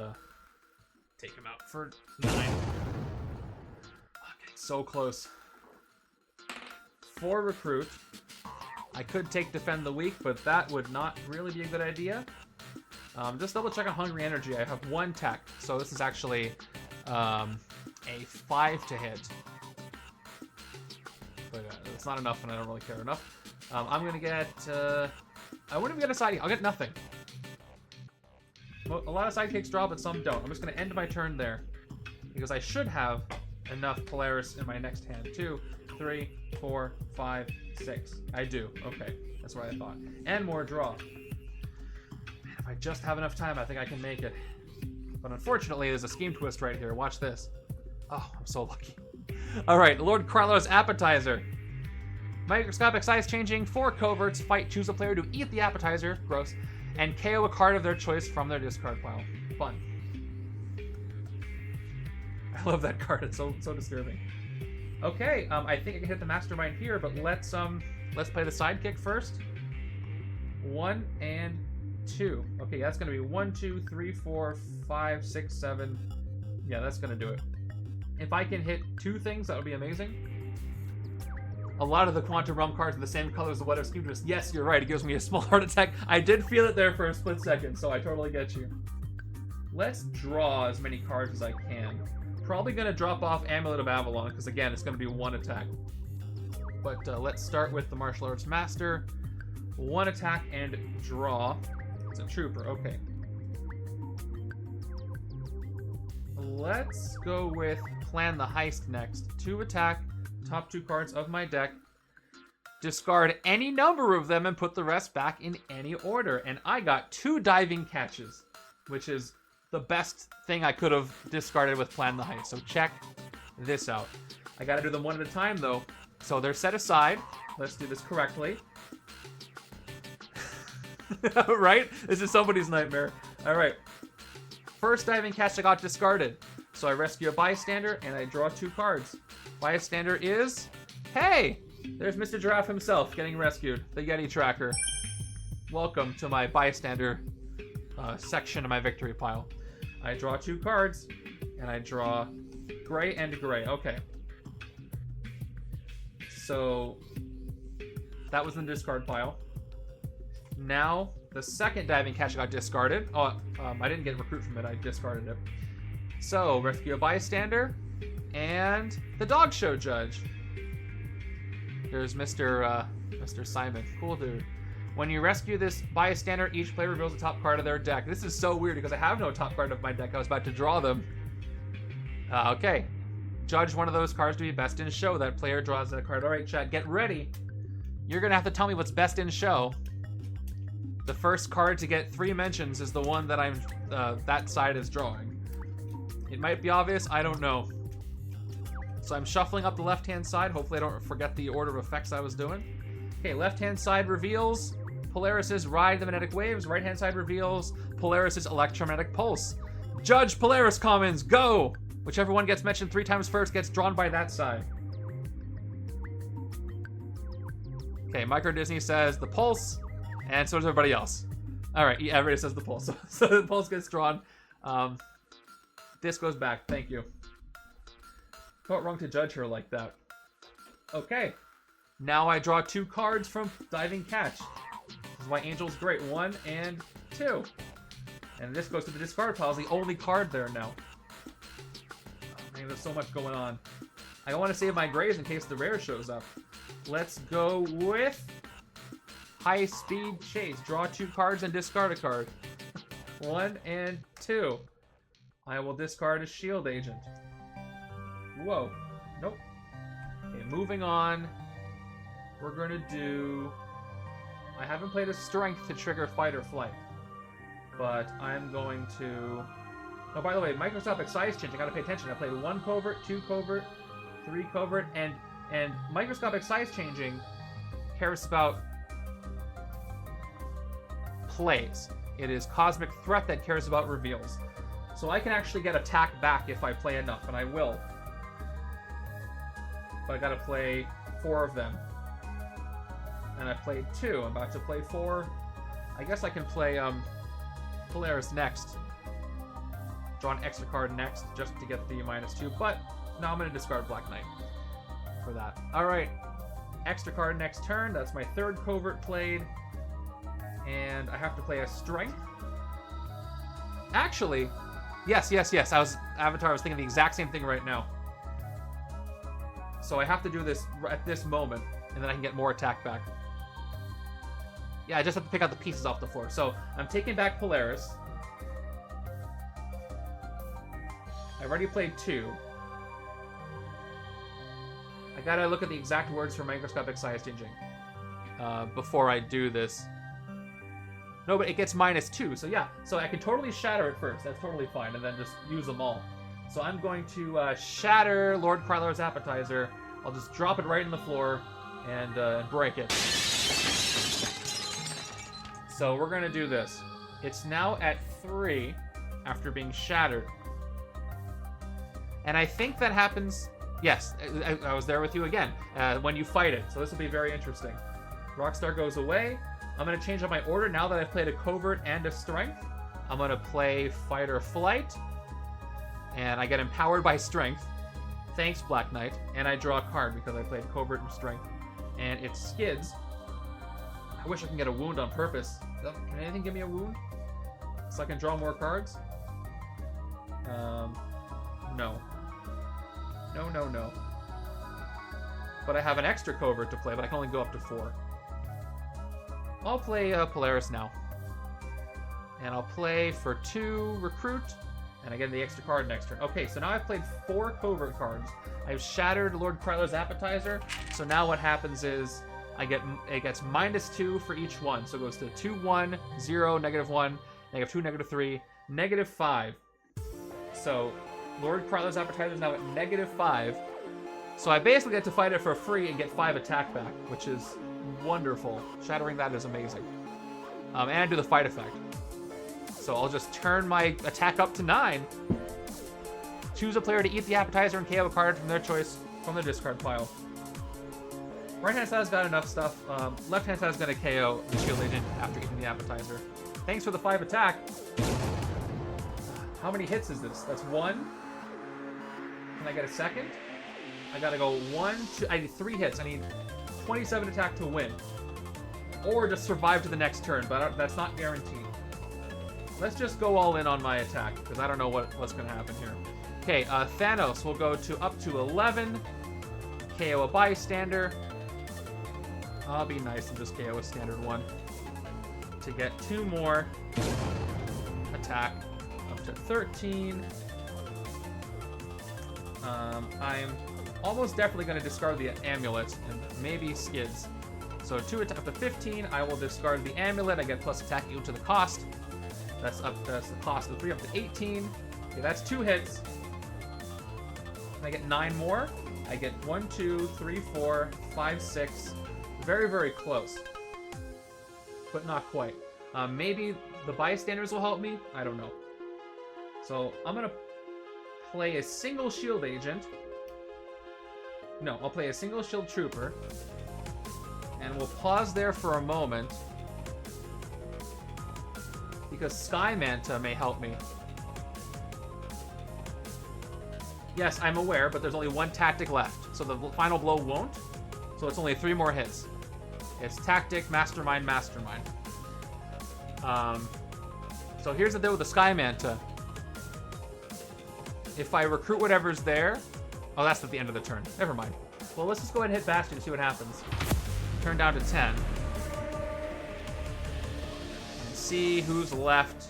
take him out for 9. Okay, so close. 4 recruit. I could take Defend the Weak, but that would not really be a good idea. Just double check on Hungry Energy. I have 1 tech, so this is actually a 5 to hit. But it's not enough, and I don't really care enough. I'm gonna get. I wouldn't even get a side. I'll get nothing. A lot of sidekicks draw, but some don't. I'm just gonna end my turn there because I should have enough Polaris in my next hand. 2, 3, 4, 5, 6. I do. Okay, that's what I thought. And more draw. Man, if I just have enough time, I think I can make it. But unfortunately, there's a scheme twist right here. Watch this. Oh, I'm so lucky. All right, Lord Kryllo's Appetizer. Microscopic size changing, 4 coverts. Fight, choose a player to eat the appetizer. Gross. And KO a card of their choice from their discard pile. Fun. I love that card. It's so disturbing. Okay, I think I can hit the Mastermind here, but let's play the sidekick first. 1 and 2. Okay, that's gonna be 1, 2, 3, 4, 5, 6, 7. Yeah, that's gonna do it. If I can hit 2 things, that would be amazing. A lot of the Quantum Realm cards are the same color as the What If Scheme Twist. Yes, you're right. It gives me a small heart attack. I did feel it there for a split second, so I totally get you. Let's draw as many cards as I can. Probably going to drop off Amulet of Avalon, because again, it's going to be 1 attack. But let's start with the Martial Arts Master. 1 attack and draw. It's a Trooper, okay. Let's go with Plan the Heist next. 2 attack, top 2 cards of my deck. Discard any number of them and put the rest back in any order. And I got 2 diving catches, which is the best thing I could have discarded with Plan the Heist. So check this out. I gotta do them one at a time though. So they're set aside. Let's do this correctly. Right? This is somebody's nightmare. All right. First diving catch I got discarded. So I rescue a bystander and I draw 2 cards. Bystander is, hey, there's Mr. Giraffe himself getting rescued. The Yeti Tracker. Welcome to my bystander section of my victory pile. I draw 2 cards, and I draw gray and gray. Okay. So that was in the discard pile. Now the second diving catch got discarded. Oh, I didn't get recruit from it. I discarded it. So rescue a bystander and the dog show judge. There's Mr. Simon. Cool dude. When you rescue this bystander, each player reveals the top card of their deck. This is so weird because I have no top card of my deck. I was about to draw them. Okay. Judge one of those cards to be best in show. That player draws that card. All right, chat, get ready. You're going to have to tell me what's best in show. The first card to get 3 mentions is the one that that side is drawing. It might be obvious. I don't know. So I'm shuffling up the left-hand side. Hopefully I don't forget the order of effects I was doing. Okay, left-hand side reveals Polaris's Ride the Magnetic Waves. Right-hand side reveals Polaris's Electromagnetic Pulse. Judge Polaris Commons, go! Whichever one gets mentioned 3 times first gets drawn by that side. Okay, Micro Disney says the Pulse, and so does everybody else. All right, everybody says the Pulse. So the Pulse gets drawn. This goes back. Thank you. Felt wrong to judge her like that. Okay. Now I draw 2 cards from Diving Catch. This is why Angel's great. 1 and 2. And this goes to the discard pile. It's the only card there now. Oh, man, there's so much going on. I want to save my grays in case the rare shows up. Let's go with High Speed Chase. Draw 2 cards and discard a card. 1 and 2. I will discard a Shield Agent. Whoa. Nope. Okay, moving on. We're going to do... I haven't played a Strength to trigger Fight or Flight. But I'm going to... Oh, by the way, microscopic size change. I got to pay attention. I played 1 covert, 2 covert, 3 covert, and microscopic size changing cares about plays. It is Cosmic Threat that cares about reveals. So I can actually get attack back if I play enough, and I will. But I gotta play 4 of them. And I played 2. I'm about to play 4. I guess I can play Polaris next. Draw an extra card next just to get the -2, but no, I'm gonna discard Black Knight for that. Alright. Extra card next turn. That's my 3rd covert played. And I have to play a Strength. Actually, yes. Avatar, I was thinking the exact same thing right now. So I have to do this at this moment, and then I can get more attack back. Yeah, I just have to pick out the pieces off the floor. So I'm taking back Polaris. I've already played 2. I gotta look at the exact words for microscopic size changing before I do this. No, but it gets -2, so yeah. So I can totally shatter it first. That's totally fine, and then just use them all. So I'm going to shatter Lord Krylar's Appetizer. I'll just drop it right in the floor and break it. So we're going to do this. It's now at 3 after being shattered. And I think that happens... Yes, I was there with you again. When you fight it. So this will be very interesting. Rockstar goes away. I'm going to change up my order now that I've played a Covert and a Strength. I'm going to play Fight or Flight. And I get empowered by Strength. Thanks, Black Knight. And I draw a card because I played Covert and Strength. And it skids. I wish I can get a wound on purpose. Can anything give me a wound? So I can draw more cards? No. No. But I have an extra Covert to play, but I can only go up to 4. I'll play Polaris now. And I'll play for 2 Recruit, and I get the extra card next turn. Okay, so now I've played 4 Covert cards. I've shattered Lord Krylar's Appetizer, so now what happens is it gets -2 for each one. So it goes to 2, 1, 0, -1, -2, -3, -5. So Lord Krylar's Appetizer is now at -5. So I basically get to fight it for free and get 5 attack back, which is wonderful. Shattering that is amazing. And I do the fight effect. So I'll just turn my attack up to 9. Choose a player to eat the appetizer and KO a card from their choice from the discard pile. Right-hand side's got enough stuff. Left-hand side's going to KO the shield agent after eating the appetizer. Thanks for the 5 attack. How many hits is this? That's 1. Can I get a second? I gotta go 1, 2, I need 3 hits. I need 27 attack to win. Or just survive to the next turn, but that's not guaranteed. Let's just go all in on my attack, because I don't know what's gonna happen here. Okay, Thanos will go to up to 11. KO a bystander. I'll be nice and just KO a standard one. To get 2 more attack. Up to 13. I'm almost definitely going to discard the amulet and maybe skids. So 2 attack up to 15. I will discard the amulet. I get plus attack equal to the cost. That's the cost of 3 up to 18. Okay, that's 2 hits. And I get 9 more. I get 1, 2, 3, 4, 5, 6. Very, very close. But not quite. Maybe the bystanders will help me. I don't know. So I'm going to play a single shield agent. No, I'll play a single shield trooper. And we'll pause there for a moment. Because Sky Manta may help me. Yes, I'm aware, but there's only one tactic left. So the final blow won't. So it's only 3 more hits. It's tactic, mastermind, mastermind. So here's the deal with the Sky Manta. If I recruit whatever's there... Oh, that's at the end of the turn. Never mind. Well, let's just go ahead and hit Bastion and see what happens. Turn down to 10. And see who's left.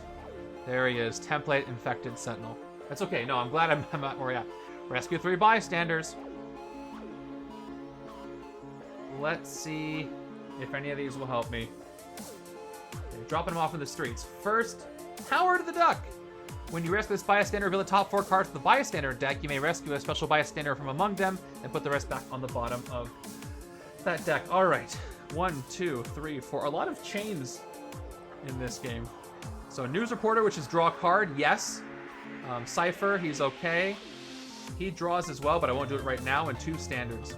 There he is. Template Infected Sentinel. That's okay. No, I'm glad I'm not where we're at. Rescue 3 bystanders. Let's see if any of these will help me. Okay, dropping them off in the streets. First, Howard the Duck. When you rescue this bystander, reveal the top 4 cards of the bystander deck. You may rescue a special bystander from among them and put the rest back on the bottom of that deck. All right. 1, 2, 3, 4. A lot of chains in this game. So News Reporter, which is draw a card. Yes. Cypher, he's okay. He draws as well, but I won't do it right now. And 2 standards.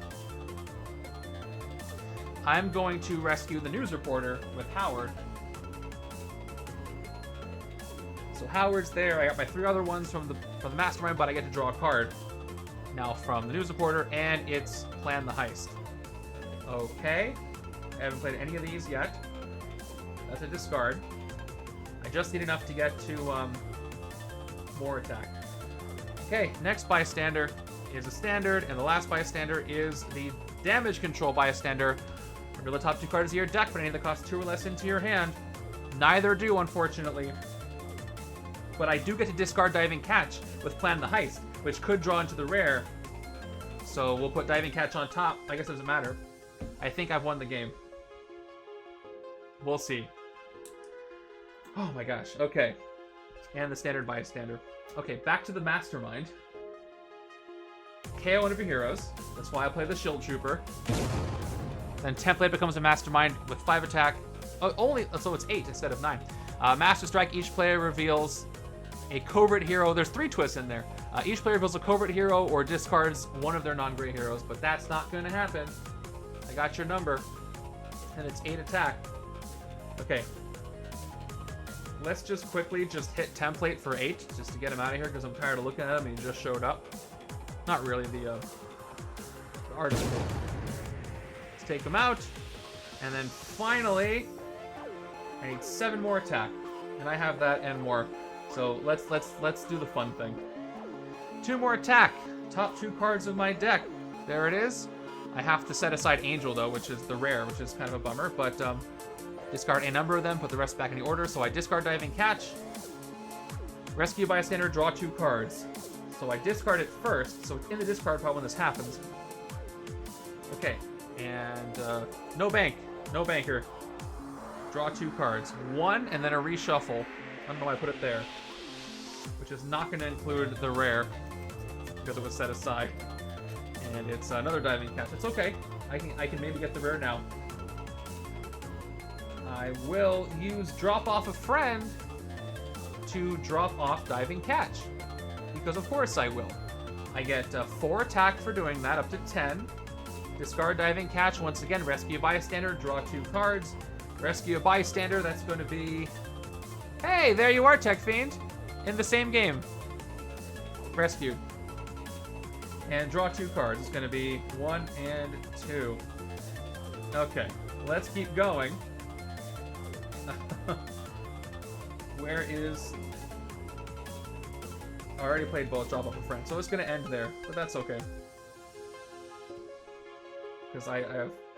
I'm going to rescue the News Reporter with Howard. So Howard's there. I got my 3 other ones from the Mastermind, but I get to draw a card now from the News Reporter, and it's Plan the Heist. Okay. I haven't played any of these yet. That's a discard. I just need enough to get to more attack. Okay, next bystander is a standard, and the last bystander is the damage control bystander. Reveal the top 2 cards of your deck, but any that cost 2 or less into your hand. Neither do, unfortunately. But I do get to discard Diving Catch with Plan the Heist, which could draw into the rare. So we'll put Diving Catch on top. I guess it doesn't matter. I think I've won the game. We'll see. Oh my gosh. Okay. And the standard bystander. Okay, back to the Mastermind. KO one of your heroes. That's why I play the Shield Trooper. Then Template becomes a Mastermind with 5 attack. Oh, so it's 8 instead of 9. Master Strike, each player reveals a covert hero. There's 3 twists in there. Each player reveals a covert hero or discards one of their non-gray heroes, but that's not going to happen. I got your number. And it's 8 attack. Okay. Let's just quickly hit Template for 8, just to get him out of here, because I'm tired of looking at him and he just showed up. Not really the artist. Let's take him out. And then finally, I need 7 more attack. And I have that and more. So let's do the fun thing. 2 more attack. Top 2 cards of my deck. There it is. I have to set aside Angel though, which is the rare, which is kind of a bummer, but discard a number of them, put the rest back in the order. So I discard Diving Catch. Rescue Bystander, draw 2 cards. So I discard it first, so it's in the discard pile when this happens. Okay, and no bank, no banker. Draw 2 cards. 1 and then a reshuffle. I don't know why I put it there. Which is not going to include the rare, because it was set aside. And it's another Diving Catch. It's okay. I can maybe get the rare now. I will use Drop Off a Friend to drop off Diving Catch. Because of course I will. I get 4 attack for doing that, up to 10. Discard Diving Catch. Once again, rescue a bystander, draw 2 cards. Rescue a bystander, that's going to be... Hey, there you are, Tech Fiend. In the same game. Rescued. And draw 2 cards. It's going to be 1 and 2. Okay, let's keep going. Where is... I already played both Drop Off a Friend, so it's going to end there, but that's okay. Because I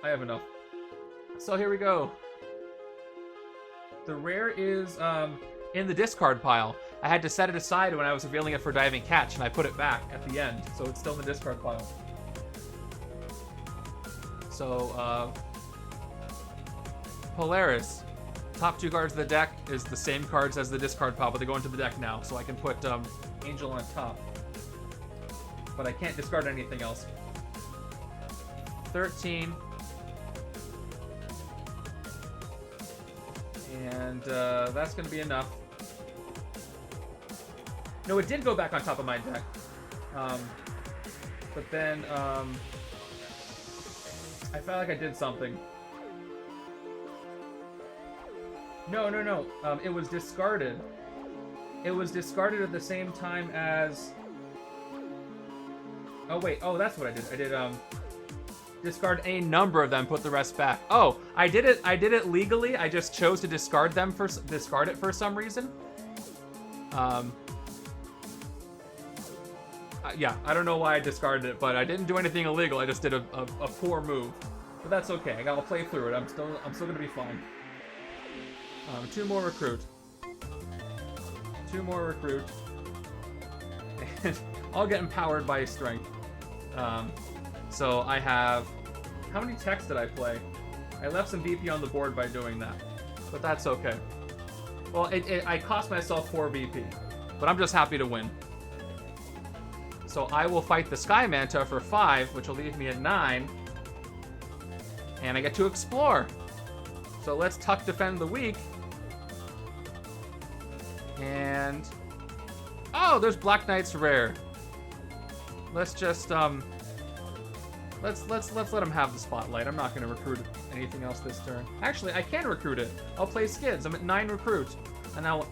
have enough. So here we go. The rare is in the discard pile. I had to set it aside when I was revealing it for Diving Catch, and I put it back at the end, so it's still in the discard pile. So, Polaris. Top 2 cards of the deck is the same cards as the discard pile, but they go into the deck now, so I can put Angel on top. But I can't discard anything else. 13. And that's going to be enough. No, it did go back on top of my deck. But then I felt like I did something. No. It was discarded. It was discarded at the same time as Oh wait, oh that's what I did. I did discard a number of them, put the rest back. Oh, I did it legally. I just chose to discard it for some reason. Yeah, I don't know why I discarded it, but I didn't do anything illegal. I just did a poor move. But that's okay. I gotta play through it. I'm still gonna be fine. 2 more recruit. 2 more recruit. And I'll get empowered by strength. So I have... How many techs did I play? I left some BP on the board by doing that. But that's okay. Well, I cost myself 4 BP. But I'm just happy to win. So I will fight the Sky Manta for 5, which will leave me at 9. And I get to explore. So let's Tuck Defend the Weak. And... Oh, there's Black Knight's rare. Let's just, Let's let him have the spotlight. I'm not going to recruit anything else this turn. Actually, I can recruit it. I'll play Skids. I'm at 9 recruit. And I'll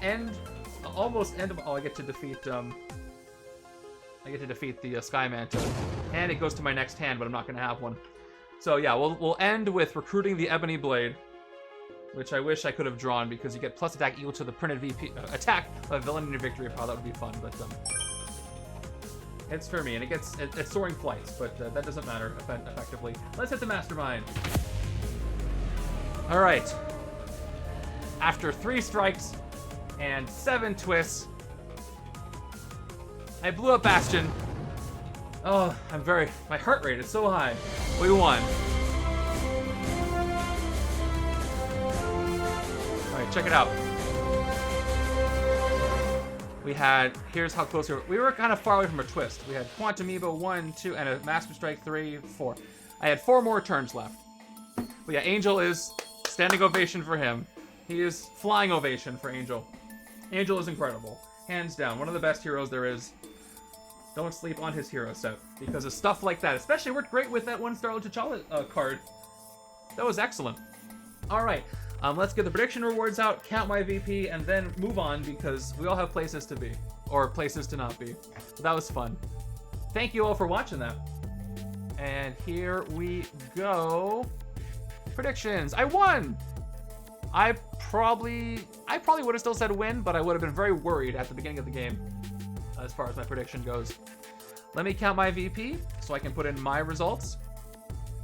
almost end... Oh, I get to defeat, the Sky Manta. And it goes to my next hand, but I'm not going to have one. So yeah, we'll end with recruiting the Ebony Blade, which I wish I could have drawn because you get plus attack equal to the printed VP attack of a villain in your victory pile. That would be fun, but it's for me, and it's soaring flights, but that doesn't matter effectively. Let's hit the Mastermind. All right. After 3 strikes and 7 twists, I blew up Bastion. Oh, my heart rate is so high. We won. All right, check it out. Here's how close we were kind of far away from a twist. We had Quantum Evo 1, 2, and a Master Strike 3, 4. I had 4 more turns left. But yeah, Angel is standing ovation for him. He is flying ovation for Angel. Angel is incredible. Hands down, one of the best heroes there is. Don't sleep on his hero set, because of stuff like that. Especially worked great with that 1 Star T'Challa card. That was excellent. Alright, let's get the prediction rewards out, count my VP, and then move on, because we all have places to be. Or places to not be. So that was fun. Thank you all for watching that. And here we go. Predictions. I won! I probably would have still said win, but I would have been very worried at the beginning of the game. As far as my prediction goes. Let me count my VP so I can put in my results.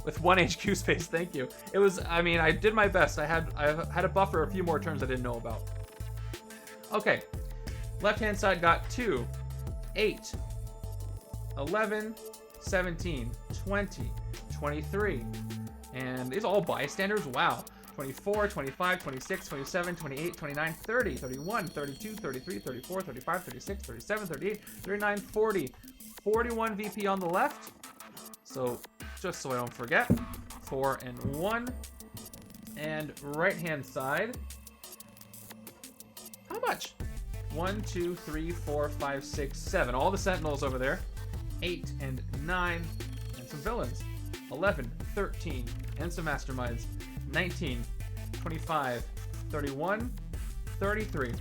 With 1 HQ space, thank you. It was, I mean, I did my best. I had a buffer a few more turns I didn't know about. Okay. Left-hand side got 2, 8, 11, 17, 20, 23. And these are all bystanders? Wow. 24, 25, 26, 27, 28, 29, 30, 31, 32, 33, 34, 35, 36, 37, 38, 39, 40. 41 VP on the left. So, just so I don't forget, 4 and 1. And right-hand side, how much? 1, 2, 3, 4, 5, 6, 7. All the Sentinels over there. 8 and 9. And some villains. 11, 13, and some Masterminds. 19, 25, 31, 33.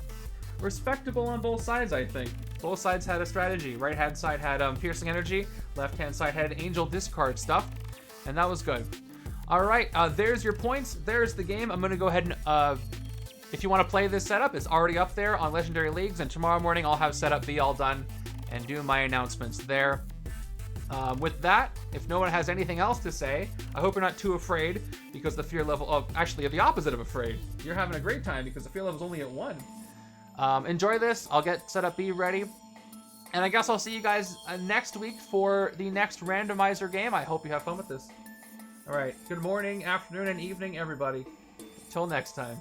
Respectable on both sides, I think. Both sides had a strategy. Right-hand side had Piercing Energy. Left-hand side had Angel Discard stuff. And that was good. All right, there's your points. There's the game. I'm going to go ahead and... if you want to play this setup, it's already up there on Legendary Leagues. And tomorrow morning, I'll have setup B all done and do my announcements there. With that, if no one has anything else to say, I hope you're not too afraid because the fear level of... Actually, the opposite of afraid. You're having a great time because the fear level's only at 1. Enjoy this. I'll get setup B ready. And I guess I'll see you guys next week for the next randomizer game. I hope you have fun with this. All right. Good morning, afternoon, and evening, everybody. Till next time.